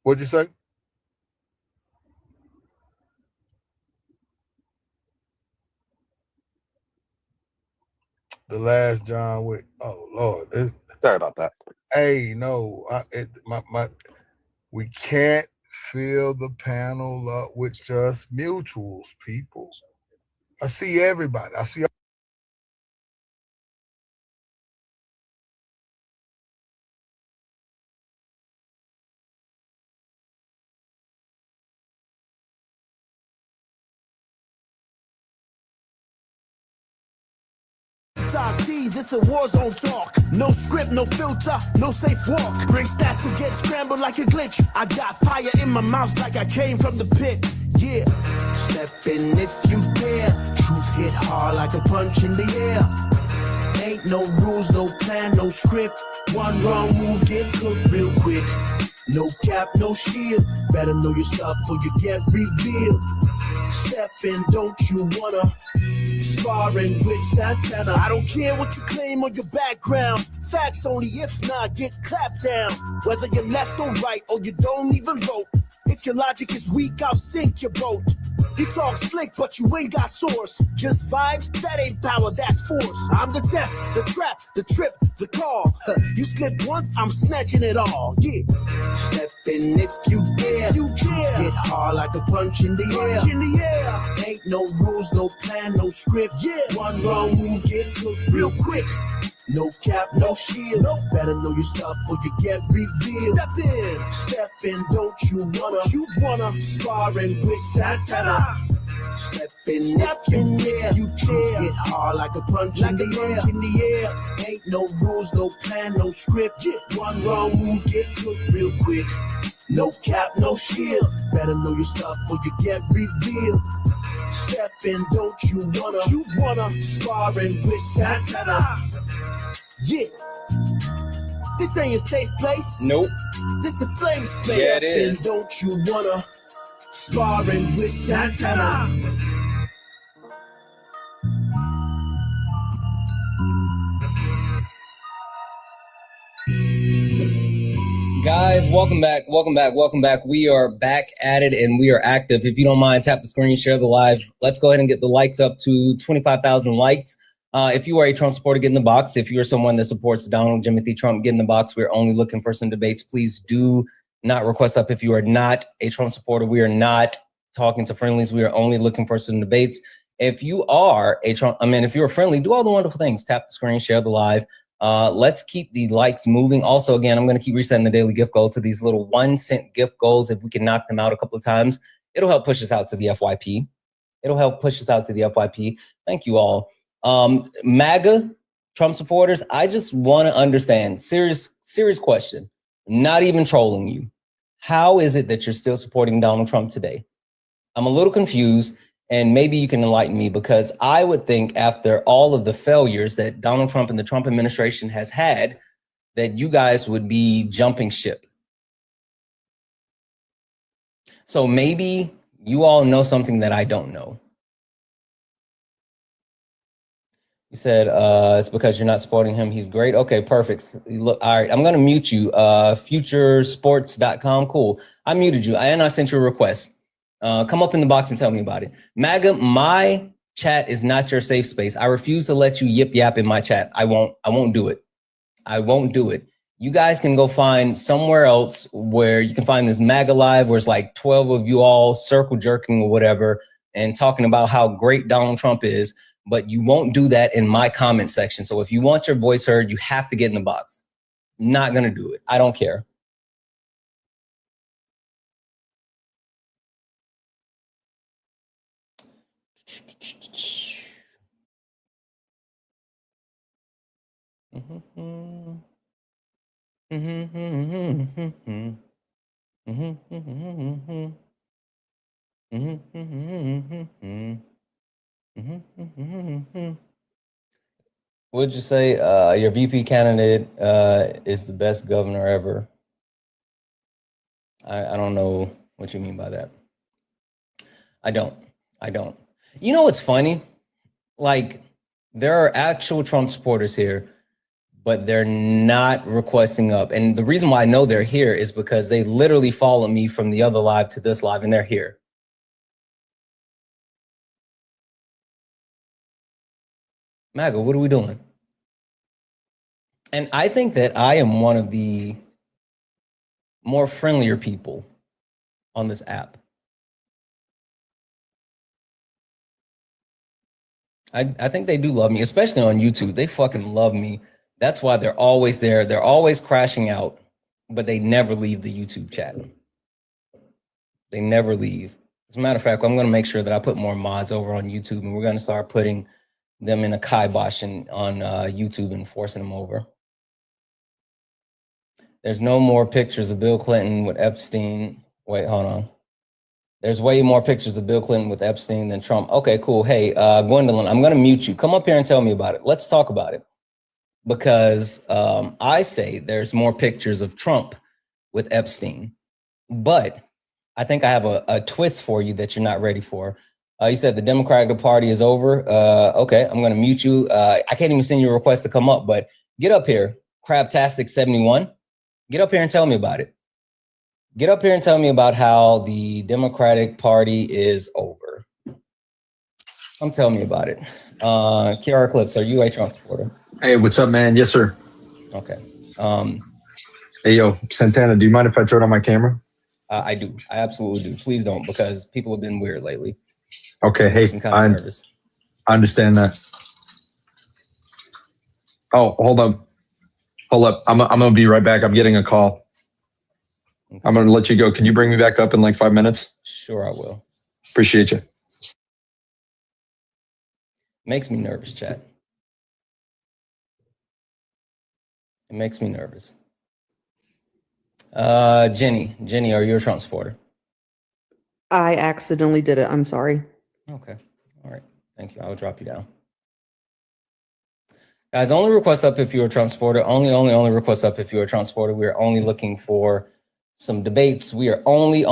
S7: What'd you say? The last John Wick. Oh Lord.
S8: Sorry about that.
S7: Hey, no, we can't fill the panel up with just mutuals, people. I see everybody. I see.
S2: Talk T, this a war zone talk. No script, no filter, no safe walk. Bring stats to get scrambled like a glitch. I got fire in my mouth like I came from the pit. Yeah, step in if you dare. Truth hit hard like a punch in the air. Ain't no rules, no plan, no script. One wrong move, get cooked real quick. No cap, no shield. Better know yourself or you get revealed. Step in, don't you wanna? Sparring with Santana. I don't care what you claim or your background. Facts only, if not, get clapped down. Whether you're left or right or you don't even vote. If your logic is weak, I'll sink your boat. You talk slick, but you ain't got source. Just vibes, that ain't power, that's force. I'm the test, the trap, the trip, the call. You slip once, I'm snatching it all. Yeah. Step in if you dare. You dare. Hit hard like a punch in the air. Punch in the air. Ain't no rules, no plan, no script. Yeah. One wrong move, get cooked real quick. No cap, no shield. No. Better know your stuff or you get revealed. Step in, don't you wanna? Sparring with Santana. Step in if you dare. Hit hard like a punch like in the air. Ain't no rules, no plan, no script. One wrong move, get cooked real quick. No cap, no shield. Better know your stuff or you get revealed. Step in, don't you wanna? Sparring with Santana. Yeah. This ain't a safe place.
S1: Nope.
S2: This a flame space.
S1: Yeah, it is.
S2: Step in, don't you wanna? Sparring with Santana.
S1: welcome back. We are back at it and we are active. If you don't mind, tap the screen, share the live. Let's go ahead and get the likes up to 25,000 likes. If you are a Trump supporter, get in the box. If you're someone that supports Donald Timothy Trump, get in the box. We're only looking for some debates. Please do not request up if you are not a Trump supporter. We are not talking to friendlies. We are only looking for some debates. If you are if you're friendly, do all the wonderful things. Tap the screen, share the live. Let's keep the likes moving. Also, again, I'm going to keep resetting the daily gift goal to these little 1-cent gift goals. If we can knock them out a couple of times, it'll help push us out to the FYP. Thank you all. MAGA, Trump supporters, I just want to understand, serious question, not even trolling you. How is it that you're still supporting Donald Trump today? I'm a little confused. And maybe you can enlighten me, because I would think after all of the failures that Donald Trump and the Trump administration has had, that you guys would be jumping ship. So maybe you all know something that I don't know. You said it's because you're not supporting him. He's great. Okay, perfect. Look, all right, I'm going to mute you. Futuresports.com. Cool. I muted you and I sent you a request. Come up in the box and tell me about it. MAGA, my chat is not your safe space. I refuse to let you yip yap in my chat. I won't do it. You guys can go find somewhere else where you can find this MAGA live where it's like 12 of you all circle jerking or whatever and talking about how great Donald Trump is, but you won't do that in my comment section. So if you want your voice heard, you have to get in the box. Not gonna do it. I don't care. Would you say your VP candidate is the best governor ever? I don't know what you mean by that. I don't. You know what's funny? Like, there are actual Trump supporters here, but they're not requesting up. And the reason why I know they're here is because they literally followed me from the other live to this live, and they're here. MAGA, what are we doing? And I think that I am one of the more friendlier people on this app. I think they do love me, especially on YouTube. They fucking love me. That's why they're always there. They're always crashing out, but they never leave the YouTube chat. They never leave. As a matter of fact, I'm going to make sure that I put more mods over on YouTube, and we're going to start putting them in a kibosh on YouTube and forcing them over. There's no more pictures of Bill Clinton with Epstein. Wait, hold on. There's way more pictures of Bill Clinton with Epstein than Trump. Okay, cool. Hey, Gwendolyn, I'm going to mute you. Come up here and tell me about it. Let's talk about it. Because I say there's more pictures of Trump with Epstein. But I think I have a twist for you that you're not ready for. You said the Democratic Party is over. Okay, I'm going to mute you. I can't even send you a request to come up, but get up here. Crabtastic71. Get up here and tell me about it. Get up here and tell me about how the Democratic Party is over. Come tell me about it. Kiara Clips, are you a Trump supporter?
S9: Hey, what's up, man? Yes, sir.
S1: Okay.
S9: Hey, yo, Santana, do you mind if I turn on my camera?
S1: I do. I absolutely do. Please don't, because people have been weird lately.
S9: Okay, hey, I understand that. Oh, hold up. I'm going to be right back. I'm getting a call. Okay. I'm going to let you go. Can you bring me back up in like 5 minutes?
S1: Sure, I will.
S9: Appreciate you.
S1: Makes me nervous, chat. It makes me nervous. Jenny, are you a Trump supporter?
S10: I accidentally did it. I'm sorry.
S1: Okay. All right. Thank you. I will drop you down. Guys, only request up if you're a Trump supporter. Only request up if you're a Trump supporter. We are only looking for some debates. We are only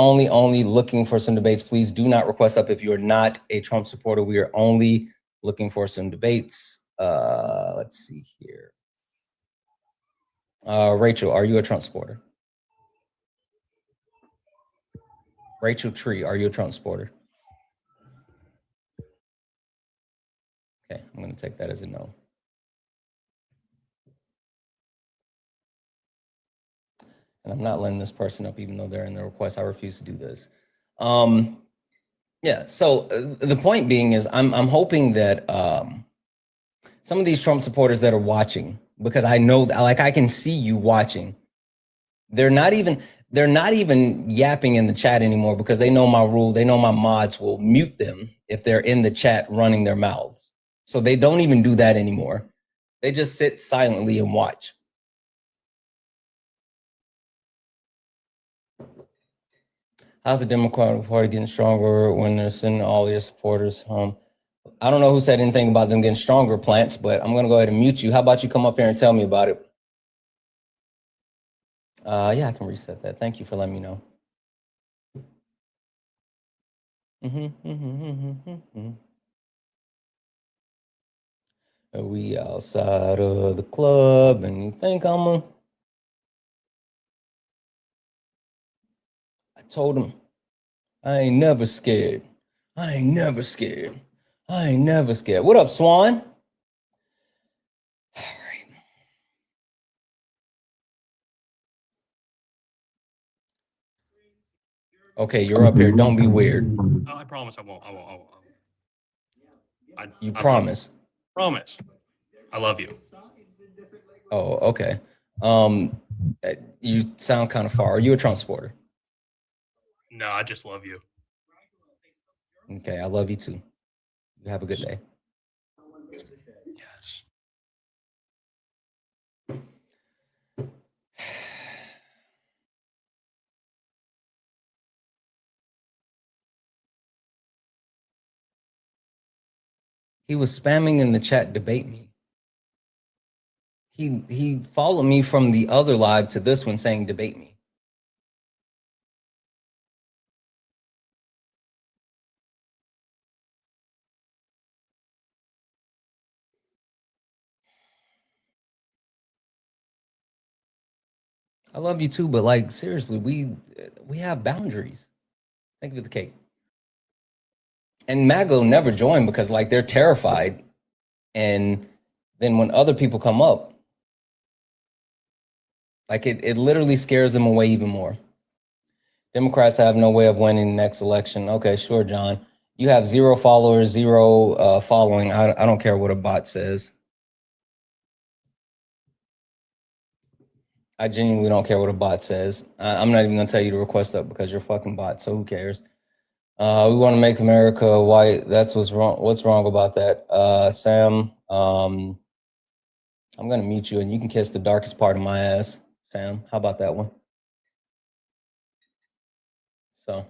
S1: looking for some debates. Please do not request up if you are not a Trump supporter. We are only looking for some debates. Let's see here. Rachel, are you a Trump supporter? Rachel Tree, are you a Trump supporter? Okay, I'm going to take that as a no. And I'm not letting this person up, even though they're in the request. I refuse to do this. Yeah. So the point being is, I'm hoping that some of these Trump supporters that are watching, because I know, like, I can see you watching. They're not even yapping in the chat anymore because they know my rule. They know my mods will mute them if they're in the chat running their mouths. So they don't even do that anymore. They just sit silently and watch. How's the Democratic Party getting stronger when they're sending all their supporters home? I don't know who said anything about them getting stronger, Plants, but I'm going to go ahead and mute you. How about you come up here and tell me about it? Yeah, I can reset that. Thank you for letting me know. Are we outside of the club and you think I told him, I ain't never scared. I ain't never scared. I ain't never scared. What up, Swan? All right. Okay, you're up here. Don't be weird.
S11: Oh, I promise I won't. I won't.
S1: You promise?
S11: Promise. I love you.
S1: Oh, okay. You sound kind of far. Are you a Trump supporter?
S11: No, I just love you.
S1: Okay, I love you too. You have a good day.
S11: Yes.
S1: He was spamming in the chat, debate me. He followed me from the other live to this one saying debate me. I love you too, but like seriously, we have boundaries. Thank you for the cake. And MAGA never joined because like they're terrified. And then when other people come up, like it literally scares them away even more. Democrats have no way of winning the next election. Okay, sure, John. You have 0 followers, 0 following. I don't care what a bot says. I genuinely don't care what a bot says. I'm not even gonna tell you to request up because you're fucking bot. So who cares? We want to make America white. That's what's wrong. What's wrong about that? Sam, I'm gonna mute you and you can kiss the darkest part of my ass. Sam, how about that one? So.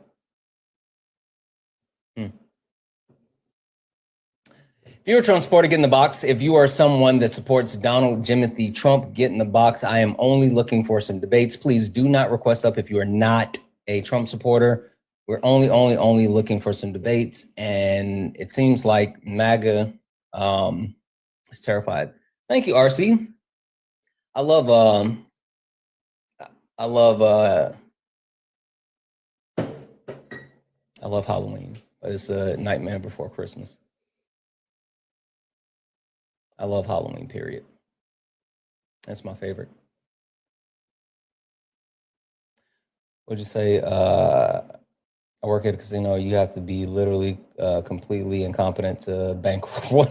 S1: If you're a Trump supporter, get in the box. If you are someone that supports Donald Timothy Trump, get in the box. I am only looking for some debates. Please do not request up if you are not a Trump supporter. We're only looking for some debates. And it seems like MAGA is terrified. Thank you, RC. I love Halloween. It's a nightmare before Christmas. I love Halloween, period. That's my favorite. What'd you say? I work at a casino. You have to be literally completely incompetent to bankroll.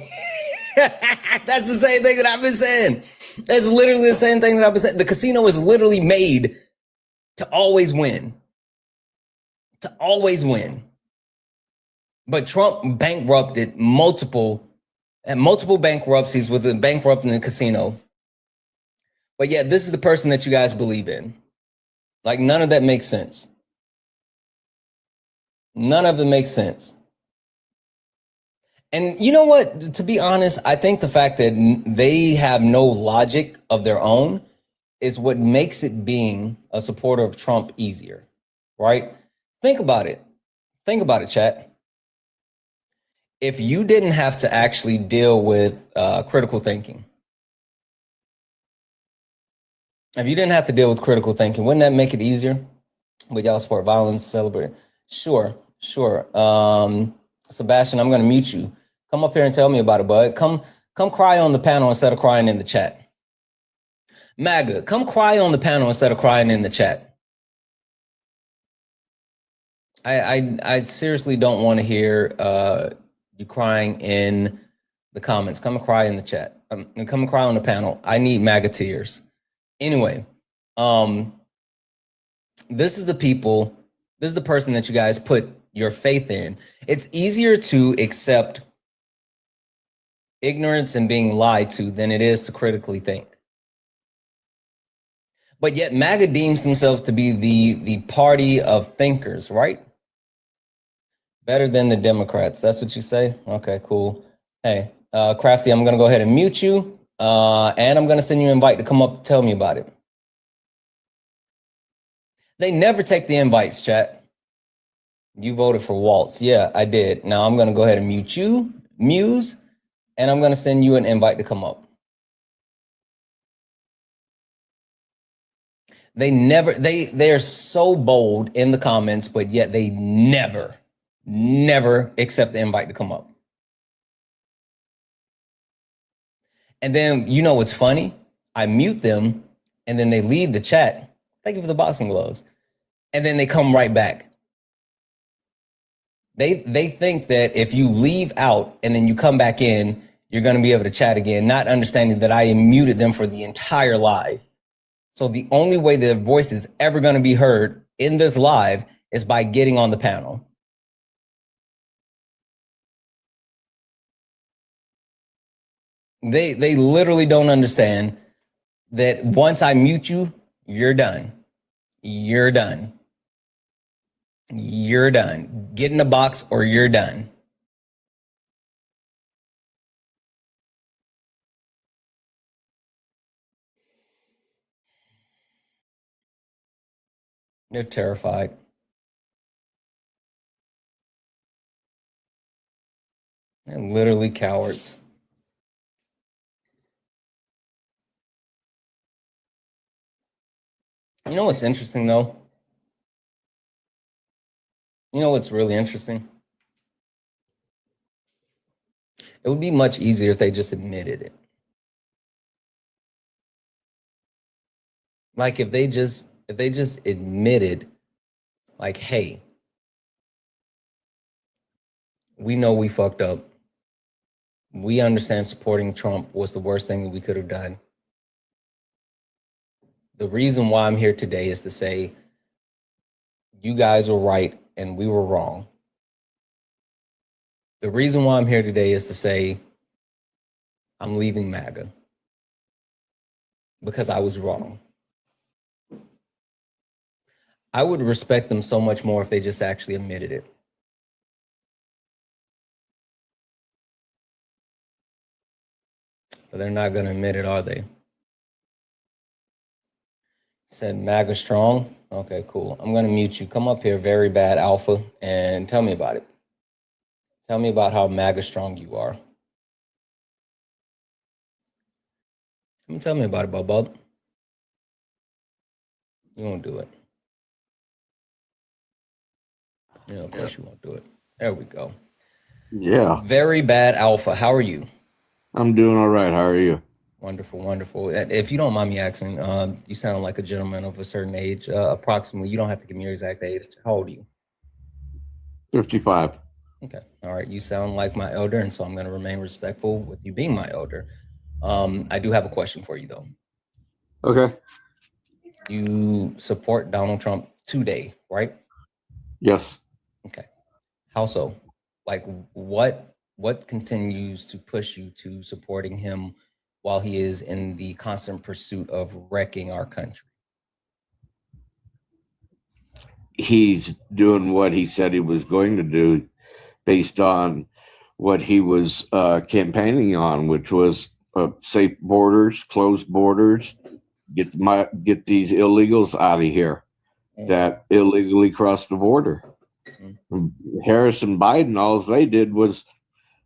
S1: That's the same thing that I've been saying. That's literally the same thing that I've been saying. The casino is literally made to always win. To always win. But Trump bankrupted multiple bankruptcies with the bankrupting the casino. But yeah, this is the person that you guys believe in. Like none of that makes sense. None of it makes sense. And you know what? To be honest, I think the fact that they have no logic of their own is what makes it being a supporter of Trump easier, right? Think about it. Think about it, chat. If you didn't have to actually deal with critical thinking, if you didn't have to deal with critical thinking, wouldn't that make it easier? Would y'all support violence, celebrate? Sure. Sebastian, I'm going to mute you. Come up here and tell me about it, bud. Come cry on the panel instead of crying in the chat. MAGA, come cry on the panel instead of crying in the chat. I seriously don't want to hear you crying in the comments. Come and cry in the chat. And come and cry on the panel. I need MAGA tears. Anyway, this is the person that you guys put your faith in. It's easier to accept ignorance and being lied to than it is to critically think. But yet MAGA deems themselves to be the party of thinkers, right? Better than the Democrats. That's what you say? Okay, cool. Hey, Crafty, I'm going to go ahead and mute you. And I'm going to send you an invite to come up to tell me about it. They never take the invites, chat. You voted for Waltz. Yeah, I did. Now I'm going to go ahead and mute you, Muse, and I'm going to send you an invite to come up. They are so bold in the comments, but yet they never accept the invite to come up. And then, you know what's funny? I mute them, and then they leave the chat. Thank you for the boxing gloves. And then they come right back. They think that if you leave out and then you come back in, you're going to be able to chat again, not understanding that I muted them for the entire live. So the only way their voice is ever going to be heard in this live is by getting on the panel. They literally don't understand that once I mute you, you're done. You're done. You're done. Get in the box or you're done. They're terrified. They're literally cowards. You know what's interesting, though? You know what's really interesting? It would be much easier if they just admitted it. Like if they just admitted, like, hey, we know we fucked up. We understand supporting Trump was the worst thing that we could have done. The reason why I'm here today is to say you guys were right and we were wrong. The reason why I'm here today is to say I'm leaving MAGA because I was wrong. I would respect them so much more if they just actually admitted it. But they're not going to admit it, are they? Said MAGA strong. Okay, cool. I'm going to mute you. Come up here, Very Bad Alpha, and tell me about it. Tell me about how MAGA strong you are. Tell me about it, Bub. You won't do it. Yeah, of course you won't do it. There we go.
S12: Yeah.
S1: Very Bad Alpha. How are you?
S12: I'm doing all right. How are you?
S1: Wonderful, wonderful. If you don't mind me asking, you sound like a gentleman of a certain age, approximately. You don't have to give me your exact age. How old are you?
S12: 55.
S1: Okay. All right. You sound like my elder, and so I'm going to remain respectful with you being my elder. I do have a question for you, though.
S12: Okay.
S1: You support Donald Trump today, right?
S12: Yes.
S1: Okay. How so? Like, what continues to push you to supporting him while he is in the constant pursuit of wrecking our country?
S12: He's doing what he said he was going to do based on what he was campaigning on, which was safe borders, closed borders, get these illegals out of here that illegally crossed the border. Harris and Biden, all they did was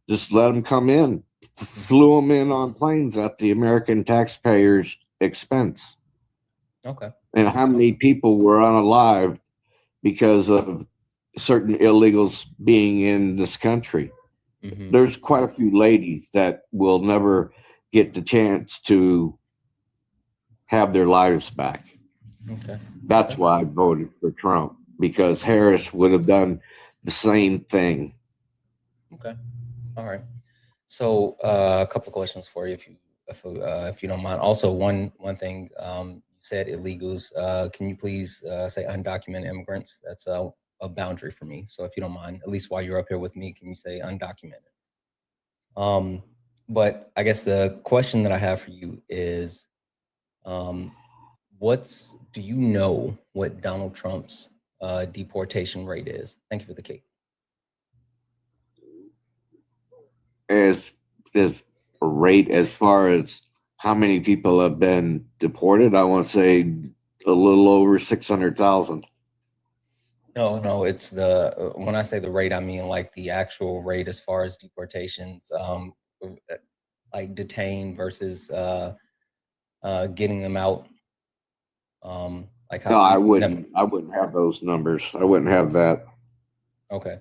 S12: just let them come in, flew them in on planes at the American taxpayers' expense.
S1: Okay.
S12: And how many people were unalive because of certain illegals being in this country. There's quite a few ladies that will never get the chance to have their lives back.
S1: Okay.
S12: That's why I voted for Trump, because Harris would have done the same thing.
S1: Okay. All right. So a couple of questions for you, if you don't mind. Also, one thing, you said illegals. Can you please say undocumented immigrants? That's a boundary for me. So if you don't mind, at least while you're up here with me, can you say undocumented? But I guess the question that I have for you is, do you know what Donald Trump's deportation rate is? Thank you for the cake.
S12: As a rate, as far as how many people have been deported, I want to say a little over 600,000.
S1: No, it's when I say the rate, I mean like the actual rate as far as deportations, like detained versus getting them out. Like how?
S12: No, I wouldn't have those numbers. I wouldn't have that.
S1: Okay.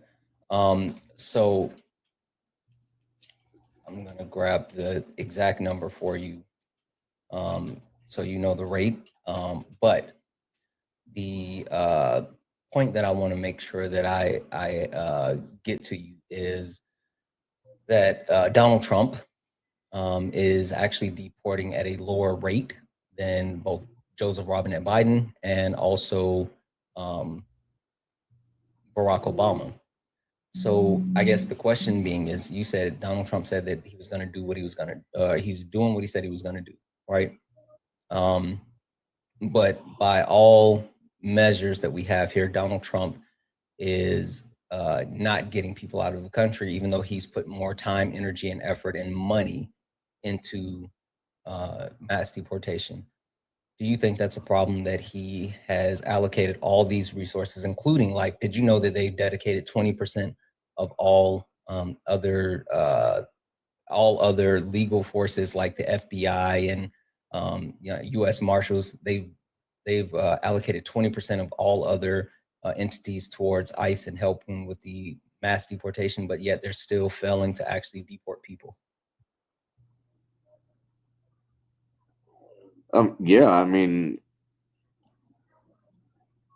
S1: So I'm gonna grab the exact number for you, so you know the rate. But the point that I want to make sure that I get to you is that Donald Trump is actually deporting at a lower rate than both Joseph Robinette Biden and also Barack Obama. So I guess the question being is, you said Donald Trump said that he was going to do what he was going to, he's doing what he said he was going to do, right? But by all measures that we have here, Donald Trump is not getting people out of the country, even though he's put more time, energy, and effort and money into mass deportation. Do you think that's a problem, that he has allocated all these resources, including, like, did you know that they dedicated 20% of all other legal forces like the FBI and U.S. Marshals? They've allocated 20% of all other entities towards ICE and helping with the mass deportation, but yet they're still failing to actually deport people.
S12: Yeah, I mean,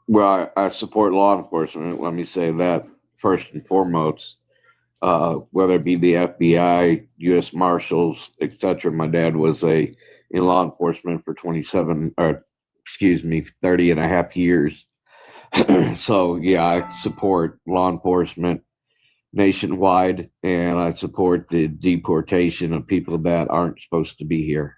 S12: well, I support law enforcement. Let me say that first and foremost. Whether it be the FBI, U.S. Marshals, etc. My dad was in law enforcement for 30 and a half years. So yeah, I support law enforcement nationwide, and I support the deportation of people that aren't supposed to be here.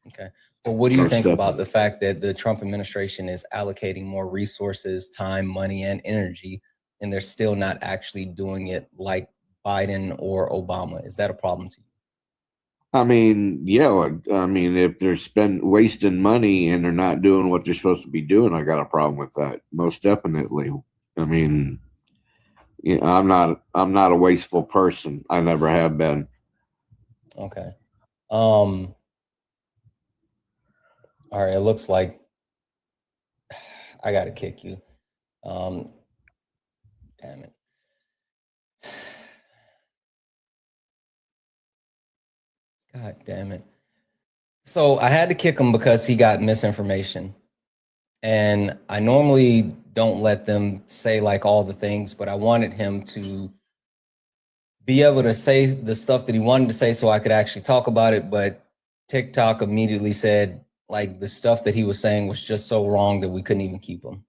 S1: Okay. Well, what do you think about the fact that the Trump administration is allocating more resources, time, money, and energy, and they're still not actually doing it like Biden or Obama? Is that a problem to you?
S12: I mean, yeah. I mean, if they're wasting money and they're not doing what they're supposed to be doing, I got a problem with that. Most definitely. I mean, you know, I'm not a wasteful person. I never have been.
S1: Okay. All right. It looks like I got to kick you. Damn it. God damn it. So I had to kick him because he got misinformation. And I normally don't let them say like all the things, but I wanted him to be able to say the stuff that he wanted to say so I could actually talk about it. But TikTok immediately said like the stuff that he was saying was just so wrong that we couldn't even keep him.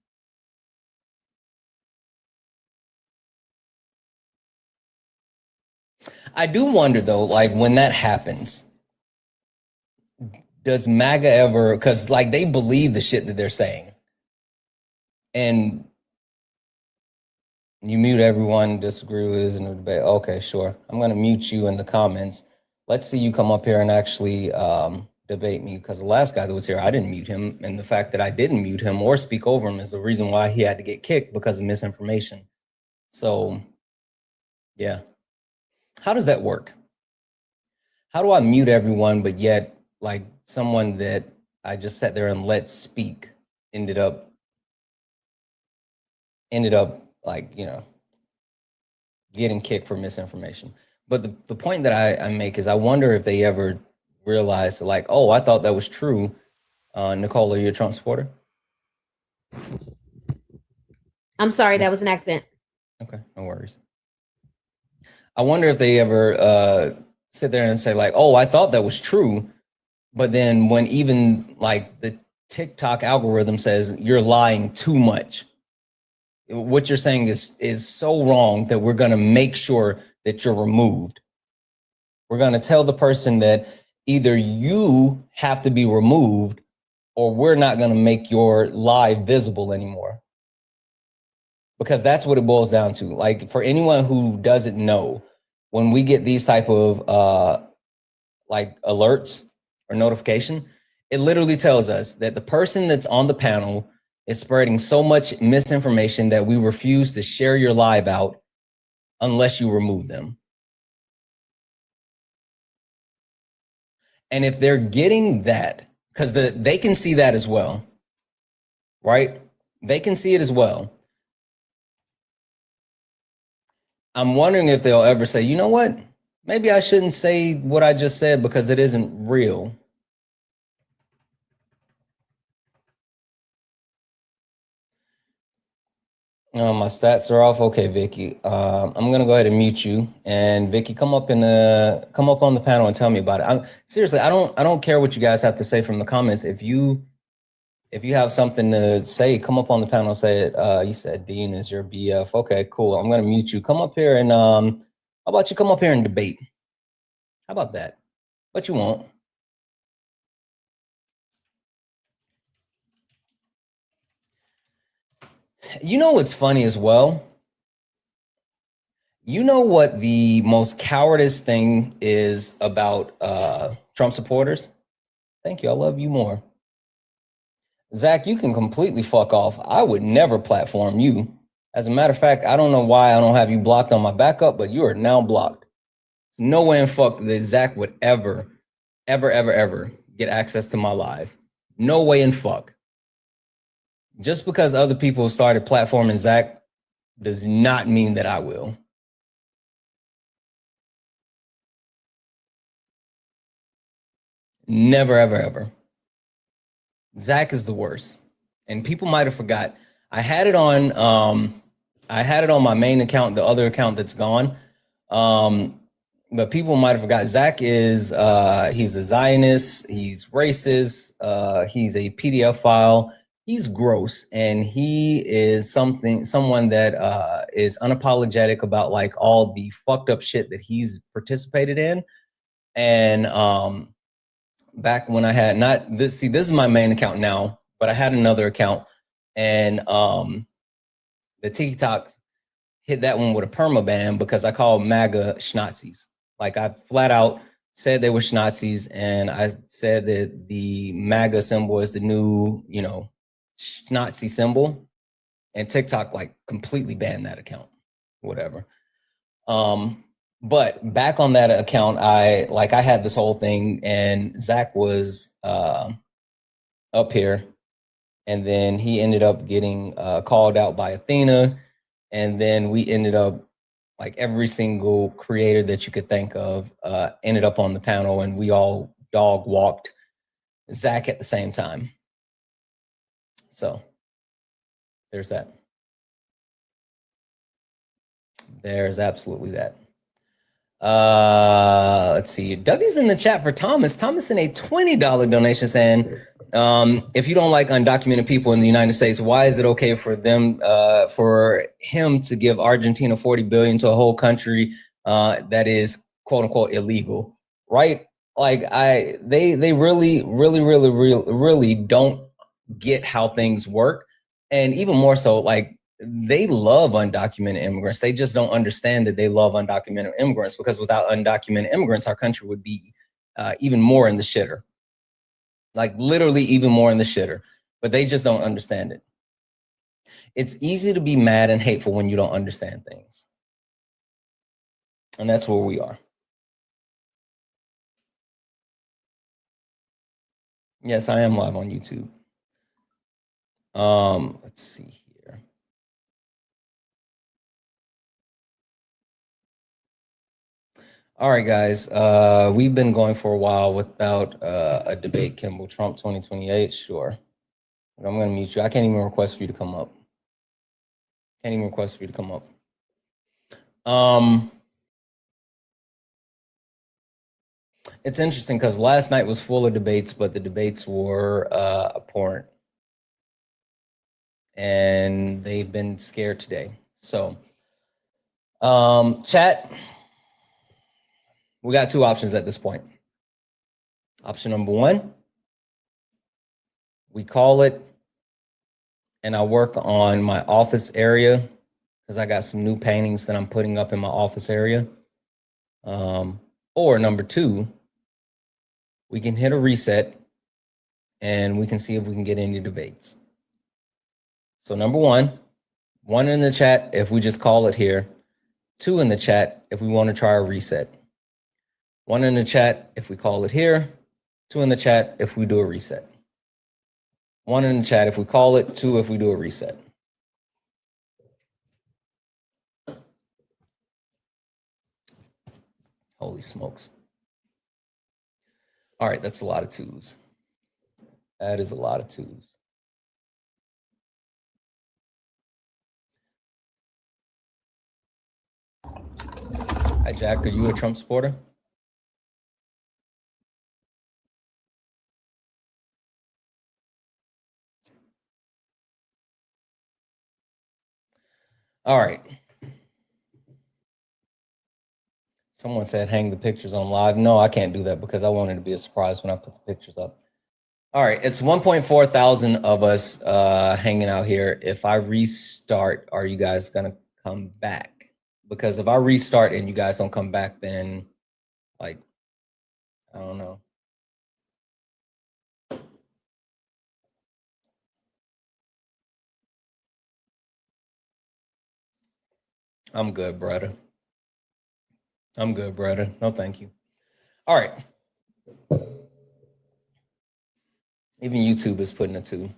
S1: I do wonder though, like when that happens, does MAGA ever, because like they believe the shit that they're saying. And you mute everyone, disagree with is in the debate. Okay, sure. I'm going to mute you in the comments. Let's see you come up here and actually debate me, because the last guy that was here, I didn't mute him. And the fact that I didn't mute him or speak over him is the reason why he had to get kicked, because of misinformation. So, yeah. How does that work? How do I mute everyone, but yet like someone that I just sat there and let speak ended up like, getting kicked for misinformation. But the point that I make is I wonder if they ever realize, like, oh, I thought that was true. Nicole, are you a Trump supporter?
S13: I'm sorry, that was an accident.
S1: Okay, no worries. I wonder if they ever sit there and say, like, oh, I thought that was true. But then when even like the TikTok algorithm says you're lying too much, what you're saying is so wrong that we're going to make sure that you're removed. We're going to tell the person that either you have to be removed or we're not going to make your live visible anymore. Because that's what it boils down to. Like, for anyone who doesn't know, when we get these type of like alerts or notification, it literally tells us that the person that's on the panel is spreading so much misinformation that we refuse to share your live out unless you remove them. And if they're getting that, because they can see that as well, right? They can see it as well. I'm wondering if they'll ever say, you know what? Maybe I shouldn't say what I just said because it isn't real. Oh, my stats are off. Okay, Vicky. I'm gonna go ahead and mute you. And Vicky, come up on the panel and tell me about it. Seriously, I don't care what you guys have to say from the comments. If you have something to say, come up on the panel and say it. You said Dean is your BF. Okay, cool. I'm gonna mute you. Come up here and how about you come up here and debate? How about that? But you won't. You know what's funny as well? You know what the most cowardice thing is about Trump supporters? Thank you. I love you more. Zach, you can completely fuck off. I would never platform you. As a matter of fact, I don't know why I don't have you blocked on my backup, but you are now blocked. No way in fuck that Zach would ever get access to my live. No way in fuck. Just because other people started platforming Zach does not mean that I will. Never, ever. Zach is the worst. And people might have forgot. I had it on my main account, the other account that's gone. But people might have forgot. Zach is he's a Zionist, he's racist, he's a PDF file, he's gross, and he is someone that is unapologetic about like all the fucked up shit that he's participated in. And back when I had this is my main account now, but I had another account, and the TikToks hit that one with a perma ban because I called MAGA Schnazis. Like, I flat out said they were Schnazis, and I said that the MAGA symbol is the new, Schnazi symbol, and TikTok like completely banned that account, whatever. But back on that account, I had this whole thing, and Zach was up here, and then he ended up getting called out by Athena, and then we ended up, like, every single creator that you could think of ended up on the panel, and we all dog walked Zach at the same time. So there's that. There's absolutely that. Let's see. W's in the chat for Thomas. Thomas in a $20 donation saying, if you don't like undocumented people in the United States, why is it okay for them, for him to give Argentina $40 billion to a whole country that is quote unquote illegal, right? Like, they really don't get how things work, and even more so, like, they love undocumented immigrants. They just don't understand that they love undocumented immigrants, because without undocumented immigrants, our country would be even more in the shitter. Like, literally even more in the shitter. But they just don't understand it. It's easy to be mad and hateful when you don't understand things. And that's where we are. Yes, I am live on YouTube. Let's see here. All right, guys. We've been going for a while without a debate. Kimball, Trump 2028, sure. But I'm going to mute you. I can't even request for you to come up. It's interesting because last night was full of debates, but the debates were abhorrent. And they've been scared today. So, chat, we got two options at this point. Option number one, we call it, and I work on my office area because I got some new paintings that I'm putting up in my office area. Or number two, we can hit a reset and we can see if we can get any debates. So number one in the chat if we just call it here. 2 in the chat if we want to try a reset. 1 in the chat if we call it here. 2 in the chat if we do a reset. 1 in the chat if we call it. 2 if we do a reset. Holy smokes. All right, that's a lot of 2s. That is a lot of 2s. Hi, Jack. Are you a Trump supporter? All right. Someone said hang the pictures on live. No, I can't do that because I want it to be a surprise when I put the pictures up. All right, it's 1.4 thousand of us hanging out here. If I restart, are you guys gonna come back? Because if I restart and you guys don't come back, then like, I don't know. I'm good, brother. No, thank you. All right. Even YouTube is putting a 2.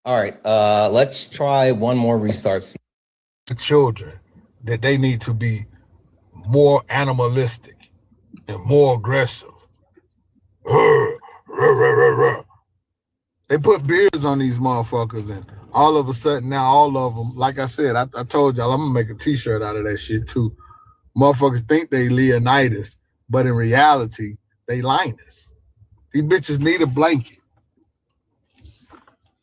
S1: All right, let's try one more restart.
S7: The children, that they need to be more animalistic and more aggressive. They put beards on these motherfuckers, and all of a sudden now all of them, like I said, I told y'all I'm gonna make a t-shirt out of that shit too. Motherfuckers think they Leonidas, but in reality, they Linus. These bitches need a blanket.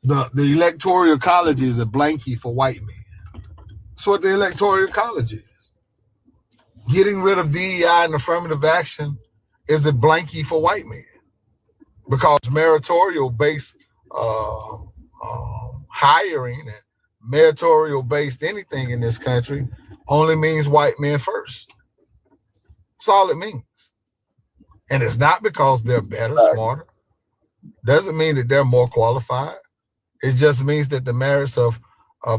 S7: The electoral college is a blankie for white men. That's what the electoral college is. Getting rid of DEI and affirmative action is a blankie for white men. Because meritorial-based hiring and meritorial-based anything in this country only means white men first. That's all it means. And it's not because they're better, smarter. Doesn't mean that they're more qualified. It just means that the merits of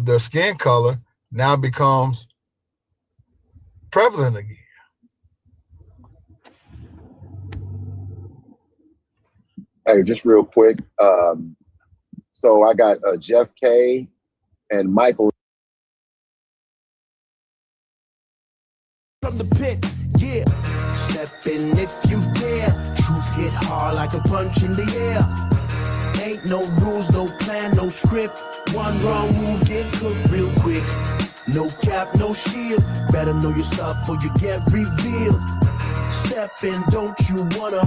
S7: their skin color now becomes prevalent again.
S14: Hey, just real quick. So I got Jeff K and Michael.
S2: From the pit, yeah. Step in if you dare. Truth hit hard like a punch in the air. Ain't no rules, no plan, no script. One wrong move, get cooked real quick. No cap, no shield. Better know your stuff or you get revealed. Step in, don't you wanna?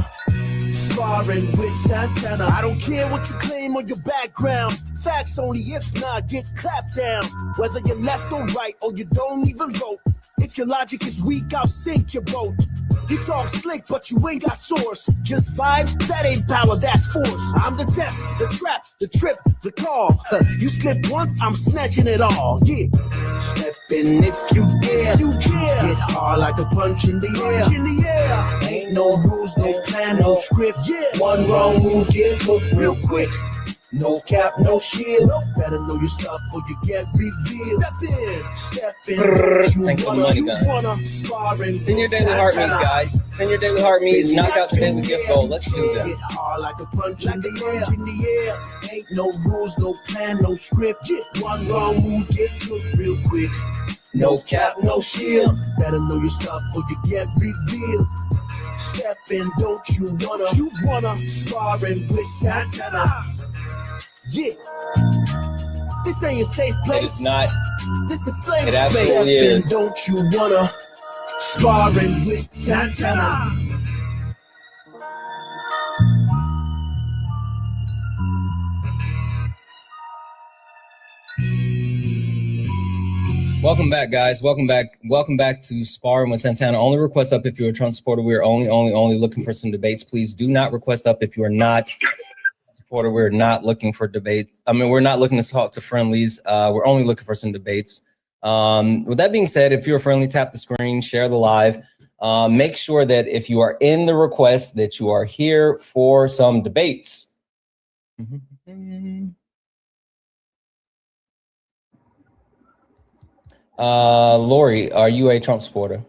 S2: Sparring with Santana. I don't care what you claim or your background. Facts only, if not, get clapped down. Whether you're left or right or you don't even vote. If your logic is weak, I'll sink your boat. You talk slick, but you ain't got source. Just vibes, that ain't power, that's force. I'm the test, the trap, the trip, the call. You slip once, I'm snatching it all. Yeah. Step in if you dare. You dare. Hit hard like a punch in the air. Punch in the air. Ain't no rules, no plan, no script. Yeah. One wrong move, get hooked real quick. No cap, no shield. Better know your stuff or you get revealed. Step in.
S1: Thank you, money guy. Send your daily heart me's, guys. Send your daily heart me's. Knock out the daily gift goal. Let's do this.
S2: Hit hard like a punch in the air. Ain't no rules, no plan, no script. One wrong move, get cooked real quick. No cap, no shield. Better know your stuff or you get revealed. Step in, don't you wanna sparring with Santana? Yeah, this ain't a safe place.
S1: It is not.
S2: This is flame
S1: It
S2: space.
S1: absolutely
S2: Step in,
S1: is.
S2: don't you wanna sparring with Santana?
S1: Welcome back, guys. Welcome back to Sparring with Santana. Only request up if you're a Trump supporter. We're only looking for some debates. Please do not request up if you are not a supporter. We're not looking for debates. I mean, we're not looking to talk to friendlies. We're only looking for some debates. With that being said, if you're a friendly, tap the screen, share the live. Make sure that if you are in the request that you are here for some debates. Lori, are you a Trump supporter?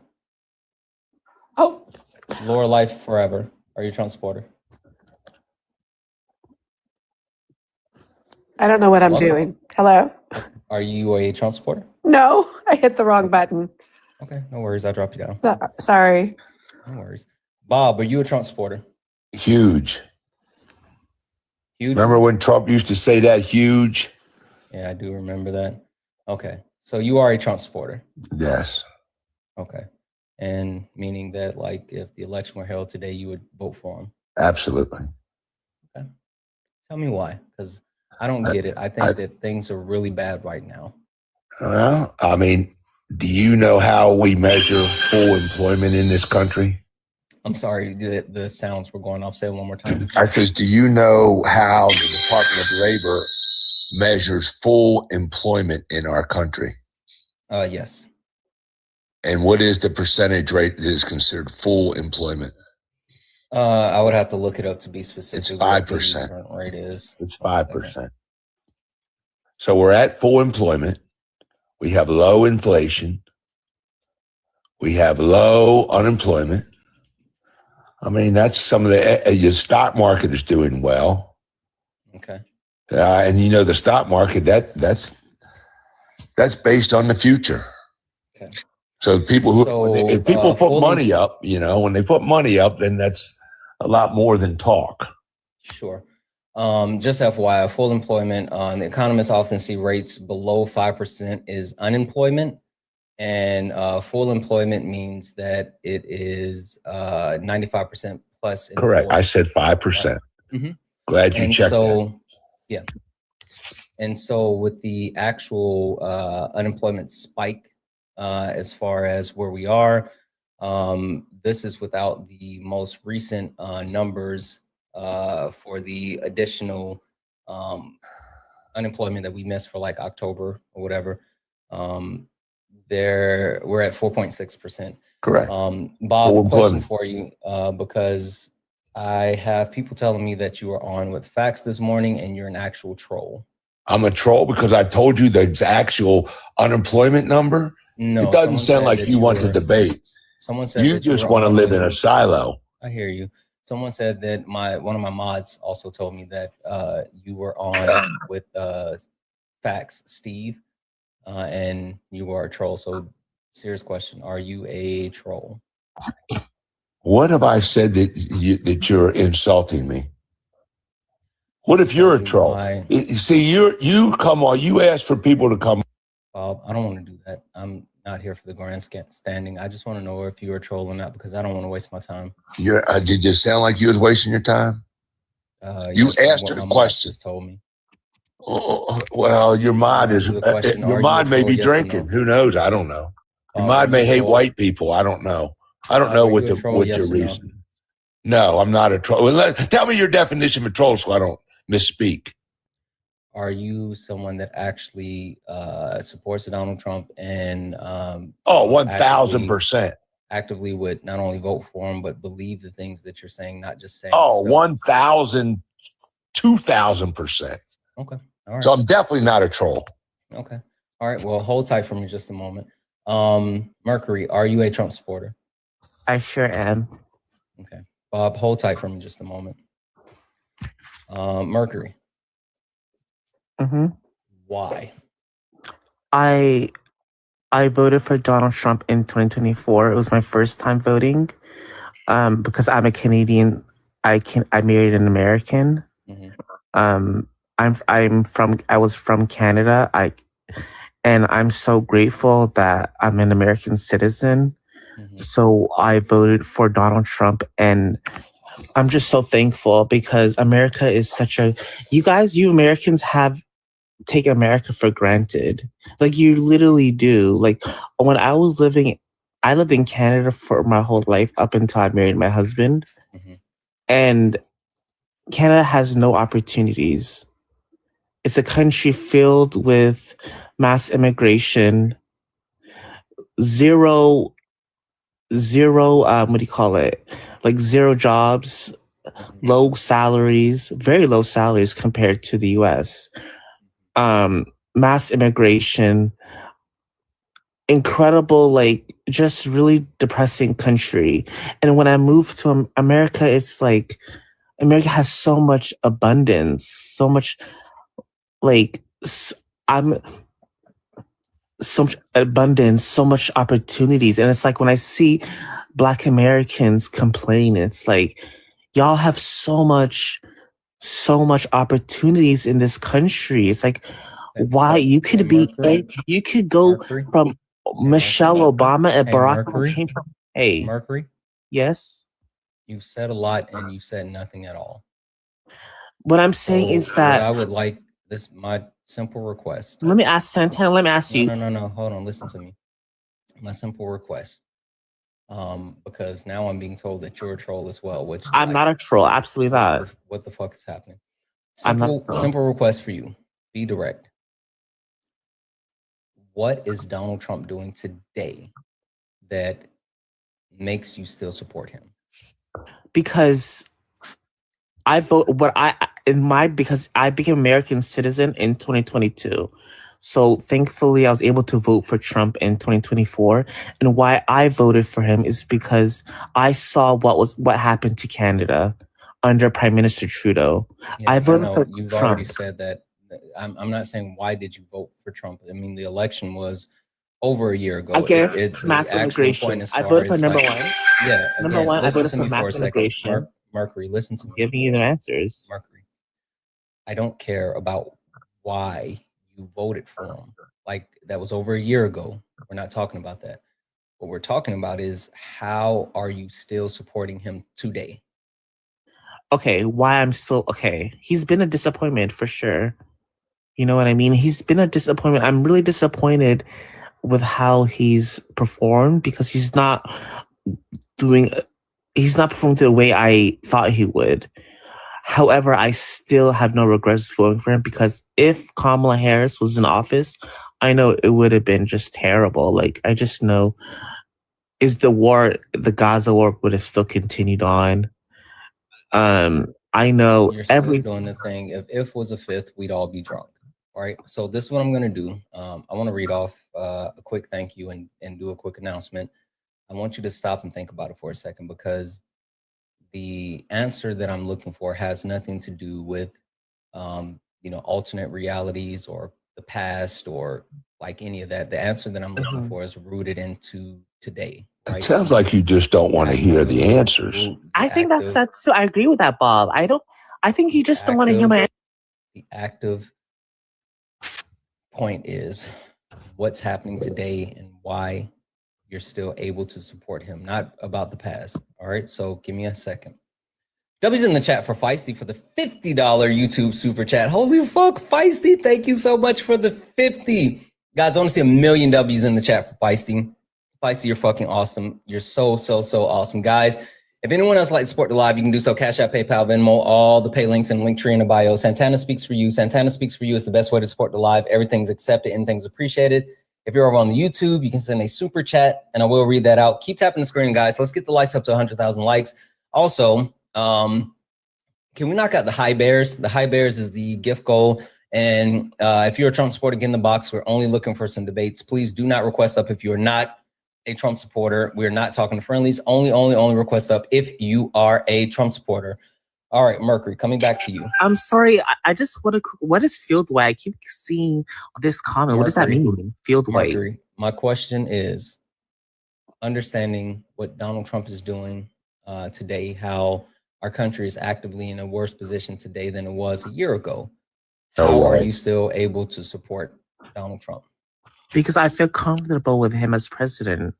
S15: Oh,
S1: Laura Life Forever. Are you a Trump supporter?
S15: I don't know what I'm
S1: Hello?
S15: doing. Hello?
S1: Are you a Trump supporter?
S15: No, I hit the wrong button.
S1: Okay, no worries. I'll drop you down.
S15: Sorry.
S1: No worries. Bob, are you a Trump supporter?
S16: Huge.
S1: Huge.
S16: Remember when Trump used to say that, huge?
S1: Yeah, I do remember that. Okay, so you are a Trump supporter.
S16: Yes.
S1: Okay, and meaning that, like, if the election were held today, you would vote for him.
S16: Absolutely.
S1: Okay, tell me why, because I don't get it. I think that things are really bad right now.
S16: Well, I mean, do you know how we measure full employment in this country?
S1: I'm sorry, the sounds were going off. Say it one more time.
S16: I says, do you know how the Department of Labor measures full employment in our country?
S1: Yes.
S16: And what is the percentage rate that is considered full employment?
S1: I would have to look it up to be specific.
S16: It's 5%.
S1: Current rate is.
S16: It's 5%. So we're at full employment. We have low inflation. We have low unemployment. I mean, that's some of the stock market is doing well.
S1: Okay.
S16: And you know, the stock market, that's based on the future.
S1: Okay.
S16: So if people put money up, you know, when they put money up, then that's a lot more than talk.
S1: Sure. Just FYI, full employment, the economists often see rates below 5% is unemployment, and full employment means that it is 95% plus.
S16: Correct. I said 5%.
S1: Mm-hmm.
S16: Glad you checked that.
S1: Yeah. And so with the actual unemployment spike, as far as where we are, this is without the most recent numbers for the additional unemployment that we missed for like October or whatever. We're at 4.6%.
S16: Correct.
S1: Bob, a question for you, because I have people telling me that you are on with facts this morning and you're an actual troll.
S16: I'm a troll because I told you the actual unemployment number.
S1: No,
S16: it doesn't sound like you want to debate.
S1: Someone said
S16: you just want to live in a silo.
S1: I hear you. Someone said that one of my mods also told me that you were on with Facts, Steve, and you are a troll. So, serious question: are you a troll?
S16: What have I said that you're insulting me? What if you're a troll? See, you come on. You ask for people to come.
S1: Bob, I don't want to do that. I'm not here for the grandstanding. I just want to know if you're a troll or not, because I don't want to waste my time.
S16: Did you sound like you was wasting your time? You asked her the question.
S1: Just told me.
S16: Oh, well, your mod is your mod may be drinking. Who knows? I don't know. Your mod may hate white people. I don't know. I don't know what your reason. No, I'm not a troll. Well, tell me your definition of troll so I don't misspeak.
S1: Are you someone that actually supports Donald Trump and
S16: 1,000%
S1: actively would not only vote for him but believe the things that you're saying, not just saying?
S16: 1,000, 2,000%.
S1: Okay, all right.
S16: So I'm definitely not a troll.
S1: Okay, all right. Well, hold tight for me just a moment. Mercury, are you a Trump supporter?
S17: I sure am.
S1: Okay, Bob, hold tight for me just a moment. Mercury.
S17: Mm-hmm.
S1: Why?
S17: I I voted for Donald Trump in 2024. It was my first time voting. Because I'm a Canadian, I married an American. I was from Canada. And I'm so grateful that I'm an American citizen. So I voted for Donald Trump, and I'm just so thankful because America is you Americans take America for granted. Like, you literally do. Like, when I lived in Canada for my whole life up until I married my husband. And Canada has no opportunities. It's a country filled with mass immigration, zero, what do you call it? Like, zero jobs, low salaries, very low salaries compared to the US. Mass immigration, incredible, like, just really depressing country. And when I moved to America, it's like America has so much abundance, so much, like, so much abundance, so much opportunities. And it's like when I see Black Americans complain, it's like, y'all have so much opportunities in this country. It's like, why you could go from Michelle Obama and Barack Obama came from. Hey,
S1: Mercury.
S17: Yes.
S1: You said a lot and you said nothing at all.
S17: What I'm saying is that
S1: I would like this. My simple request.
S17: Let me ask Santana. Let me ask you.
S1: No. Hold on. Listen to me. My simple request. Because now I'm being told that you're a troll as well. Which
S17: I'm not a troll. Absolutely not.
S1: What the fuck is happening?
S17: Simple
S1: request for you. Be direct. What is Donald Trump doing today that makes you still support him?
S17: Because I because I became an American citizen in 2022. So thankfully I was able to vote for Trump in 2024. And why I voted for him is because I saw what happened to Canada under Prime Minister Trudeau.
S1: Yeah,
S17: I voted for
S1: You've
S17: Trump.
S1: already said that. I'm not saying why did you vote for Trump. I mean, the election was over a year ago.
S17: Again, it's mass immigration. I voted for number one.
S1: Yeah,
S17: Number one, I voted for
S1: me for a
S17: mass
S1: second.
S17: immigration.
S1: Mercury, listen to me.
S17: Giving you the answers.
S1: Mercury, I don't care about why you voted for him. Like, that was over a year ago. We're not talking about that. What we're talking about is, how are you still supporting him today?
S17: Okay, why I'm still okay. He's been a disappointment for sure. You know what I mean? He's been a disappointment. I'm really disappointed with how he's performed because he's not performing the way I thought he would. However, I still have no regrets voting for him because if Kamala Harris was in office, I know it would have been just terrible. Like, I just know the Gaza war would have still continued on. I know
S1: you're still doing the thing. If was a fifth, we'd all be drunk. All right. So this is what I'm going to do. I want to read off a quick thank you and do a quick announcement. I want you to stop and think about it for a second, because the answer that I'm looking for has nothing to do with, alternate realities or the past or like any of that. The answer that I'm looking for is rooted into today. Right?
S16: It sounds like you just don't want to hear the answers.
S17: I think that's too. I agree with that, Bob. I think you just don't want to hear my.
S1: The active point is what's happening today and why you're still able to support him, not about the past. All right, so give me a second. W's in the chat for Feisty for the $50 YouTube super chat. Holy fuck, Feisty, thank you so much for the 50. Guys, I want to see 1,000,000 W's in the chat for Feisty. Feisty, you're fucking awesome. You're so awesome. Guys, if anyone else would like to support the live, you can do so. Cash App, PayPal, Venmo, all the pay links and Linktree in the bio. Santana Speaks For You. Santana Speaks For You is the best way to support the live. Everything's accepted, anything's appreciated. If you're over on the YouTube, you can send a super chat and I will read that out. Keep tapping the screen, guys. Let's get the likes up to 100,000 likes. Also, can we knock out the high bears? The high bears is the gift goal. And if you're a Trump supporter, get in the box. We're only looking for some debates. Please do not request up if you're not a Trump supporter. We're not talking to friendlies. Only request up if you are a Trump supporter. All right, Mercury, coming back to you.
S17: I'm sorry. I just want to. What is field white? I keep seeing this comment. What does that mean? Field white.
S1: my question is, understanding what Donald Trump is doing today, how our country is actively in a worse position today than it was a year ago. How are you still able to support Donald Trump?
S17: Because I feel comfortable with him as president.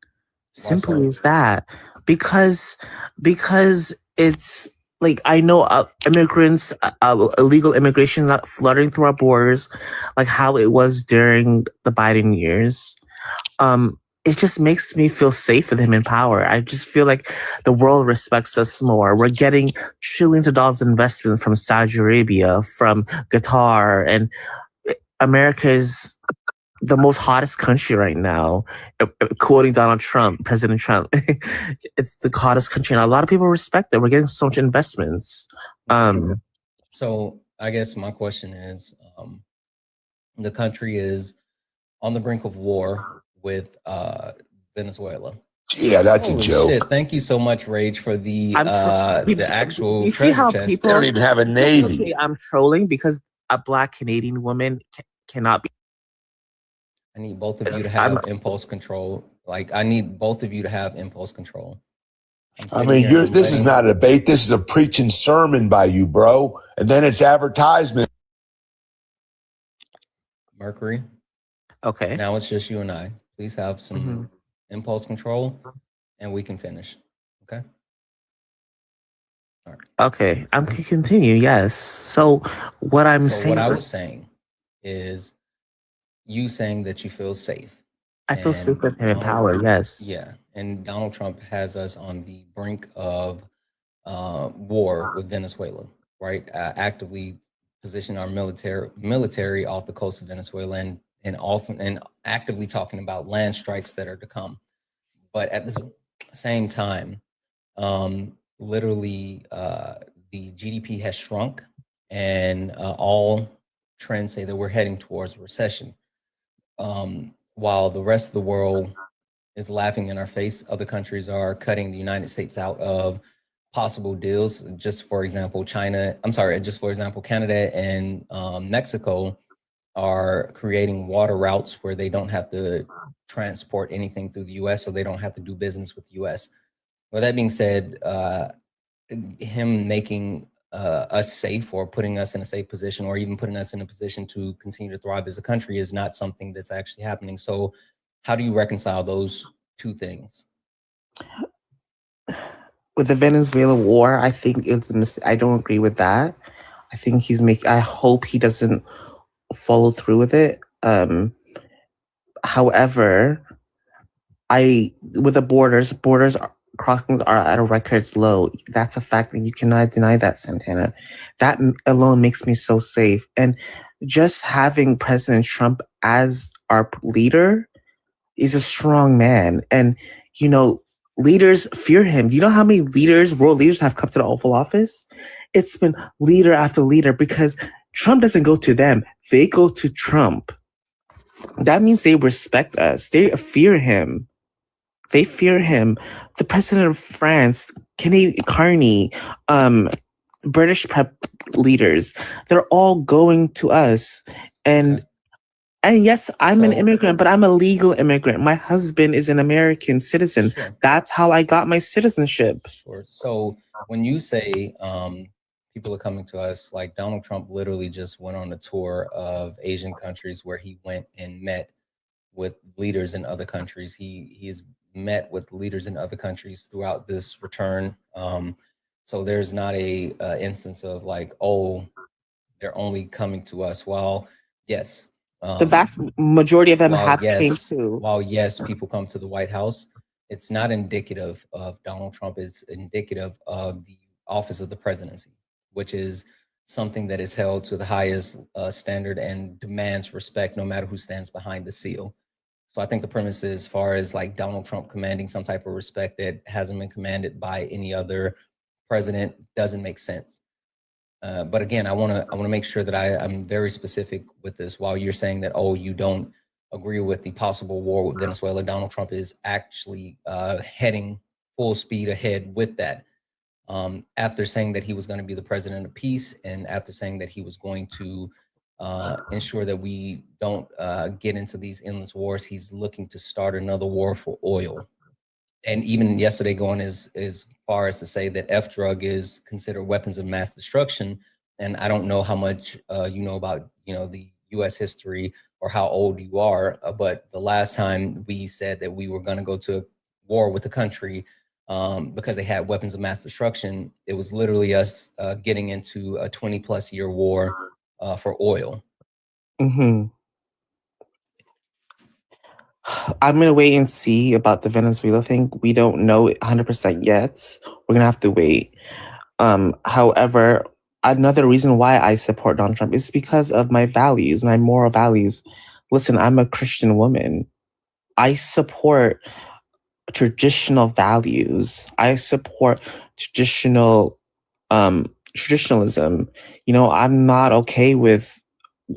S17: Simply as that. Because it's like, I know immigrants, illegal immigration not flooding through our borders, like how it was during the Biden years. It just makes me feel safe with him in power. I just feel like the world respects us more. We're getting trillions of dollars in investment from Saudi Arabia, from Qatar, and America is the most hottest country right now. Quoting Donald Trump, President Trump, it's the hottest country, and a lot of people respect that. We're getting so much investments.
S1: So I guess my question is, the country is on the brink of war with Venezuela.
S16: Yeah, that's a joke.
S1: Shit. Thank you so much, Rage, for the actual
S17: You see how
S1: chest.
S17: people
S16: don't even have a navy.
S17: Say I'm trolling because a Black Canadian woman cannot be.
S1: I need both of you to have impulse control. Like, I need both of you to have impulse control.
S16: I mean, this is not a debate. This is a preaching sermon by you, bro. And then it's advertisement.
S1: Mercury.
S17: Okay.
S1: Now it's just you and I. Please have some impulse control, and we can finish. Okay. All right.
S17: Okay, I can continue. Yes. So what I'm saying.
S1: What I was saying is, you saying that you feel safe.
S17: I feel safe with him in power. Yes.
S1: Yeah, and Donald Trump has us on the brink of war with Venezuela, right? Actively position our military off the coast of Venezuela, and actively talking about land strikes that are to come. But at the same time, literally, the GDP has shrunk, and all trends say that we're heading towards a recession. While the rest of the world is laughing in our face, other countries are cutting the United States out of possible deals. Just for example, Canada and Mexico are creating water routes where they don't have to transport anything through the US, so they don't have to do business with the US. Well, that being said, him making us safe, or putting us in a safe position, or even putting us in a position to continue to thrive as a country, is not something that's actually happening. So how do you reconcile those two things?
S17: With the Venezuela war, I think it's a mistake. I don't agree with that. I think I hope he doesn't follow through with it. However, with the borders crossings are at a record low. That's a fact, and you cannot deny that, Santana. That alone makes me so safe. And just having President Trump as our leader is a strong man. And, leaders fear him. Do you know how many world leaders have come to the Oval Office? It's been leader after leader, because Trump doesn't go to them. They go to Trump. That means they respect us. They fear him. They fear him. The president of France, Carney, British prep leaders, they're all going to us. And yes, I'm an immigrant, but I'm a legal immigrant. My husband is an American citizen. Sure. That's how I got my citizenship.
S1: Sure. So when you say people are coming to us, like Donald Trump literally just went on a tour of Asian countries where he went and met with leaders in other countries. He's met with leaders in other countries throughout this return. So there's not a instance of like, oh, they're only coming to us. While yes,
S17: the vast majority of them came too.
S1: While yes, people come to the White House, it's not indicative of Donald Trump. It's indicative of the office of the presidency, which is something that is held to the highest standard and demands respect, no matter who stands behind the seal. So I think the premise is, as far as like Donald Trump commanding some type of respect that hasn't been commanded by any other president, doesn't make sense. But again, I want to make sure that I'm very specific with this. While you're saying that, oh, you don't agree with the possible war with Venezuela, Donald Trump is actually heading full speed ahead with that. After saying that he was going to be the president of peace, and after saying that he was going to ensure that we don't get into these endless wars. He's looking to start another war for oil. And even yesterday going as far as to say that F drug is considered weapons of mass destruction. And I don't know how much you know about, the US history or how old you are, but the last time we said that we were going to go to a war with the country because they had weapons of mass destruction, it was literally us getting into a 20+ year war for oil.
S17: Mm-hmm. I'm going to wait and see about the Venezuela thing. We don't know 100% yet. We're going to have to wait. However, another reason why I support Donald Trump is because of my values, my moral values. Listen, I'm a Christian woman. I support traditional values. I support traditionalism. I'm not okay with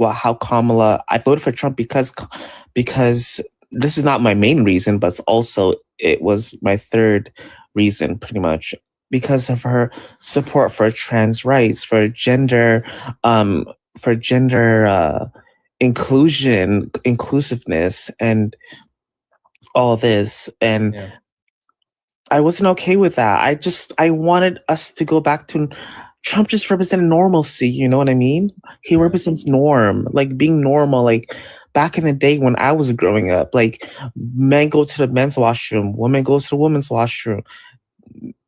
S17: how Kamala. I voted for Trump because this is not my main reason, but also it was my third reason, pretty much, because of her support for trans rights, for gender inclusiveness, and all this. And I wasn't okay with that. I wanted us to go back to Trump just represented normalcy, you know what I mean? He represents norm, like being normal, like back in the day when I was growing up, like men go to the men's washroom, women go to the women's washroom.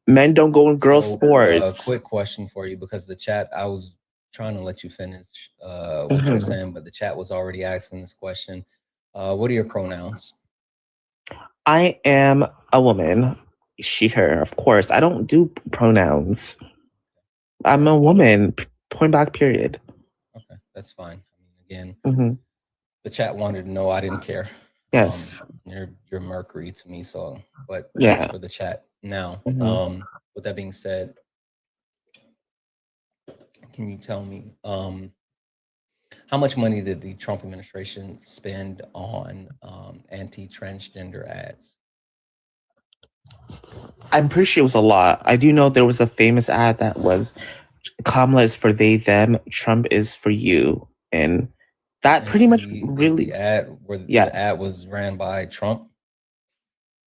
S17: Men don't go in girls' sports.
S1: A quick question for you, because the chat, I was trying to let you finish what you're saying, but the chat was already asking this question. What are your pronouns?
S17: I am a woman. She, her, of course. I don't do pronouns. I'm a woman. Point back, period.
S1: Okay, that's fine. I mean, again, the chat wanted to know. I didn't care.
S17: Yes.
S1: You're Mercury to me, so, but
S17: yeah.
S1: thanks for the chat. Now, with that being said, can you tell me how much money did the Trump administration spend on anti-transgender ads?
S17: I'm pretty sure it was a lot. I do know there was a famous ad that was Kamala is for they, them, Trump is for you. And that pretty much really...
S1: the ad where the ad was ran by Trump?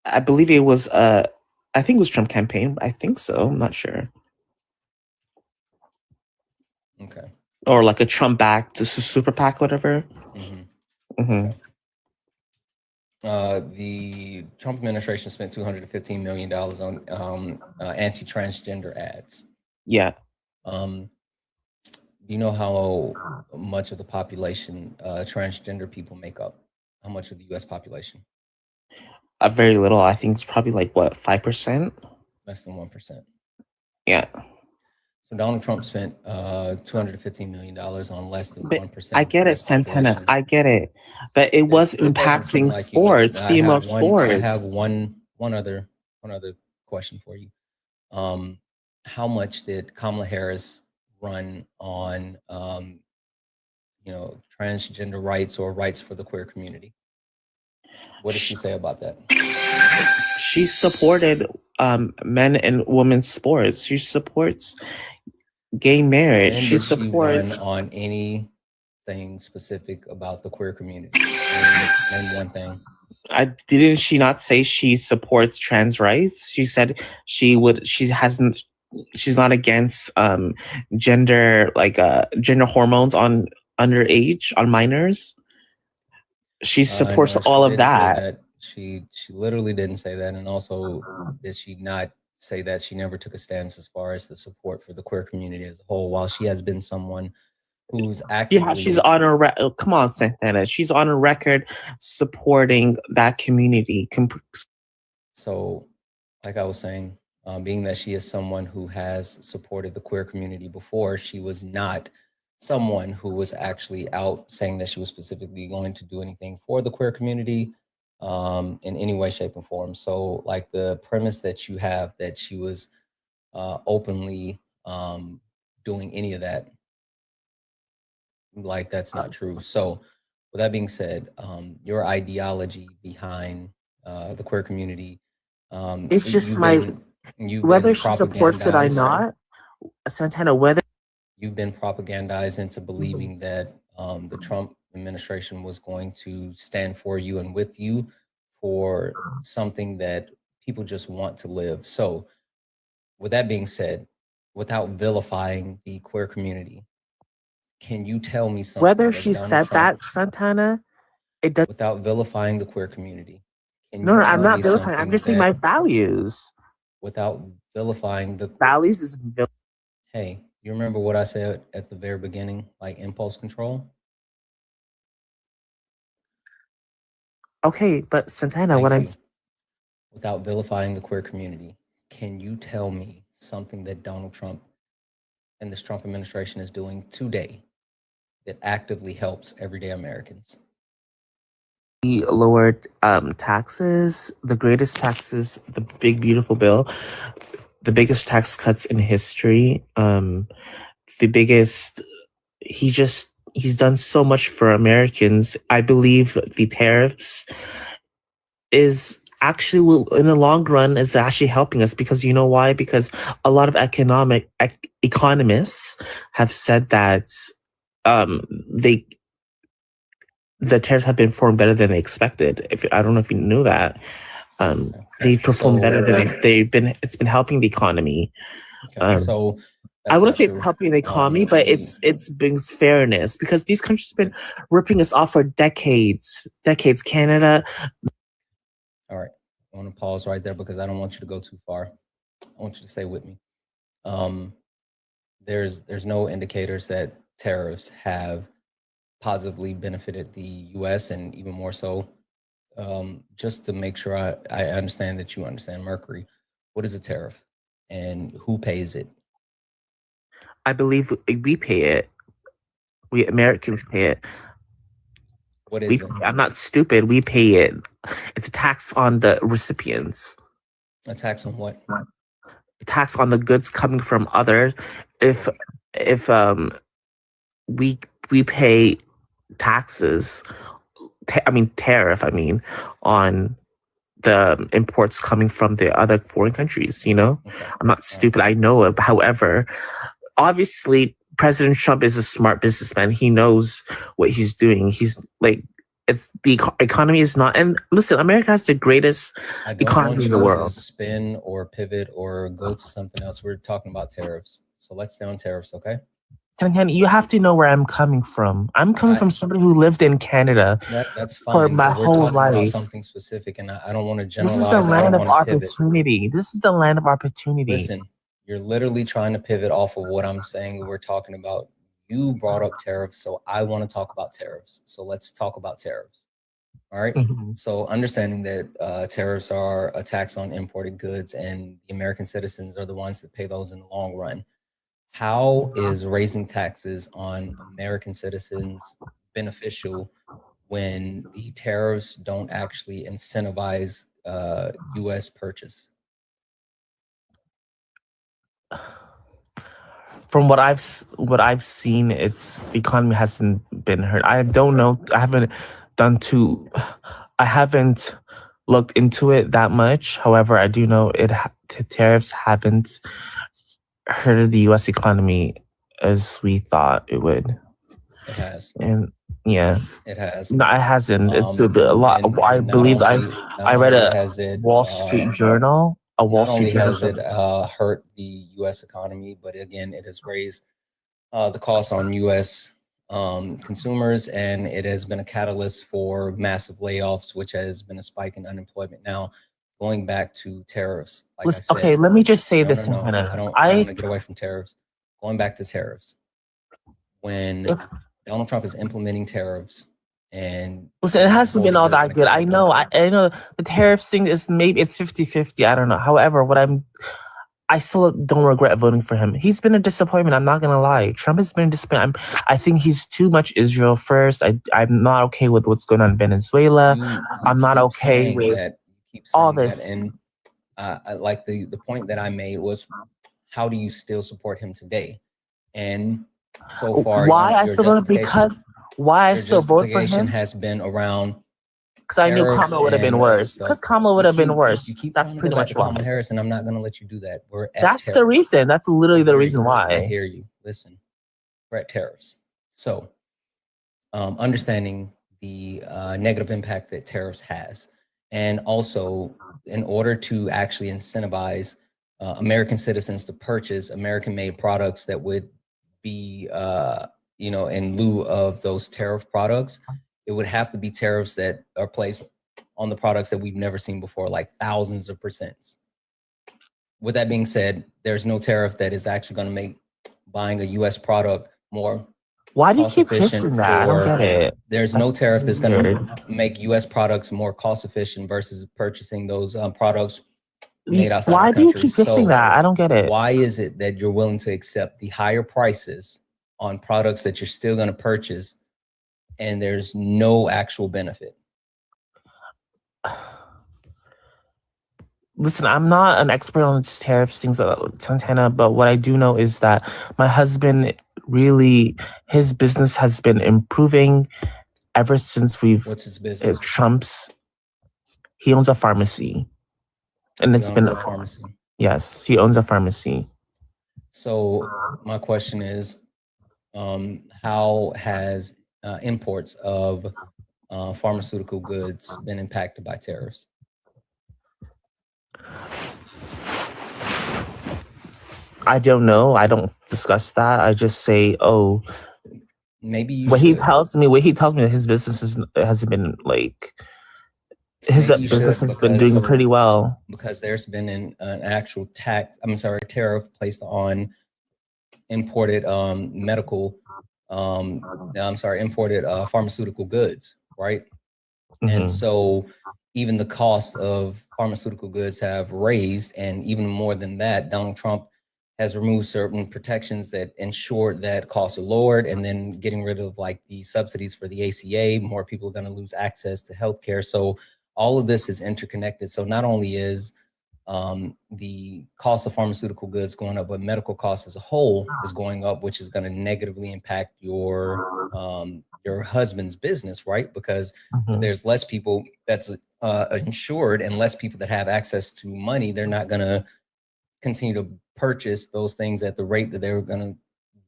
S17: I believe it was, I think it was Trump campaign. I think so. I'm not sure.
S1: Okay.
S17: Or like a Trump backed super PAC, whatever.
S1: Okay. The Trump administration spent $215 million on anti-transgender ads.
S17: Yeah.
S1: Do you know how much of the population transgender people make up? How much of the U.S. population?
S17: Very little. I think it's probably like, what, 5%?
S1: Less than 1%.
S17: Yeah.
S1: So Donald Trump spent $215 million on less than 1%.
S17: I get it, Santana. I get it. But it was impacting sports, female sports.
S1: I have one other question for you. How much did Kamala Harris run on transgender rights or rights for the queer community? What did she say about that?
S17: She supported men and women's sports. She supports gay marriage.
S1: And
S17: She
S1: did
S17: supports.
S1: she run on anything specific about the queer community? Name one thing.
S17: Didn't she not say she supports trans rights? She said she's not against gender hormones on underage, on minors. She supports
S1: No, she
S17: all of
S1: didn't say
S17: that.
S1: She literally didn't say that. And also, did she not say that she never took a stance as far as the support for the queer community as a whole, while she has been someone who's actively...
S17: Yeah, she's on a come on, Santana. She's on a record supporting that community.
S1: So, like I was saying, being that she is someone who has supported the queer community before, she was not someone who was actually out saying that she was specifically going to do anything for the queer community in any way, shape, or form. So, like, the premise that you have that she was openly doing any of that, like, that's not true. So, with that being said, your ideology behind the queer community,
S17: It's just whether she supports it or not, Santana, whether
S1: you've been propagandized into believing that the Trump administration was going to stand for you and with you for something that people just want to live. So with that being said, without vilifying the queer community, can you tell me something
S17: Whether
S1: that
S17: she
S1: Donald
S17: said
S1: Trump,
S17: that, Santana, it does.
S1: without vilifying the queer community, can
S17: No,
S1: you
S17: no, I'm
S1: tell
S17: not
S1: me
S17: vilifying. I'm
S1: something
S17: just saying my
S1: that,
S17: values.
S1: without vilifying the
S17: Values is
S1: hey, you remember what I said at the very beginning, like impulse control?
S17: okay, but Santana,
S1: Thank
S17: what I'm
S1: you. Without vilifying the queer community, can you tell me something that Donald Trump and this Trump administration is doing today that actively helps everyday Americans?
S17: he lowered taxes, the greatest taxes, the big beautiful bill, the biggest tax cuts in history, the biggest. He's done so much for Americans. I believe the tariffs is actually will in the long run is actually helping us because you know why? Because a lot of economists have said that they the tariffs have been performed better than they expected. If I don't know if you knew that, they've performed better than they've been. It's been helping the economy.
S1: So
S17: I wouldn't
S1: not
S17: say
S1: true.
S17: helping the economy, but it's been fairness because these countries have been ripping us off for decades. Canada.
S1: All right, I want to pause right there because I don't want you to go too far. I want you to stay with me. There's no indicators that tariffs have positively benefited the U.S. and even more so. Just to make sure I understand that you understand, Mercury, what is a tariff and who pays it?
S17: I believe we pay it. We Americans pay it.
S1: What is it?
S17: I'm not stupid. We pay it. It's a tax on the recipients.
S1: A tax on what?
S17: A tax on the goods coming from others. If we pay taxes, tariff, on the imports coming from the other foreign countries, I'm not stupid. I know it. However, obviously, President Trump is a smart businessman. He knows what he's doing. He's like, it's the economy is not. And listen, America has the greatest economy in the world.
S1: To spin or pivot or go to something else. We're talking about tariffs, so let's stay on tariffs, okay?
S17: You have to know where I'm coming from. I'm coming from somebody who lived in Canada
S1: that's fine,
S17: for my whole life.
S1: About something specific, and I don't want to generalize.
S17: This is the land of opportunity. This is the land of opportunity.
S1: Listen, you're literally trying to pivot off of what I'm saying. We're talking about. You brought up tariffs, so I want to talk about tariffs. So let's talk about tariffs. All right.
S17: Mm-hmm.
S1: So understanding that tariffs are a tax on imported goods, and the American citizens are the ones that pay those in the long run. How is raising taxes on American citizens beneficial when the tariffs don't actually incentivize U.S. purchase?
S17: From what I've seen, it's the economy hasn't been hurt. I don't know. I haven't looked into it that much. However, I do know the tariffs haven't hurt the U.S. economy as we thought it would.
S1: It has.
S17: And yeah,
S1: it has.
S17: No, it hasn't. It's a lot. I believe I read a Wall Street Journal.
S1: Not only has it hurt the U.S. economy, but again, it has raised the cost on U.S. Consumers, and it has been a catalyst for massive layoffs, which has been a spike in unemployment. Now, going back to tariffs, like I said,
S17: okay, let me just say this.
S1: No, I don't want to get away from tariffs. Going back to tariffs, when Donald Trump is implementing tariffs, and
S17: listen, it hasn't been all that good. I know the tariff thing is maybe it's 50-50. I don't know. However, I still don't regret voting for him. He's been a disappointment. I'm not gonna lie. Trump has been a disappointment. I think he's too much Israel first. I'm not okay with what's going on in Venezuela. I'm not okay with all this.
S1: And like the point that I made was, how do you still support him today? And so far,
S17: why I still vote for him
S1: has been around.
S17: Because I knew Kamala would have been worse. Because Kamala would have been worse. That's pretty much why.
S1: Kamala Harris, and I'm not going to let you do that.
S17: That's the reason. That's literally the reason why.
S1: I hear you. Listen, we're at tariffs. So understanding the negative impact that tariffs has, and also in order to actually incentivize American citizens to purchase American-made products that would be, in lieu of those tariff products, it would have to be tariffs that are placed on the products that we've never seen before, like thousands of %. With that being said, there's no tariff that is actually going to make buying a U.S. product more
S17: Why do you
S1: cost
S17: keep
S1: efficient.
S17: kissing that? I don't get it.
S1: There's no tariff that's going to make U.S. products more cost efficient versus purchasing those products made outside
S17: Why
S1: of the
S17: do you
S1: country.
S17: keep kissing that? I don't get it.
S1: Why is it that you're willing to accept the higher prices on products that you're still going to purchase and there's no actual benefit?
S17: Listen, I'm not an expert on tariffs, things like Santana, but what I do know is that my husband really, his business has been improving ever since
S1: What's his business?
S17: Trump's, he owns a pharmacy. And it's been
S1: a pharmacy.
S17: Yes, he owns a pharmacy.
S1: So my question is, how has imports of pharmaceutical goods been impacted by tariffs?
S17: I don't know. I don't discuss that. I just say, oh,
S1: maybe you
S17: what
S1: should.
S17: he tells me that his business hasn't been like, his business has been doing pretty well.
S1: Because there's been an actual tariff placed on imported imported pharmaceutical goods, right? And so even the cost of pharmaceutical goods have raised, and even more than that, Donald Trump has removed certain protections that ensured that costs are lowered, and then getting rid of like the subsidies for the ACA. More people are going to lose access to healthcare. So all of this is interconnected. So not only is the cost of pharmaceutical goods going up, but medical costs as a whole is going up, which is going to negatively impact your husband's business, right? Because there's less people that's insured and less people that have access to money. They're not going to continue to purchase those things at the rate that they were going to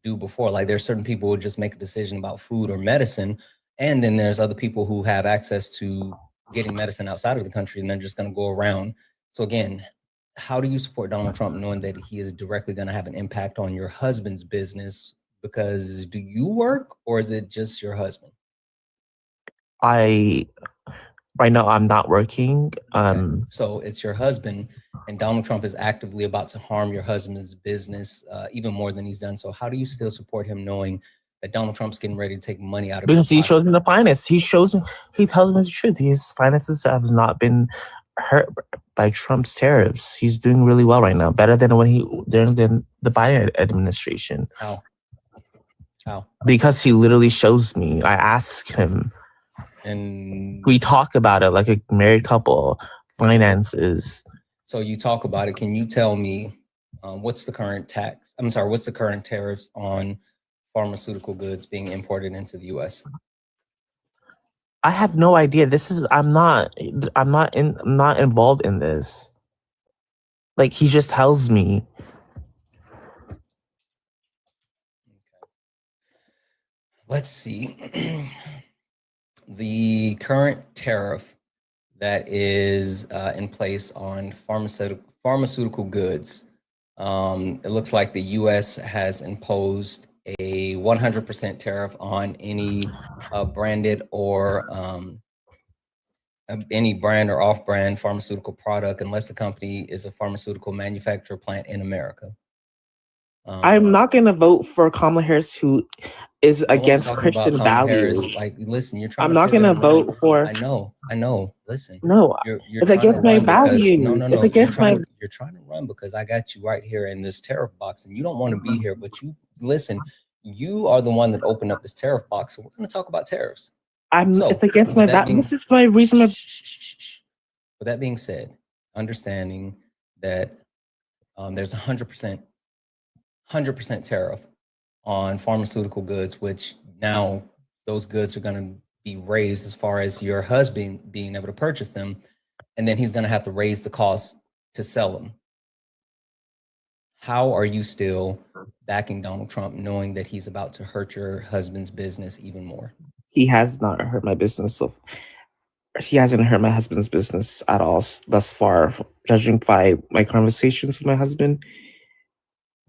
S1: do before. Like there's certain people who just make a decision about food or medicine, and then there's other people who have access to getting medicine outside of the country, and they're just going to go around. So again, how do you support Donald Trump knowing that he is directly going to have an impact on your husband's business? Because do you work, or is it just your husband?
S17: Right now I'm not working.
S1: Okay. So it's your husband, and Donald Trump is actively about to harm your husband's business even more than he's done. So how do you still support him knowing that Donald Trump's getting ready to take money out of
S17: because he
S1: pocket?
S17: shows me the finance. He tells me the truth. His finances have not been hurt by Trump's tariffs. He's doing really well right now, better than than the Biden administration.
S1: How?
S17: Because he literally shows me. I ask him,
S1: and
S17: we talk about it like a married couple. Finances.
S1: So you talk about it. Can you tell me what's the current what's the current tariffs on pharmaceutical goods being imported into the U.S.?
S17: I have no idea. I'm not involved in this. Like he just tells me.
S1: Let's see. The current tariff that is in place on pharmaceutical goods, it looks like the U.S. has imposed a 100% tariff on any branded or any brand or off-brand pharmaceutical product, unless the company is a pharmaceutical manufacturer plant in America.
S17: I'm not going to vote for Kamala Harris, who is against Christian values.
S1: Harris. Like, listen, you're trying.
S17: I'm not going to vote for.
S1: I know. Listen.
S17: No, it's against my values.
S1: No.
S17: It's against my.
S1: You're trying to run because I got you right here in this tariff box, and you don't want to be here. But you listen. You are the one that opened up this tariff box, so we're going to talk about tariffs.
S17: It's against my values. This is my reason.
S1: With that being said, understanding that there's 100% tariff on pharmaceutical goods, which now those goods are going to be raised as far as your husband being able to purchase them, and then he's going to have to raise the cost to sell them. How are you still backing Donald Trump knowing that he's about to hurt your husband's business even more?
S17: He has not hurt my business. So he hasn't hurt my husband's business at all thus far, judging by my conversations with my husband.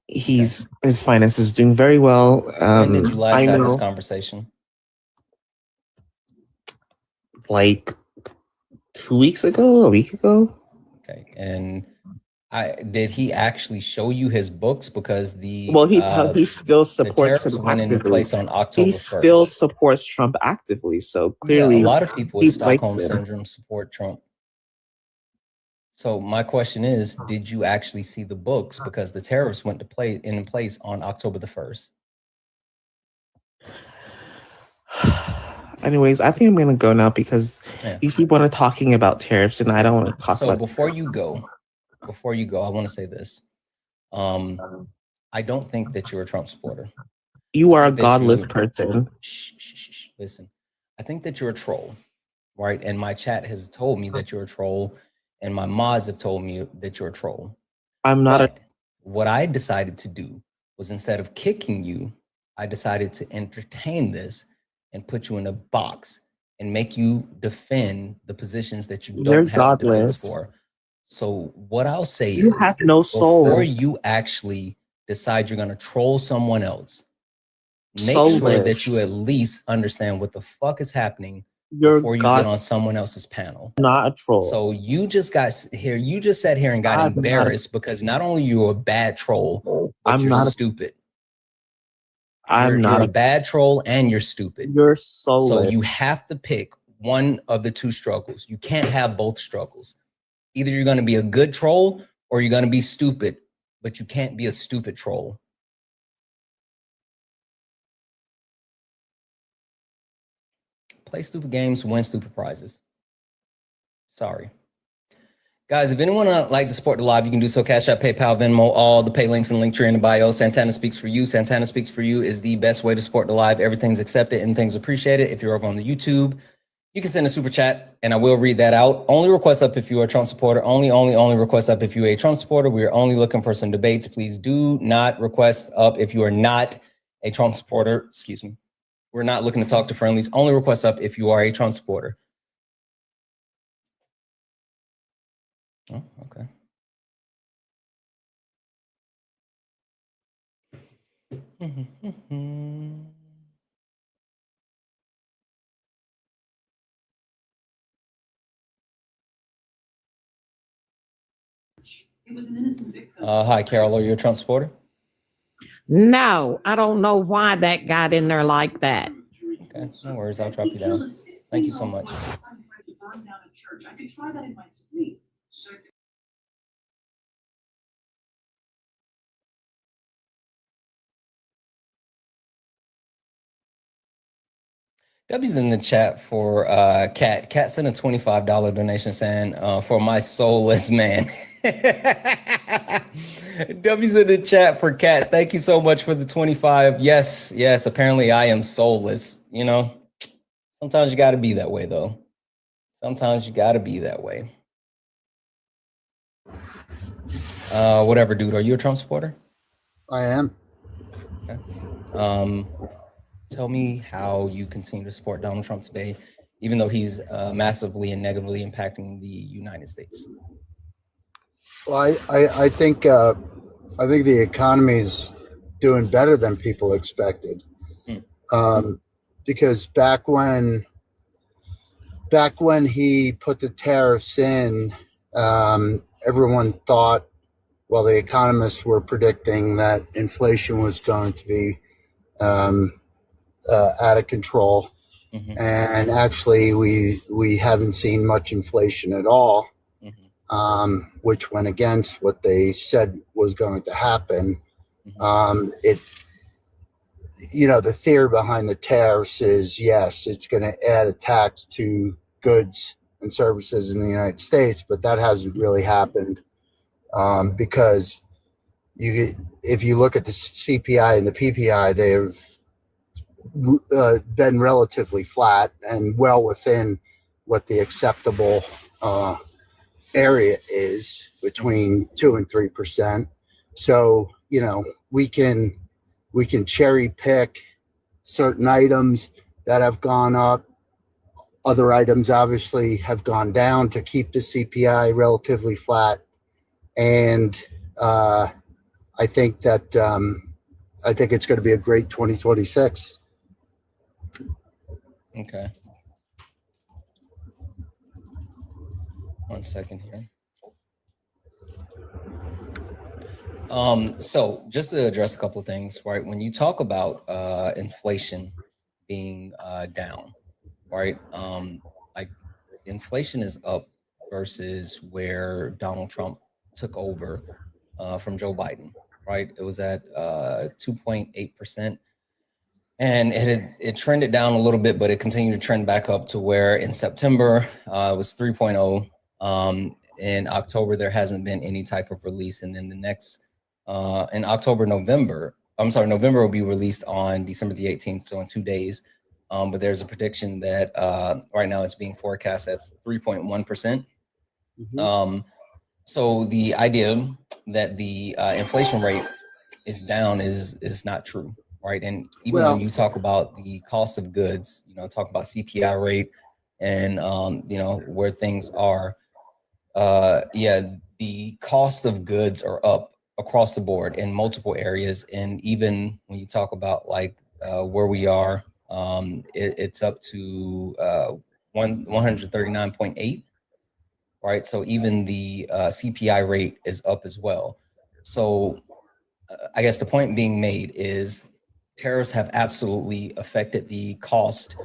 S17: His finances is doing very well.
S1: When did you last
S17: I
S1: have
S17: know,
S1: this conversation?
S17: like 2 weeks ago, a week ago.
S1: Okay, and did he actually show you his books? Because the
S17: he still supports
S1: tariffs
S17: Trump
S1: went into
S17: actively.
S1: place on October
S17: He
S1: 1st.
S17: still supports Trump actively. So
S1: Yeah,
S17: clearly,
S1: a lot of people
S17: he
S1: with
S17: likes
S1: Stockholm
S17: him.
S1: syndrome support Trump. So my question is, did you actually see the books? Because the tariffs went in place on October the 1st.
S17: Anyways, I think I'm gonna go now because you keep on talking about tariffs, and I don't want to talk
S1: So
S17: about.
S1: before you go, I want to say this. I don't think that you're a Trump supporter.
S17: You are a godless person.
S1: Listen, I think that you're a troll, right? And my chat has told me that you're a troll, and my mods have told me that you're a troll.
S17: I'm not
S1: what I decided to do was, instead of kicking you, I decided to entertain this and put you in a box and make you defend the positions that you don't have defense for. So what I'll say
S17: You
S1: is,
S17: have no soul.
S1: before you actually decide you're going to troll someone else, make sure that you at least understand what the fuck is happening before you get on someone else's panel.
S17: Not a troll.
S1: So you just sat here and got embarrassed because not only you're a bad troll, but you're stupid. You're a bad troll and you're stupid.
S17: You're soulless.
S1: So you have to pick one of the two struggles. You can't have both struggles. Either you're going to be a good troll or you're going to be stupid, but you can't be a stupid troll. Play stupid games, win stupid prizes. Sorry. Guys, if anyone would like to support the live, you can do so. Cash App, PayPal, Venmo, all the pay links and link tree in the bio. Santana Speaks For You. Santana Speaks For You is the best way to support the live. Everything's accepted and things appreciated. If you're over on the YouTube, you can send a super chat and I will read that out. Only request up if you are a Trump supporter. Only request up if you're a Trump supporter. We are only looking for some debates. Please do not request up if you are not a Trump supporter. Excuse me. We're not looking to talk to friendlies. Only request up if you are a Trump supporter. Oh, okay. Hi, Carol. Are you a Trump supporter?
S18: No, I don't know why that got in there like that.
S1: Okay, no worries. I'll drop you down. Thank you so much.
S19: I could try that in my sleep.
S1: W's in the chat for Kat. Kat sent a $25 donation saying, for my soulless man. W's in the chat for Kat. Thank you so much for the 25. Yes, apparently I am soulless. You know, sometimes you got to be that way, though. Sometimes you got to be that way. Whatever, dude. Are you a Trump supporter?
S20: I am.
S1: Okay. Tell me how you continue to support Donald Trump today, even though he's massively and negatively impacting the United States.
S20: Well, I think the economy's doing better than people expected. Because back when he put the tariffs in, everyone thought, well, the economists were predicting that inflation was going to be out of control. And actually we haven't seen much inflation at all, which went against what they said was going to happen. The theory behind the tariffs is, yes, it's going to add a tax to goods and services in the United States, but that hasn't really happened, because if you look at the CPI and the PPI, they've been relatively flat and well within what the acceptable area is, between 2% and 3%. So, we can cherry pick certain items that have gone up. Other items obviously have gone down to keep the CPI relatively flat. And I think that I think it's going to be a great 2026.
S1: Okay. 1 second here. So just to address a couple of things, right? When you talk about inflation being down, right? Like inflation is up versus where Donald Trump took over from Joe Biden, right? It was at 2.8%. And it trended down a little bit, but it continued to trend back up to where in September it was 3.0. In October, there hasn't been any type of release. And then the next in November will be released on December the 18th, so in 2 days. But there's a prediction that right now it's being forecast at 3.1%. So the idea that the inflation rate is down is not true, right? And even when you talk about the cost of goods, talk about CPI rate and where things are, the cost of goods are up across the board in multiple areas. And even when you talk about like where we are, it's up to 139.8, right? So even the CPI rate is up as well. So I guess the point being made is tariffs have absolutely affected the cost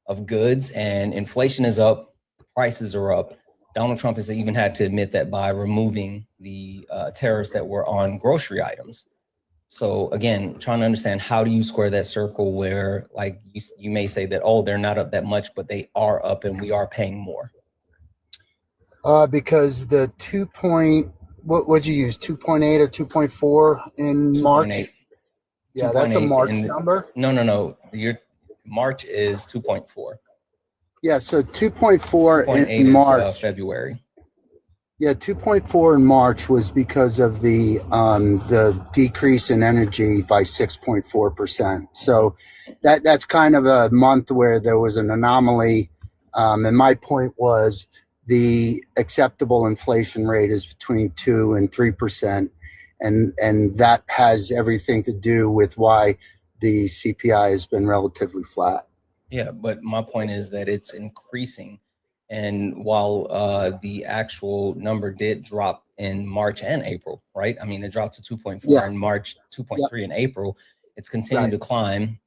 S1: of goods, and inflation is up, prices are up. Donald Trump has even had to admit that by removing the tariffs that were on grocery items. So again, trying to understand, how do you square that circle where like you may say that, oh, they're not up that much, but they are up and we are paying more?
S20: Because the what'd you use, 2.8 or 2.4 in March?
S1: 2.8.
S20: Yeah, that's a March number.
S1: No. Your March is 2.4.
S20: Yeah, so 2.4 in March.
S1: Is February.
S20: Yeah, 2.4 in March was because of the decrease in energy by 6.4%. So that's kind of a month where there was an anomaly. And my point was the acceptable inflation rate is between 2 and 3%. And that has everything to do with why the CPI has been relatively flat.
S1: Yeah, but my point is that it's increasing. And while the actual number did drop in March and April, right? I mean, it dropped to 2.4 in March, 2.3 in April. It's continued to climb.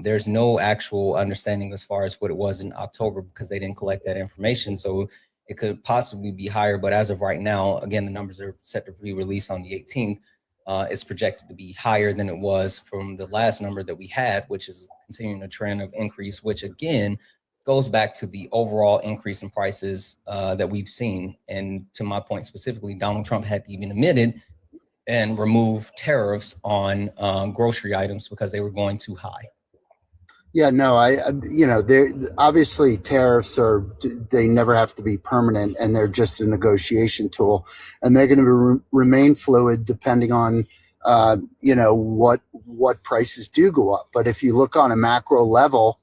S1: There's no actual understanding as far as what it was in October because they didn't collect that information. So it could possibly be higher. But as of right now, again, the numbers are set to be released on the 18th. It's projected to be higher than it was from the last number that we had, which is continuing a trend of increase, which again goes back to the overall increase in prices that we've seen. And to my point specifically, Donald Trump had even admitted and removed tariffs on grocery items because they were going too high.
S20: Yeah, no, obviously tariffs they never have to be permanent, and they're just a negotiation tool, and they're going to remain fluid depending on, what prices do go up. But if you look on a macro level,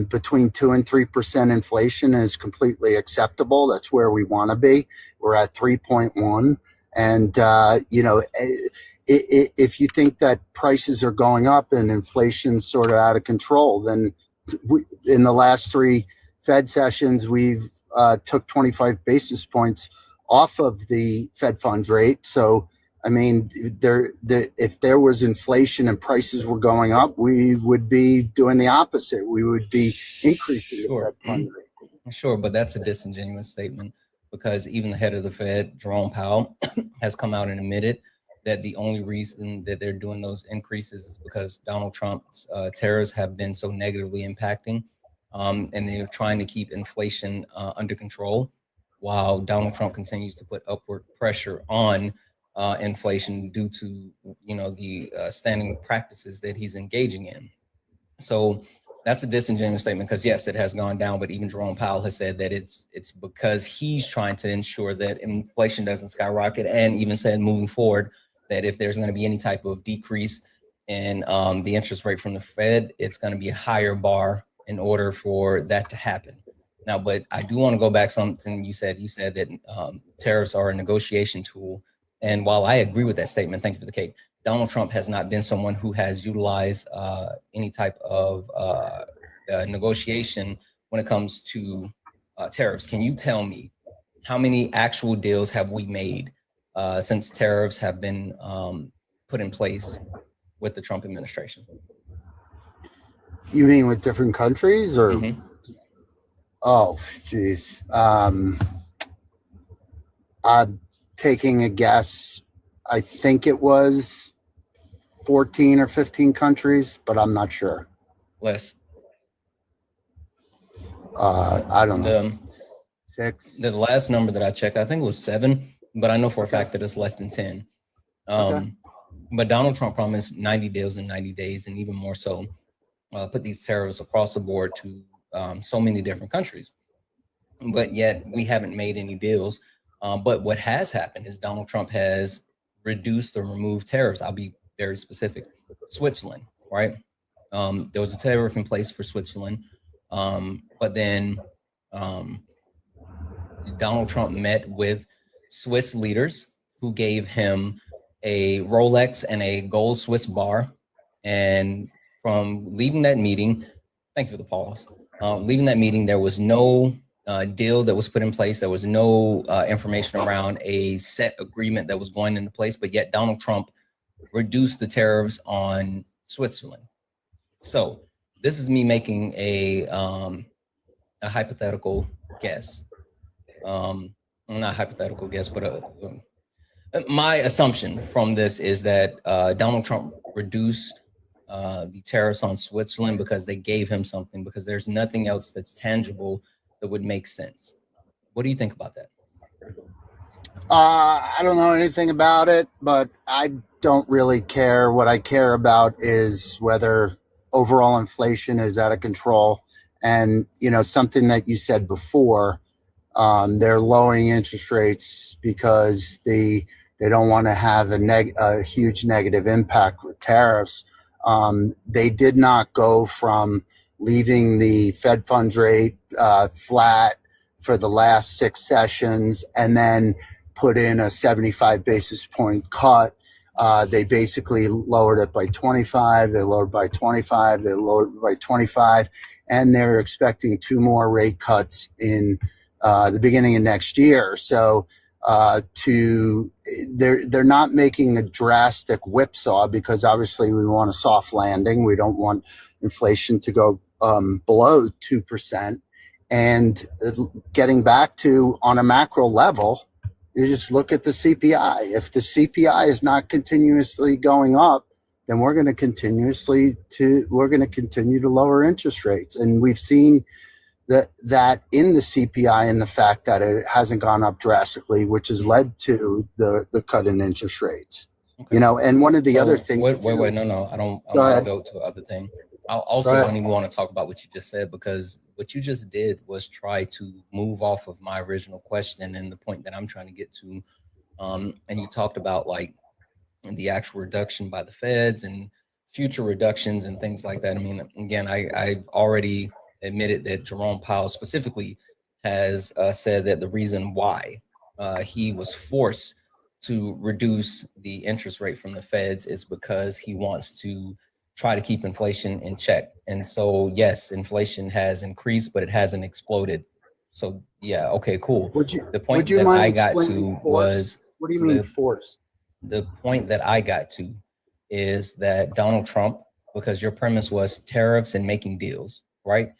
S20: between 2 and 3% inflation is completely acceptable. That's where we want to be. We're at 3.1. And, if you think that prices are going up and inflation's sort of out of control, then in the last 3 Fed sessions, we've took 25 basis points off of the Fed funds rate. So, I mean, if there was inflation and prices were going up, we would be doing the opposite. We would be increasing the Fed fund rate.
S1: Sure, but that's a disingenuous statement because even the head of the Fed, Jerome Powell, has come out and admitted that the only reason that they're doing those increases is because Donald Trump's tariffs have been so negatively impacting, and they're trying to keep inflation under control while Donald Trump continues to put upward pressure on inflation due to the standing practices that he's engaging in. So that's a disingenuous statement because yes, it has gone down, but even Jerome Powell has said that it's because he's trying to ensure that inflation doesn't skyrocket, and even said moving forward that if there's going to be any type of decrease in the interest rate from the Fed, it's going to be a higher bar in order for that to happen. Now, but I do want to go back to something you said. You said that tariffs are a negotiation tool. And while I agree with that statement, thank you for the cake, Donald Trump has not been someone who has utilized any type of negotiation when it comes to tariffs. Can you tell me how many actual deals have we made since tariffs have been put in place with the Trump administration?
S20: You mean with different countries or? Oh, geez. I'm taking a guess. I think it was 14 or 15 countries, but I'm not sure.
S1: Less.
S20: I don't know. 6.
S1: The last number that I checked, I think it was 7, but I know for a fact that it's less than 10. But Donald Trump promised 90 deals in 90 days, and even more so, put these tariffs across the board to so many different countries. But yet we haven't made any deals. But what has happened is Donald Trump has reduced or removed tariffs. I'll be very specific. Switzerland, right? There was a tariff in place for Switzerland. But then Donald Trump met with Swiss leaders who gave him a Rolex and a gold Swiss bar. And from leaving that meeting, thank you for the pause, leaving that meeting, there was no deal that was put in place. There was no information around a set agreement that was going into place, but yet Donald Trump reduced the tariffs on Switzerland. So this is me making a hypothetical guess. Not hypothetical guess, but my assumption from this is that Donald Trump reduced the tariffs on Switzerland because they gave him something, because there's nothing else that's tangible that would make sense. What do you think about that?
S20: I don't know anything about it, but I don't really care. What I care about is whether overall inflation is out of control. And, you know, something that you said before, they're lowering interest rates because they don't want to have a huge negative impact with tariffs. They did not go from leaving the Fed funds rate flat for the last 6 sessions and then put in a 75 basis point cut. They basically lowered it by 25. They lowered by 25. They lowered by 25. And they're expecting 2 more rate cuts in the beginning of next year. So they're not making a drastic whipsaw because obviously we want a soft landing. We don't want inflation to go below 2%. And getting back to on a macro level, you just look at the CPI. If the CPI is not continuously going up, then we're going to continue to lower interest rates. And we've seen that in the CPI and the fact that it hasn't gone up drastically, which has led to the cut in interest rates. Okay. You know, and one of the other things.
S1: Wait, no, I don't want to go to other thing. I also don't even want to talk about what you just said, because what you just did was try to move off of my original question and the point that I'm trying to get to. And you talked about like the actual reduction by the feds and future reductions and things like that. I mean, again, I've already admitted that Jerome Powell specifically has said that the reason why he was forced to reduce the interest rate from the feds is because he wants to try to keep inflation in check. And so, yes, inflation has increased, but it hasn't exploded. So, yeah, okay, cool. The point that I got to was,
S20: what do you mean forced?
S1: The point that I got to is that Donald Trump, because your premise was tariffs and making deals, right?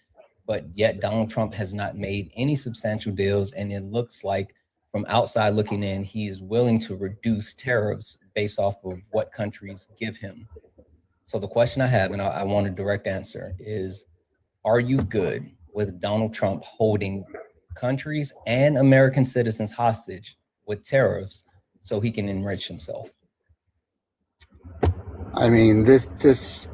S1: But yet Donald Trump has not made any substantial deals. And it looks like from outside looking in, he is willing to reduce tariffs based off of what countries give him. So the question I have, and I want a direct answer, is are you good with Donald Trump holding countries and American citizens hostage with tariffs so he can enrich himself?
S20: I mean, this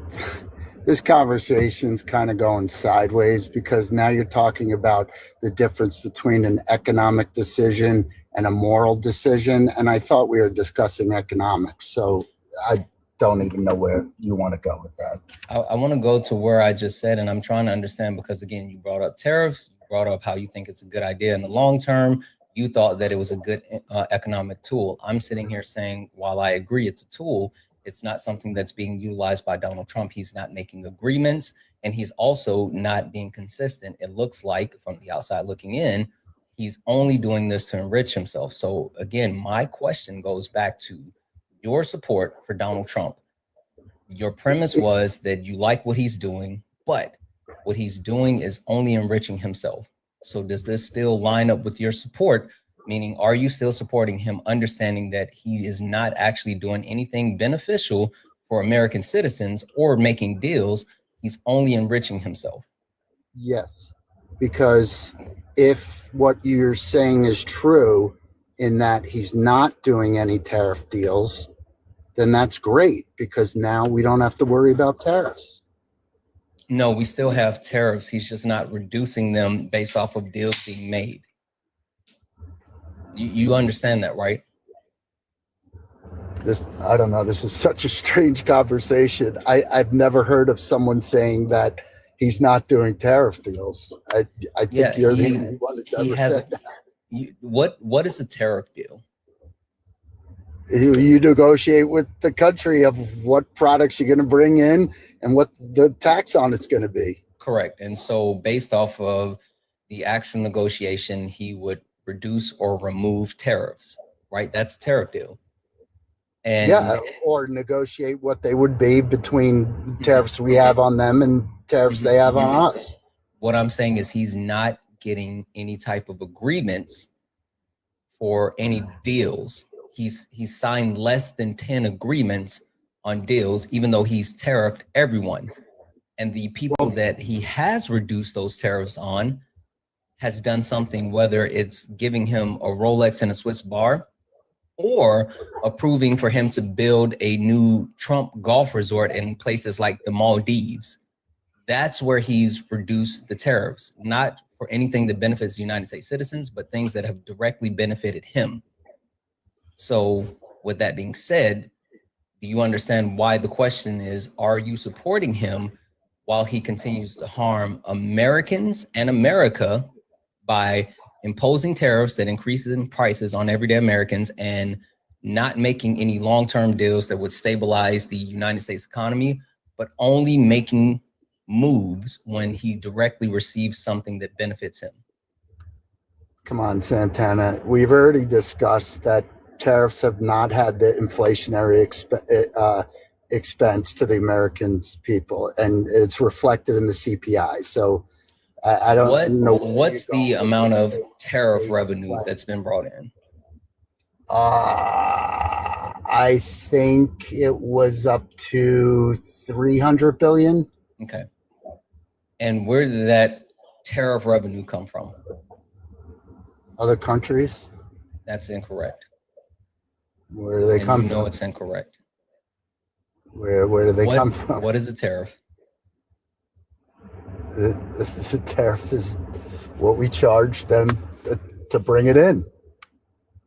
S20: conversation's kind of going sideways, because now you're talking about the difference between an economic decision and a moral decision. And I thought we were discussing economics. So don't even know where you want to go with that.
S1: I want to go to where I just said, and I'm trying to understand because, again, you brought up tariffs, you brought up how you think it's a good idea in the long term. You thought that it was a good economic tool. I'm sitting here saying, while I agree it's a tool, it's not something that's being utilized by Donald Trump. He's not making agreements, and he's also not being consistent. It looks like, from the outside looking in, he's only doing this to enrich himself. So, again, my question goes back to your support for Donald Trump. Your premise was that you like what he's doing, but what he's doing is only enriching himself. So does this still line up with your support? Meaning, are you still supporting him, understanding that he is not actually doing anything beneficial for American citizens or making deals? He's only enriching himself.
S20: Yes, because if what you're saying is true in that he's not doing any tariff deals, then that's great, because now we don't have to worry about tariffs.
S1: No, we still have tariffs. He's just not reducing them based off of deals being made. You understand that, right?
S20: I don't know. This is such a strange conversation. I've never heard of someone saying that he's not doing tariff deals. I think you're the only one that's ever said that.
S1: What is a tariff deal?
S20: You negotiate with the country of what products you're going to bring in and what the tax on it's going to be.
S1: Correct. And so based off of the actual negotiation, he would reduce or remove tariffs, right? That's a tariff deal. And
S20: yeah, or negotiate what they would be between tariffs we have on them and tariffs they have on us.
S1: What I'm saying is he's not getting any type of agreements for any deals. He's signed less than 10 agreements on deals, even though he's tariffed everyone. And the people that he has reduced those tariffs on has done something, whether it's giving him a Rolex and a Swiss bar or approving for him to build a new Trump golf resort in places like the Maldives. That's where he's reduced the tariffs, not for anything that benefits the United States citizens, but things that have directly benefited him. So with that being said, do you understand why the question is, are you supporting him while he continues to harm Americans and America by imposing tariffs that increases in prices on everyday Americans and not making any long-term deals that would stabilize the United States economy, but only making moves when he directly receives something that benefits him?
S20: Come on, Santana. We've already discussed that tariffs have not had the inflationary expense to the American people, and it's reflected in the CPI. So I don't know.
S1: What's the amount of tariff revenue that's been brought in?
S20: I think it was up to 300 billion.
S1: Okay. And where did that tariff revenue come from?
S20: Other countries?
S1: That's incorrect.
S20: Where do they come from?
S1: No, it's incorrect.
S20: Where do they come from?
S1: What is a tariff?
S20: The tariff is what we charge them to bring it in.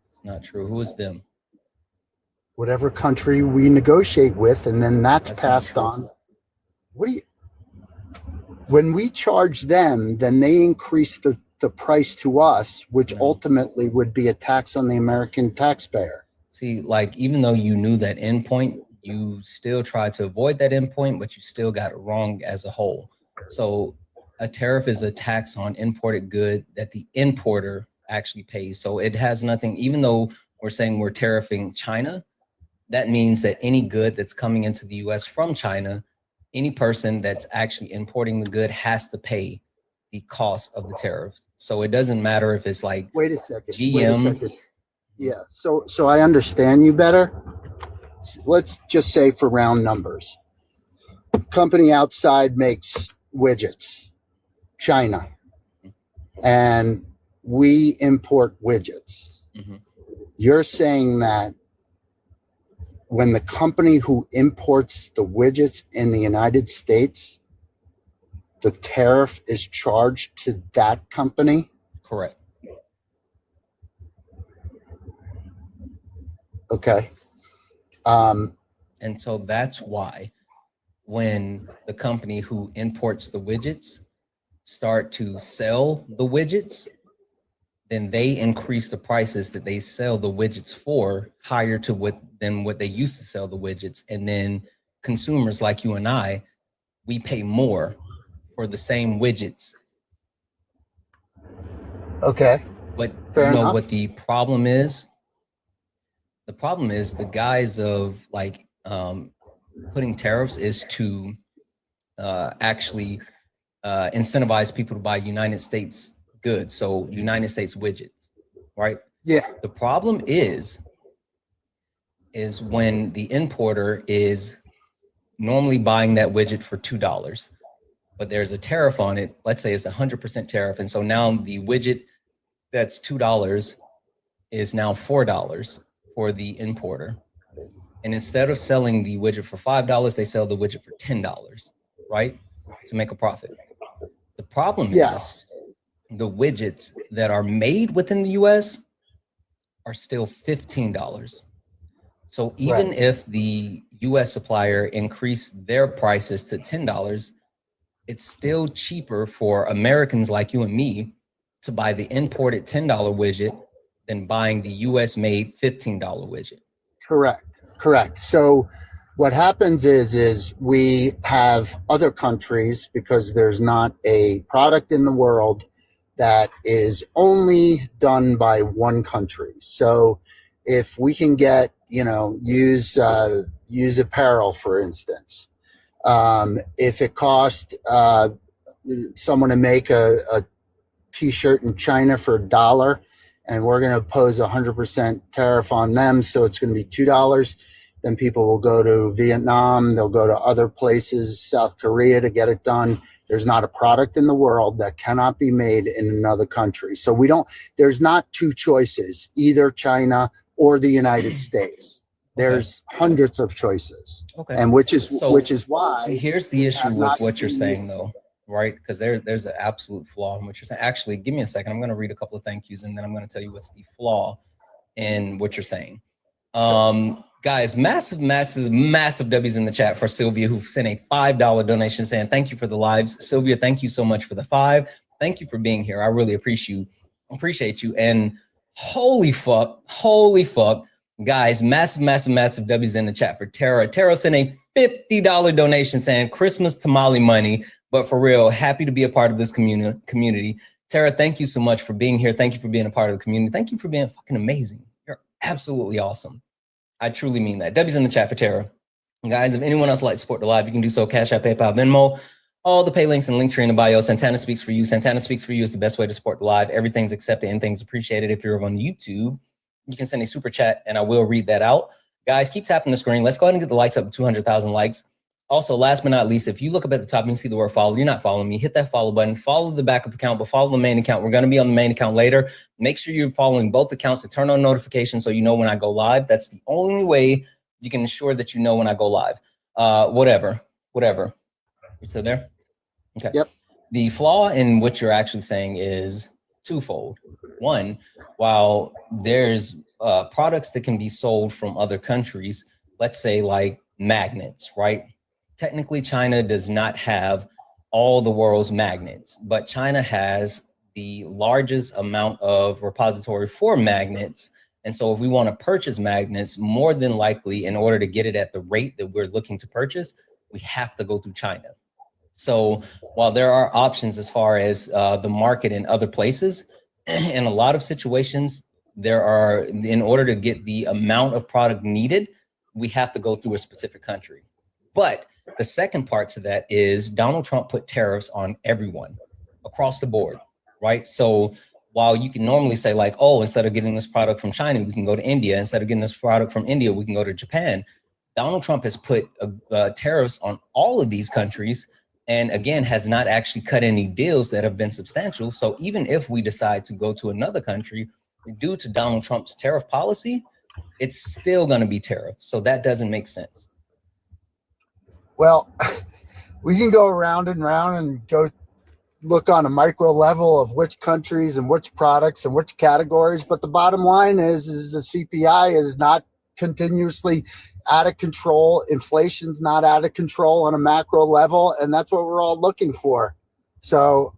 S1: It's not true. Who is them?
S20: Whatever country we negotiate with, and then that's passed on. When we charge them, then they increase the price to us, which ultimately would be a tax on the American taxpayer.
S1: See, like, even though you knew that endpoint, you still tried to avoid that endpoint, but you still got it wrong as a whole. So a tariff is a tax on imported good that the importer actually pays. So it has nothing, even though we're saying we're tariffing China, that means that any good that's coming into the US from China, any person that's actually importing the good has to pay the cost of the tariffs. So it doesn't matter if it's like
S20: wait a second,
S1: GM.
S20: Yeah, so I understand you better. Let's just say, for round numbers, company outside makes widgets, China, and we import widgets. Mm-hmm. You're saying that when the company who imports the widgets in the United States, the tariff is charged to that company?
S1: Correct.
S20: Okay.
S1: And so that's why when the company who imports the widgets start to sell the widgets, then they increase the prices that they sell the widgets for higher to what they used to sell the widgets. And then consumers like you and I, we pay more for the same widgets.
S20: Okay.
S1: But
S20: Fair
S1: you know
S20: enough.
S1: what the problem is? The problem is the guise of like putting tariffs is to actually incentivize people to buy United States goods. So United States widgets, right?
S20: Yeah.
S1: The problem is when the importer is normally buying that widget for $2, but there's a tariff on it. Let's say it's 100% tariff. And so now the widget that's $2 is now $4 for the importer. And instead of selling the widget for $5, they sell the widget for $10, right? To make a profit. The problem is the widgets that are made within the US are still $15. So even if the US supplier increased their prices to $10, it's still cheaper for Americans like you and me to buy the imported $10 widget than buying the US made $15 widget.
S20: Correct. So what happens is we have other countries, because there's not a product in the world that is only done by one country. So if we can get, use apparel, for instance, if it cost someone to make a t-shirt in China for $1, and we're going to impose 100% tariff on them, so it's going to be $2, then people will go to Vietnam, they'll go to other places, South Korea, to get it done. There's not a product in the world that cannot be made in another country. So there's not two choices, either China or the United States. There's hundreds of choices.
S1: Okay.
S20: And which is why.
S1: See, here's the issue with what you're saying, though, right? Because there's an absolute flaw in what you're saying. Actually, give me a second. I'm going to read a couple of thank yous, and then I'm going to tell you what's the flaw in what you're saying. Guys, massive W's in the chat for Sylvia, who sent a $5 donation saying thank you for the lives. Sylvia, thank you so much for the 5. Thank you for being here. I really appreciate you. And holy fuck, guys, massive W's in the chat for Tara. Tara sent a $50 donation saying Christmas tamale money, but for real, happy to be a part of this community. Tara, thank you so much for being here. Thank you for being a part of the community. Thank you for being fucking amazing. You're absolutely awesome. I truly mean that. W's in the chat for Tara. Guys, if anyone else would like to support the live, you can do so. Cash App, PayPal, Venmo. All the pay links and link tree in the bio. Santana Speaks for You. Santana Speaks for You is the best way to support the live. Everything's accepted and things appreciated. If you're on YouTube, you can send a super chat and I will read that out. Guys, keep tapping the screen. Let's go ahead and get the likes up to 200,000 likes. Also, last but not least, if you look up at the top and you see the word follow, you're not following me, hit that follow button, follow the backup account, but follow the main account. We're going to be on the main account later. Make sure you're following both accounts to turn on notifications so you know when I go live. That's the only way you can ensure that you know when I go live. Whatever. You still there? Okay.
S20: Yep.
S1: The flaw in what you're actually saying is twofold. One, while there's products that can be sold from other countries, let's say like magnets, right? Technically, China does not have all the world's magnets, but China has the largest amount of repository for magnets. And so if we want to purchase magnets, more than likely, in order to get it at the rate that we're looking to purchase, we have to go through China. So while there are options as far as the market in other places, in a lot of situations, there are, in order to get the amount of product needed, we have to go through a specific country. But the second part to that is Donald Trump put tariffs on everyone across the board, right? So while you can normally say like, oh, instead of getting this product from China, we can go to India. Instead of getting this product from India, we can go to Japan. Donald Trump has put tariffs on all of these countries and again, has not actually cut any deals that have been substantial. So even if we decide to go to another country due to Donald Trump's tariff policy, it's still going to be tariff. So that doesn't make sense.
S20: Well, we can go around and round and go look on a micro level of which countries and which products and which categories. But the bottom line is the CPI is not continuously out of control. Inflation's not out of control on a macro level, and that's what we're all looking for. So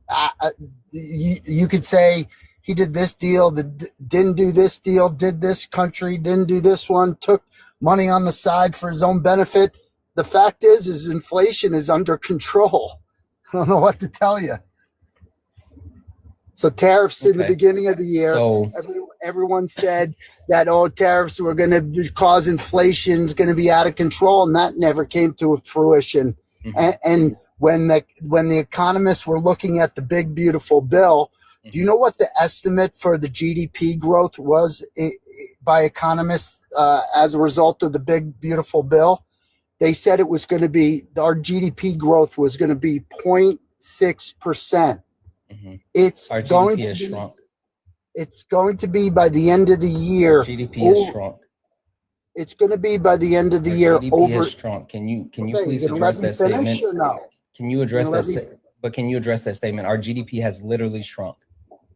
S20: you could say he did this deal, didn't do this deal, did this country, didn't do this one, took money on the side for his own benefit. The fact is inflation is under control. I don't know what to tell you. So tariffs in the beginning of the year,
S1: So
S20: everyone said that, tariffs were going to cause inflation, is going to be out of control, and that never came to fruition. And when the economists were looking at the big, beautiful bill, do you know what the estimate for the GDP growth was by economists as a result of the big, beautiful bill? They said it was going to be, our GDP growth was going to be 0.6%. It's
S1: our
S20: going
S1: GDP
S20: to
S1: has
S20: be,
S1: shrunk.
S20: it's going to be by the end of the year.
S1: Our GDP has shrunk.
S20: It's going to be by the end of the
S1: Our
S20: year
S1: GDP
S20: over.
S1: has shrunk. Can you
S20: Okay,
S1: please
S20: you gonna
S1: address
S20: let me
S1: that
S20: finish
S1: statement?
S20: or no?
S1: Can you address
S20: gonna
S1: that?
S20: let me-
S1: But can you address that statement? Our GDP has literally shrunk.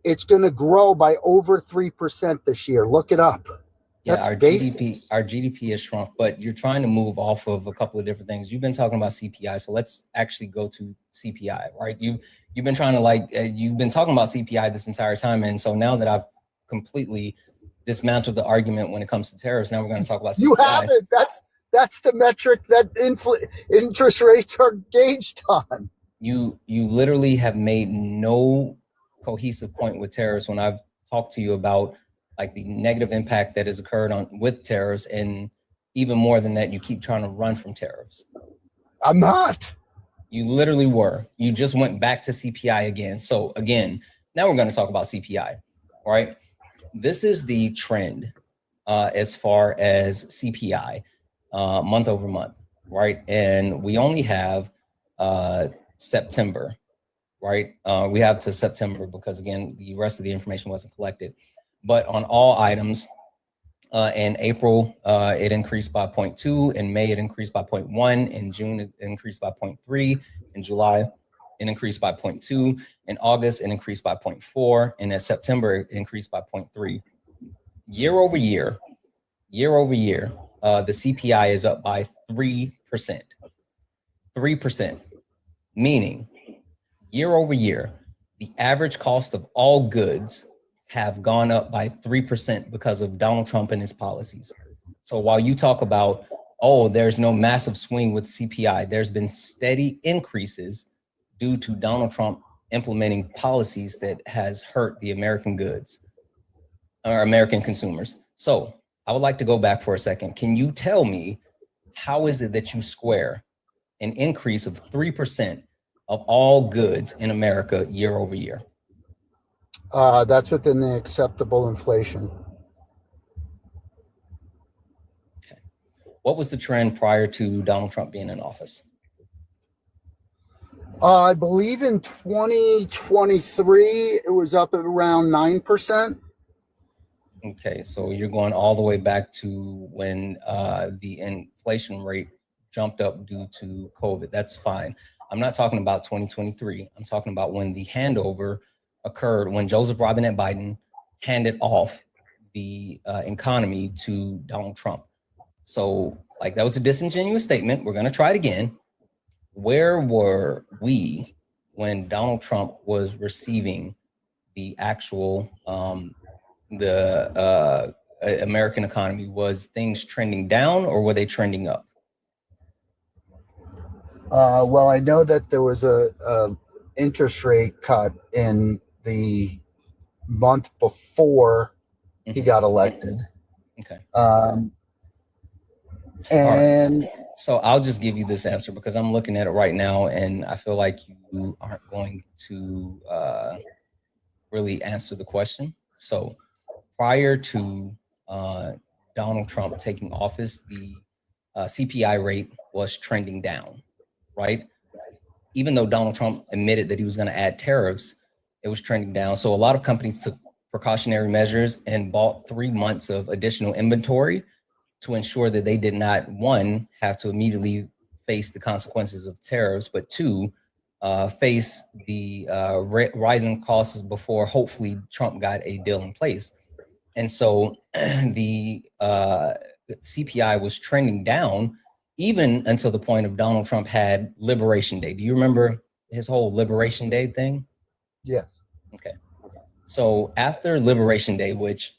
S20: It's going to grow by over 3% this year. Look it up.
S1: Yeah,
S20: That's
S1: our
S20: basics.
S1: our GDP has shrunk, but you're trying to move off of a couple of different things. You've been talking about CPI, so let's actually go to CPI, right? You've been trying to you've been talking about CPI this entire time, and so now that I've completely dismantled the argument when it comes to tariffs, now we're going to talk about CPI.
S20: You haven't. That's the metric that interest rates are gauged on.
S1: You literally have made no cohesive point with tariffs when I've talked to you about like the negative impact that has occurred with tariffs, and even more than that, you keep trying to run from tariffs.
S20: I'm not.
S1: You literally were. You just went back to CPI again. So again, now we're going to talk about CPI, right? This is the trend as far as CPI month over month, right? And we only have September, right? We have to September because again, the rest of the information wasn't collected. But on all items, in April, it increased by 0.2. In May, it increased by 0.1. In June, it increased by 0.3. In July, it increased by 0.2. In August, it increased by 0.4. And in September, it increased by 0.3. Year over year, the CPI is up by 3%. 3%, meaning year over year, the average cost of all goods have gone up by 3% because of Donald Trump and his policies. So while you talk about, there's no massive swing with CPI, there's been steady increases due to Donald Trump implementing policies that has hurt the American goods or American consumers. So I would like to go back for a second. Can you tell me how is it that you square an increase of 3% of all goods in America year over year?
S20: That's within the acceptable inflation.
S1: Okay. What was the trend prior to Donald Trump being in office?
S20: I believe in 2023, it was up at around 9%.
S1: Okay, so you're going all the way back to when the inflation rate jumped up due to COVID. That's fine. I'm not talking about 2023. I'm talking about when the handover occurred, when Joseph Robinette Biden handed off the economy to Donald Trump. So that was a disingenuous statement. We're going to try it again. Where were we when Donald Trump was receiving the actual American economy? Was things trending down or were they trending up?
S20: Well, I know that there was a interest rate cut in the month before he got elected.
S1: Okay.
S20: And
S1: right. So I'll just give you this answer because I'm looking at it right now and I feel like you aren't going to really answer the question. So prior to Donald Trump taking office, the CPI rate was trending down, right? Even though Donald Trump admitted that he was going to add tariffs, it was trending down. So a lot of companies took precautionary measures and bought 3 months of additional inventory to ensure that they did not, one, have to immediately face the consequences of tariffs, but two, face the rising costs before hopefully Trump got a deal in place. And so the CPI was trending down even until the point of Donald Trump had Liberation Day. Do you remember his whole Liberation Day thing?
S20: Yes.
S1: Okay. So after Liberation Day, which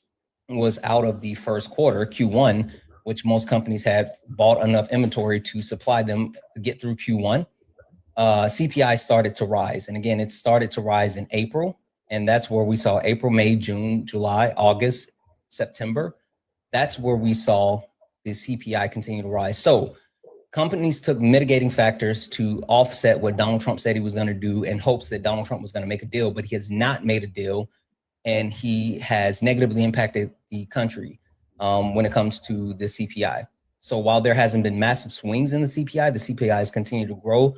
S1: was out of the first quarter, Q1, which most companies had bought enough inventory to supply them to get through Q1, CPI started to rise. And again, it started to rise in April. And that's where we saw April, May, June, July, August, September. That's where we saw the CPI continue to rise. So companies took mitigating factors to offset what Donald Trump said he was going to do in hopes that Donald Trump was going to make a deal, but he has not made a deal. And he has negatively impacted the country when it comes to the CPI. So while there hasn't been massive swings in the CPI has continued to grow.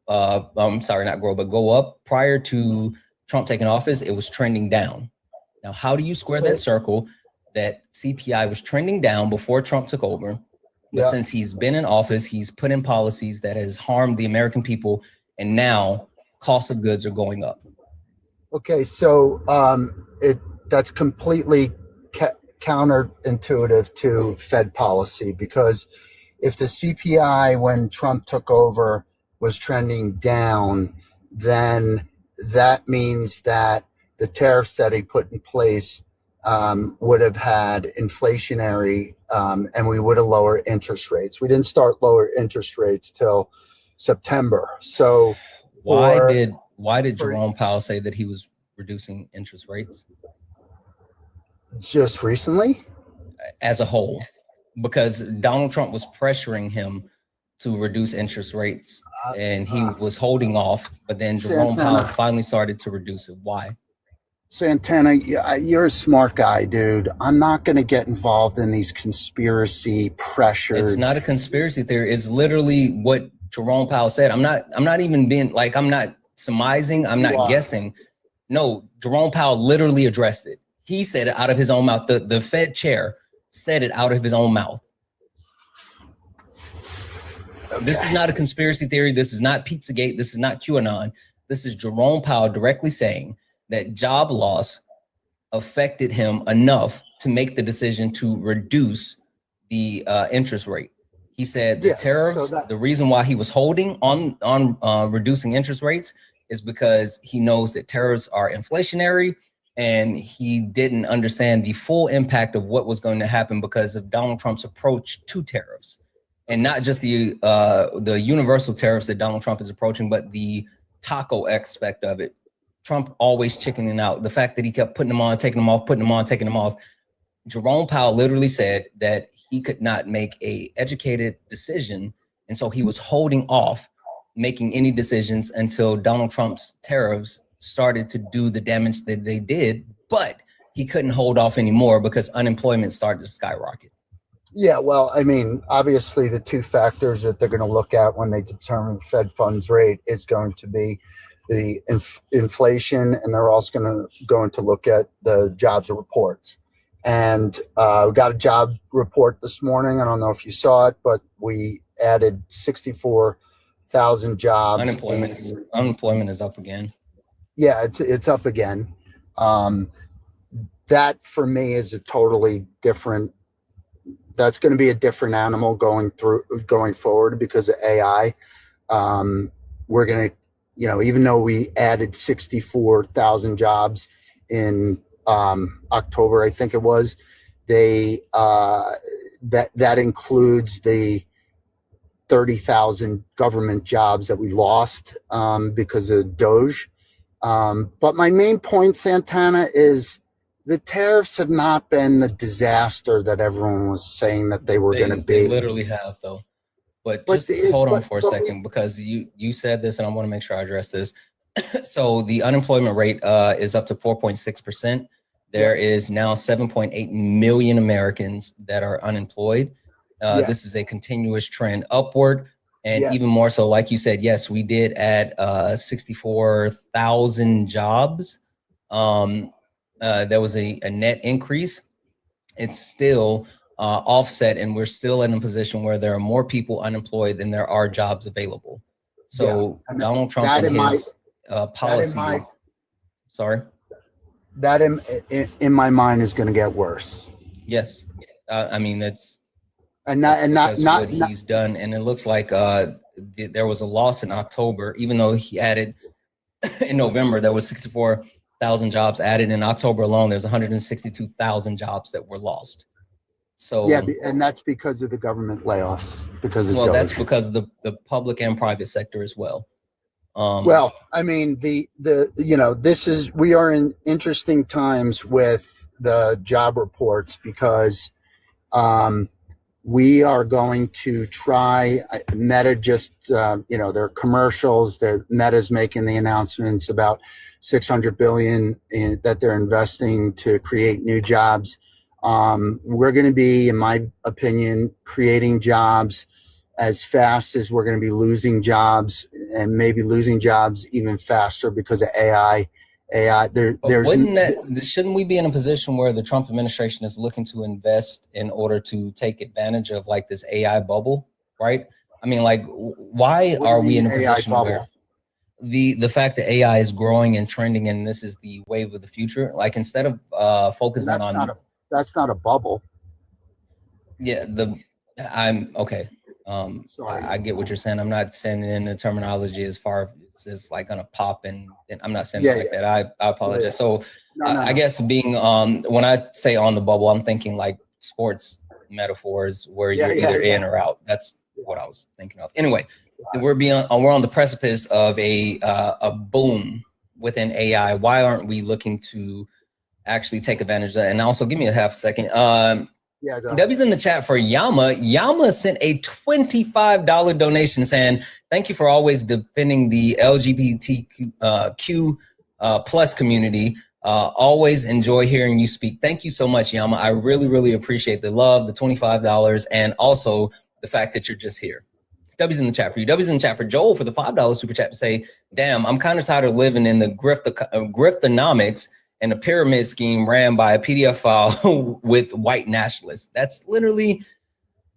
S1: I'm sorry, not grow, but go up. Prior to Trump taking office, it was trending down. Now, how do you square that circle that CPI was trending down before Trump took over? But since he's been in office, he's put in policies that has harmed the American people, and now costs of goods are going up.
S20: Okay, so that's completely counterintuitive to Fed policy, because if the CPI when Trump took over was trending down, then that means that the tariffs that he put in place would have had inflationary, and we would have lowered interest rates. We didn't start lower interest rates till September. So
S1: why did Jerome Powell say that he was reducing interest rates?
S20: Just recently?
S1: As a whole, because Donald Trump was pressuring him to reduce interest rates and he was holding off, but then Jerome Powell finally started to reduce it. Why?
S20: Santana, you're a smart guy, dude. I'm not going to get involved in these conspiracy pressures.
S1: It's not a conspiracy theory. It's literally what Jerome Powell said. I'm not even being like, I'm not surmising. I'm not guessing. No, Jerome Powell literally addressed it. He said it out of his own mouth. The Fed chair said it out of his own mouth. Okay. This is not a conspiracy theory. This is not Pizzagate. This is not QAnon. This is Jerome Powell directly saying that job loss affected him enough to make the decision to reduce the interest rate. He said the tariffs, the reason why he was holding on reducing interest rates is because he knows that tariffs are inflationary, and he didn't understand the full impact of what was going to happen because of Donald Trump's approach to tariffs. And not just the universal tariffs that Donald Trump is approaching, but the taco aspect of it. Trump always chickening out. The fact that he kept putting them on, taking them off, putting them on, taking them off. Jerome Powell literally said that he could not make an educated decision, and so he was holding off making any decisions until Donald Trump's tariffs started to do the damage that they did, but he couldn't hold off anymore because unemployment started to skyrocket.
S20: Yeah, well, I mean, obviously the two factors that they're going to look at when they determine the Fed funds rate is going to be the inflation, and they're also going to look at the jobs reports. And we got a job report this morning. I don't know if you saw it, but we added 64,000 jobs.
S1: Unemployment is up again.
S20: Yeah, it's up again. That for me is a totally different. That's going to be a different animal going forward because of AI. We're going to, even though we added 64,000 jobs in October, I think it was, that includes the 30,000 government jobs that we lost because of Doge. But my main point, Santana, is the tariffs have not been the disaster that everyone was saying that they were going to be.
S1: They literally have, though. But just hold on for a second, because you said this, and I want to make sure I address this. So the unemployment rate is up to 4.6%. There is now 7.8 million Americans that are unemployed. This is a continuous trend upward. And even more so, like you said, yes, we did add 64,000 jobs. There was a net increase. It's still offset, and we're still in a position where there are more people unemployed than there are jobs available. So Donald Trump and his policy. Sorry.
S20: That in my mind is going to get worse.
S1: Yes. I mean, that's
S20: And not
S1: what he's done. And it looks like there was a loss in October, even though he added in November, there was 64,000 jobs added. In October alone, there's 162,000 jobs that were lost. So
S20: yeah, and that's because of the government layoffs.
S1: That's because of the public and private sector as well.
S20: Well, I mean, we are in interesting times with the job reports because we are going to try. Meta just, their commercials. Meta's making the announcements about $600 billion that they're investing to create new jobs. We're going to be, in my opinion, creating jobs as fast as we're going to be losing jobs, and maybe losing jobs even faster because of AI.
S1: Shouldn't we be in a position where the Trump administration is looking to invest in order to take advantage of like this AI bubble, right? I mean, like, why are we in a position where the fact that AI is growing and trending and this is the wave of the future, like instead of focusing on
S20: that's not a bubble.
S1: Yeah, I'm okay. I get what you're saying. I'm not saying it in the terminology as far as it's like gonna pop and I'm not saying it like that. I apologize. Yeah. So I guess being when I say on the bubble, I'm thinking like sports metaphors where you're either in or out. That's what I was thinking of. Anyway, we're on the precipice of a boom within AI. Why aren't we looking to actually take advantage of that? And also, give me a half second. Debbie's in the chat for Yama. Yama sent a $25 donation saying, "Thank you for always defending the LGBTQ plus community. Always enjoy hearing you speak." Thank you so much, Yama. I really, really appreciate the love, the $25, and also the fact that you're just here. W's in the chat for you. W's in the chat for Joel for the $5 super chat to say, "Damn, I'm kind of tired of living in the griftonomics and a pyramid scheme ran by a PDF file with white nationalists." That's literally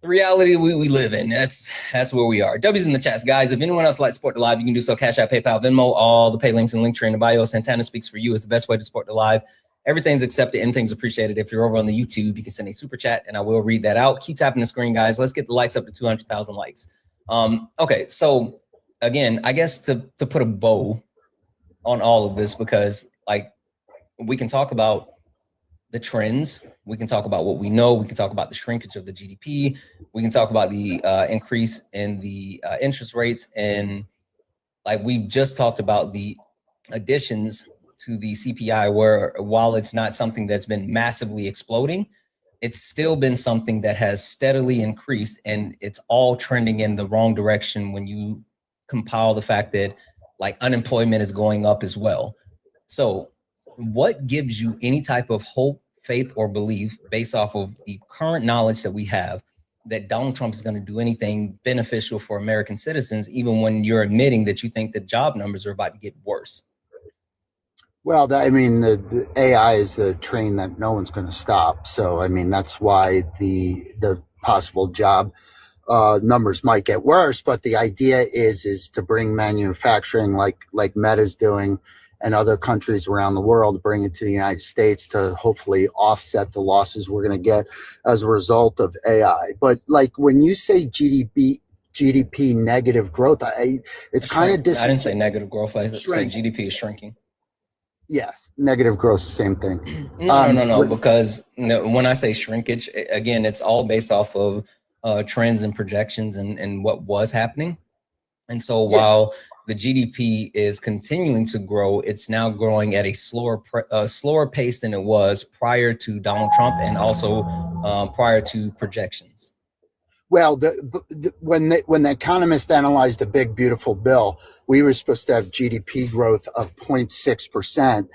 S1: the reality we live in. That's where we are. W's in the chats, guys. If anyone else would like to support the live, you can do so. Cash App, PayPal, Venmo, all the pay links and link tree in the bio. Santana Speaks For You is the best way to support the live. Everything's accepted, anything's appreciated. If you're over on the YouTube, you can send a super chat and I will read that out. Keep tapping the screen, guys. Let's get the likes up to 200,000 likes. Okay, so again, I guess to put a bow on all of this, because like, we can talk about the trends. We can talk about what we know. We can talk about the shrinkage of the GDP. We can talk about the increase in the interest rates. And like we've just talked about the additions to the CPI, where while it's not something that's been massively exploding, it's still been something that has steadily increased, and it's all trending in the wrong direction when you compile the fact that like unemployment is going up as well. So what gives you any type of hope, faith, or belief based off of the current knowledge that we have that Donald Trump is going to do anything beneficial for American citizens, even when you're admitting that you think the job numbers are about to get worse?
S20: Well, the AI is the train that no one's going to stop. So, I mean, that's why the possible job numbers might get worse. But the idea is to bring manufacturing like Meta's doing and other countries around the world, bring it to the United States to hopefully offset the losses we're going to get as a result of AI. But like when you say GDP negative growth, it's kind of
S1: I didn't say negative growth. I said GDP is shrinking.
S20: Yes, negative growth, same thing.
S1: No, because when I say shrinkage, again, it's all based off of trends and projections and what was happening. And so while the GDP is continuing to grow, it's now growing at a slower pace than it was prior to Donald Trump and also prior to projections.
S20: Well, when the economists analyzed the big beautiful bill, we were supposed to have GDP growth of 0.6%,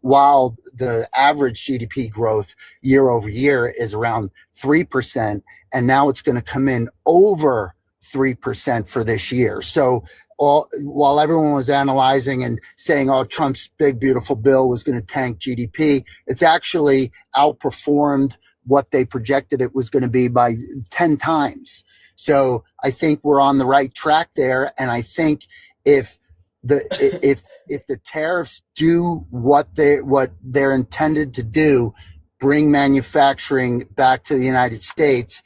S20: while the average GDP growth year over year is around 3%, and now it's going to come in over 3% for this year. So while everyone was analyzing and saying, "Oh, Trump's big beautiful bill was going to tank GDP," it's actually outperformed what they projected it was going to be by 10 times. So I think we're on the right track there. And I think if the tariffs do what they're intended to do, bring manufacturing back to the United States,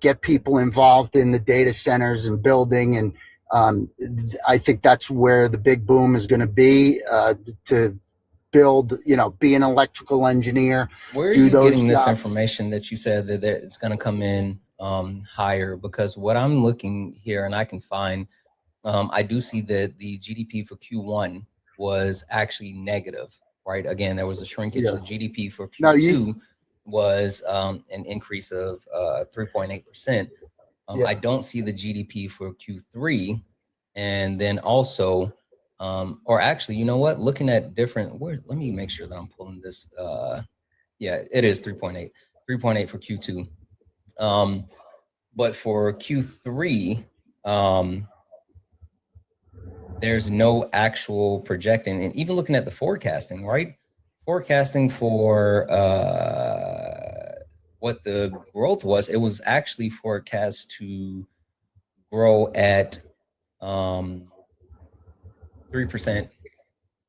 S20: get people involved in the data centers and building. And I think that's where the big boom is going to be, to build, be an electrical engineer.
S1: Where are you getting this information that you said that it's going to come in higher? Because what I'm looking here, and I can find, I do see that the GDP for Q1 was actually negative, right? Again, there was a shrinkage. The GDP for Q2 was an increase of 3.8%. I don't see the GDP for Q3. And then also, or actually, you know what? Looking at different, let me make sure that I'm pulling this. Yeah, it is 3.8 for Q2. But for Q3, there's no actual projecting. And even looking at the forecasting, right? Forecasting for what the growth was, it was actually forecast to grow at 3%.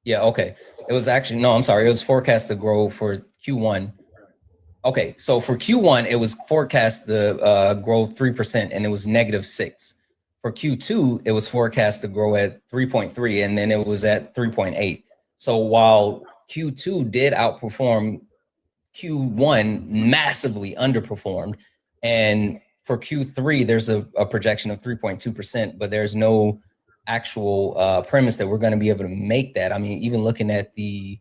S1: Yeah, okay. It was actually, no, I'm sorry. It was forecast to grow for Q1. Okay, so for Q1, it was forecast to grow 3%, and it was -6. For Q2, it was forecast to grow at 3.3, and then it was at 3.8. So while Q2 did outperform, Q1 massively underperformed. And for Q3, there's a projection of 3.2%, but there's no actual premise that we're going to be able to make that. I mean, even looking at the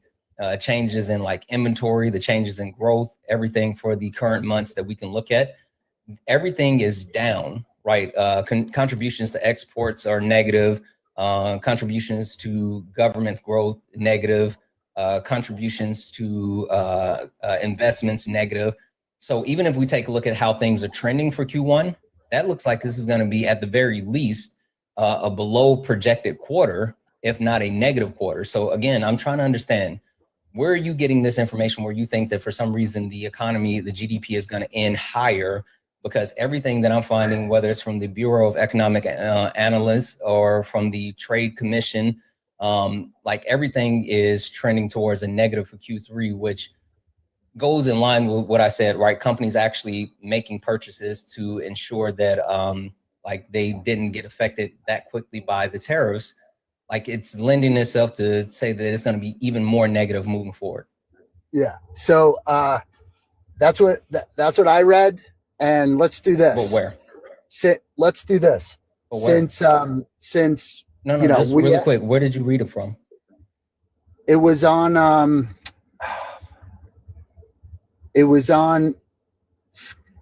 S1: changes in like inventory, the changes in growth, everything for the current months that we can look at, everything is down, right? Contributions to exports are negative. Contributions to government growth, negative. Contributions to investments, negative. So even if we take a look at how things are trending for Q1, that looks like this is going to be at the very least a below projected quarter, if not a negative quarter. So again, I'm trying to understand, where are you getting this information where you think that for some reason the economy, the GDP is going to end higher? Because everything that I'm finding, whether it's from the Bureau of Economic Analysts or from the Trade Commission, like everything is trending towards a negative for Q3, which goes in line with what I said, right? Companies actually making purchases to ensure that like they didn't get affected that quickly by the tariffs. Like it's lending itself to say that it's going to be even more negative moving forward.
S20: Yeah. So that's what I read. And let's do this.
S1: But where?
S20: Let's do this.
S1: But where?
S20: Since
S1: no, just really quick. Where did you read it from?
S20: It was on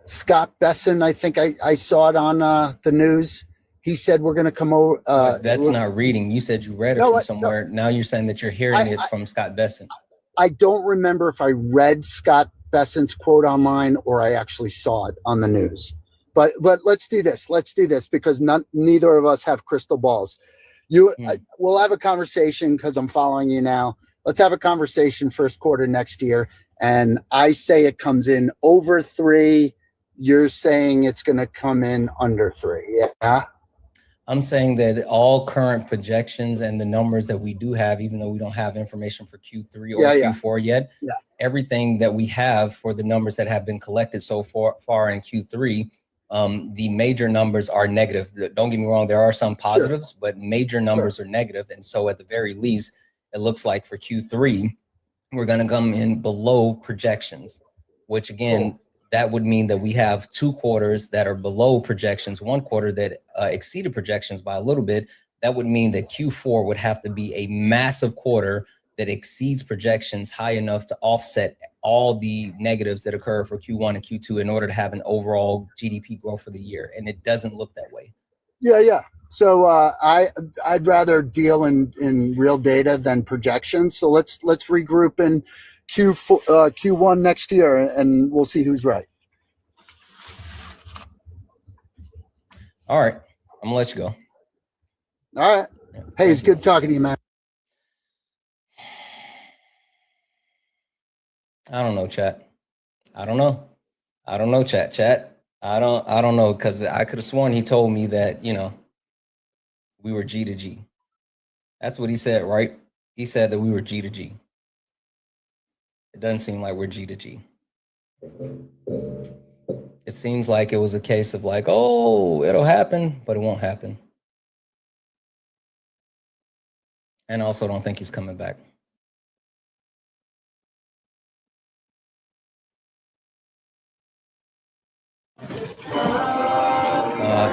S20: Scott Besson. I think I saw it on the news. He said we're going to come over.
S1: That's not reading. You said you read it from somewhere. No. Now you're saying that you're hearing it from Scott Besson.
S20: I don't remember if I read Scott Besson's quote online or I actually saw it on the news. But let's do this. Let's do this because neither of us have crystal balls. We'll have a conversation because I'm following you now. Let's have a conversation first quarter next year. And I say it comes in over 3. You're saying it's going to come in under 3. Yeah.
S1: I'm saying that all current projections and the numbers that we do have, even though we don't have information for Q3 or Q4 yet, everything that we have for the numbers that have been collected so far in Q3, the major numbers are negative. Don't get me wrong, there are some positives, but major numbers are negative. And so at the very least, it looks like for Q3, we're going to come in below projections, which again, that would mean that we have 2 quarters that are below projections, 1 quarter that exceeded projections by a little bit. That would mean that Q4 would have to be a massive quarter that exceeds projections high enough to offset all the negatives that occur for Q1 and Q2 in order to have an overall GDP growth for the year. And it doesn't look that way.
S20: Yeah. So I'd rather deal in real data than projections. So let's regroup in Q1 next year, and we'll see who's right.
S1: All right, I'm gonna let you go.
S20: All right. Hey, it's good talking to you, man.
S1: I don't know, chat. I don't know, chat. I don't know, because I could have sworn he told me that, we were G to G. That's what he said, right? He said that we were G to G. It doesn't seem like we're G to G. It seems like it was a case of like, oh, it'll happen, but it won't happen. And I also don't think he's coming back.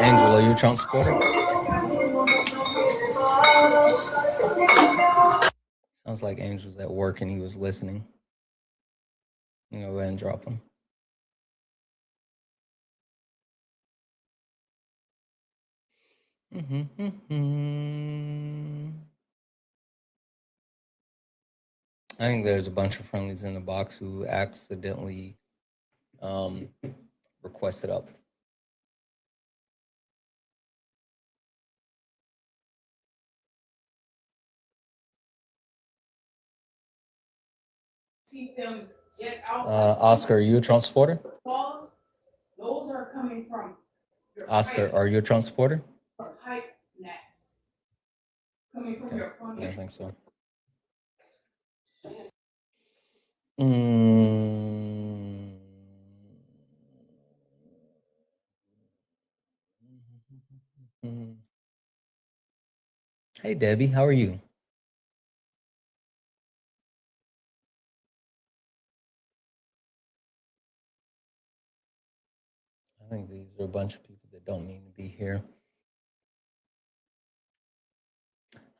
S1: Angela, are you a Trump supporter? Sounds like Angel's at work and he was listening. You know, go ahead and drop him. I think there's a bunch of friendlies in the box who accidentally requested up. Oscar, are you a Trump supporter?
S19: Those are coming from
S1: Oscar, are you a Trump supporter?
S19: hype nets. Coming from your
S1: I don't think so. Hey, Debbie, how are you? I think these are a bunch of people that don't need to be here.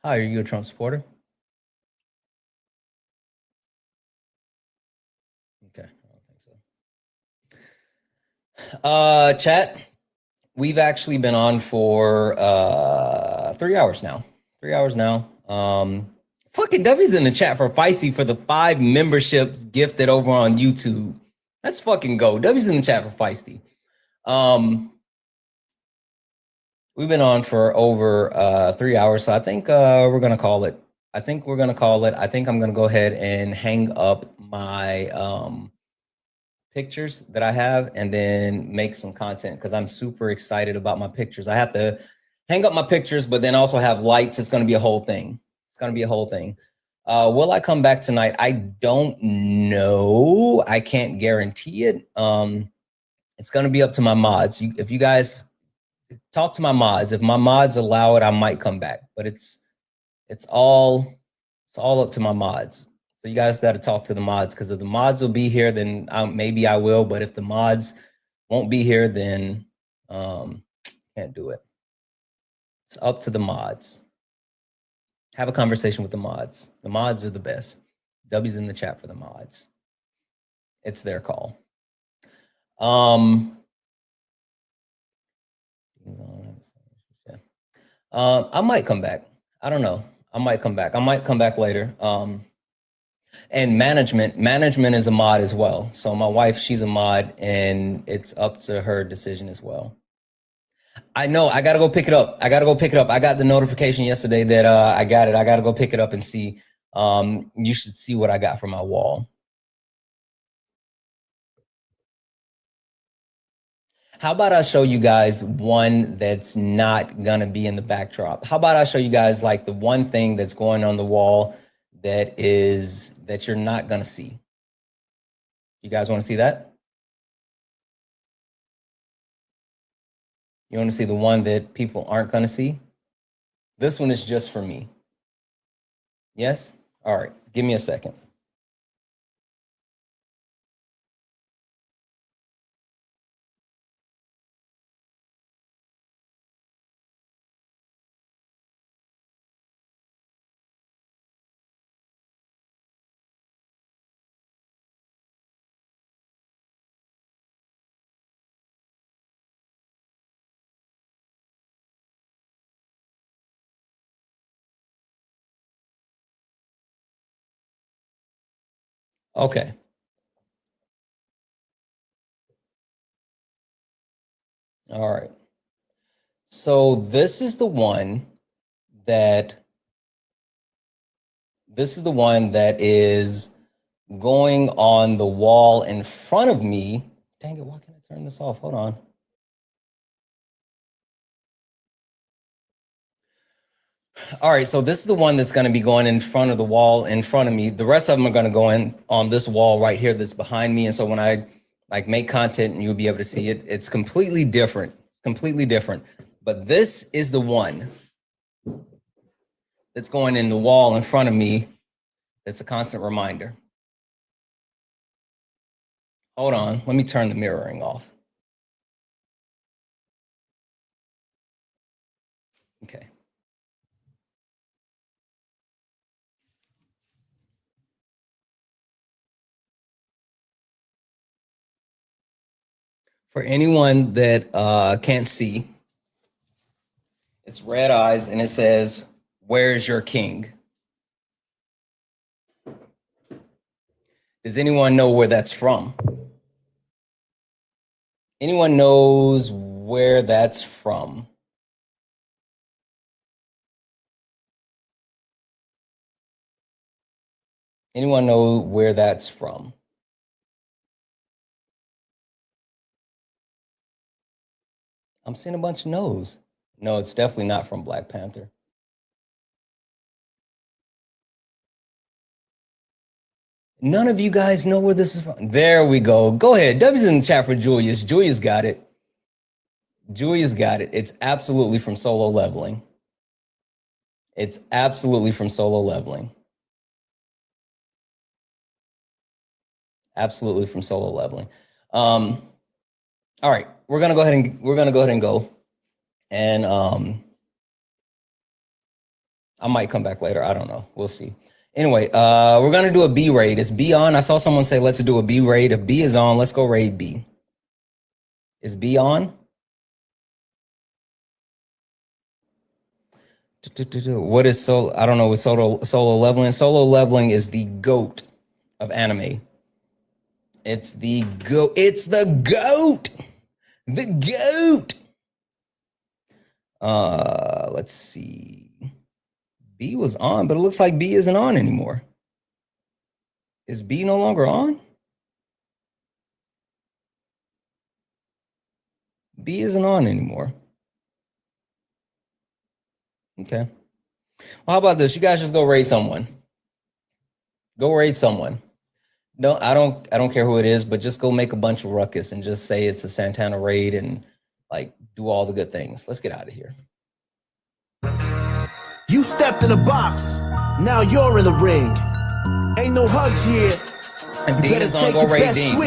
S1: Hi, are you a Trump supporter? Okay, I don't think so. Chat, we've actually been on for 3 hours now. 3 hours now. Fucking W's in the chat for Feisty for the 5 memberships gifted over on YouTube. Let's fucking go. W's in the chat for Feisty. We've been on for over 3 hours, so I think we're gonna call it. I think I'm gonna go ahead and hang up my pictures that I have and then make some content because I'm super excited about my pictures. I have to hang up my pictures, but then also have lights. It's gonna be a whole thing. It's gonna be a whole thing. Will I come back tonight? I don't know. I can't guarantee it. It's gonna be up to my mods. If you guys talk to my mods, if my mods allow it, I might come back. But it's all up to my mods. So you guys got to talk to the mods because if the mods will be here, then maybe I will. But if the mods won't be here, then can't do it. It's up to the mods. Have a conversation with the mods. The mods are the best. W's in the chat for the mods. It's their call. I might come back. I don't know. I might come back. I might come back later. And management is a mod as well. So my wife, she's a mod, and it's up to her decision as well. I know. I gotta go pick it up. I got the notification yesterday that I got it. I gotta go pick it up and see. You should see what I got from my wall. How about I show you guys one that's not gonna be in the backdrop? How about I show you guys like the one thing that's going on the wall that you're not gonna see? You guys want to see that? You want to see the one that people aren't gonna see? This one is just for me. Yes? All right, give me a second. Okay. All right. So this is the one that is going on the wall in front of me. Dang it, why can't I turn this off? Hold on. All right, so this is the one that's going to be going in front of the wall in front of me. The rest of them are going to go in on this wall right here that's behind me. And so when I like make content and you'll be able to see it. It's completely different. It's completely different. But this is the one that's going in the wall in front of me. That's a constant reminder. Hold on, let me turn the mirroring off. Okay. For anyone that can't see, it's red eyes and it says, "Where's your king?" Does anyone know where that's from? Anyone knows where that's from? Anyone know where that's from? I'm seeing a bunch of no's. No, it's definitely not from Black Panther. None of you guys know where this is from. There we go. Go ahead. W's in the chat for Julius. Julius got it. Julius got it. It's absolutely from Solo Leveling. It's absolutely from Solo Leveling. Absolutely from Solo Leveling. All right, we're gonna go ahead and go. And I might come back later. I don't know. We'll see. Anyway, we're gonna do a B raid. Is B on? I saw someone say let's do a B raid. If B is on, let's go raid B. Is B on? What is solo? I don't know what solo leveling. Solo leveling is the GOAT of anime. It's the GOAT. It's the GOAT. The GOAT. Let's see. B was on, but it looks like B isn't on anymore. Is B no longer on? B isn't on anymore. Okay. Well, how about this? You guys just go raid someone. Go raid someone. No, I don't care who it is, but just go make a bunch of ruckus and just say it's a Santana raid and like do all the good things. Let's get out of here.
S2: You stepped in a box, now you're in the ring. Ain't no hugs here.
S1: And Dean is on, go raid Dean.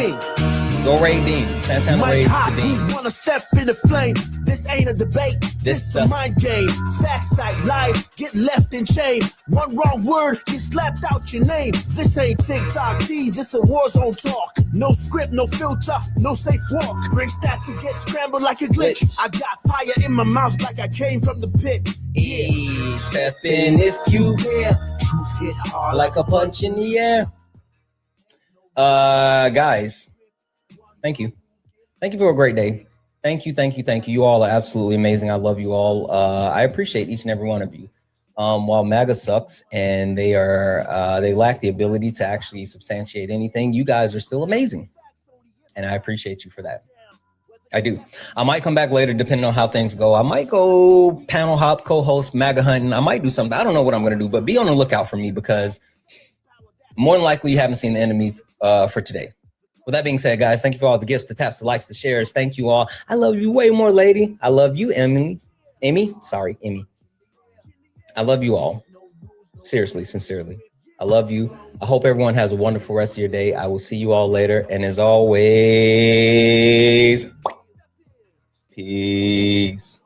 S1: Go raid Dean. Santana raid to Dean.
S2: Wanna step in the flame. This ain't a debate. This a mind game. Facts type lies get left in chain. One wrong word get slapped out your name. This ain't TikTok T, this a war zone talk. No script, no filter, no safe walk. Bring stats and get scrambled like a glitch. I got fire in my mouth like I came from the pit.
S1: Yeah. Step in if you dare.
S2: Truth hit hard
S1: like a punch in the air. Guys, thank you. Thank you for a great day. Thank you. You all are absolutely amazing. I love you all. I appreciate each and every one of you. While MAGA sucks and they lack the ability to actually substantiate anything, you guys are still amazing. And I appreciate you for that. I do. I might come back later depending on how things go. I might go panel hop, co-host, MAGA hunting. I might do something. I don't know what I'm going to do, but be on the lookout for me because more than likely you haven't seen the enemy for today. With that being said, guys, thank you for all the gifts, the taps, the likes, the shares. Thank you all. I love you way more, lady. I love you, Emily. Emmy. I love you all. Seriously, sincerely. I love you. I hope everyone has a wonderful rest of your day. I will see you all later. And as always, peace.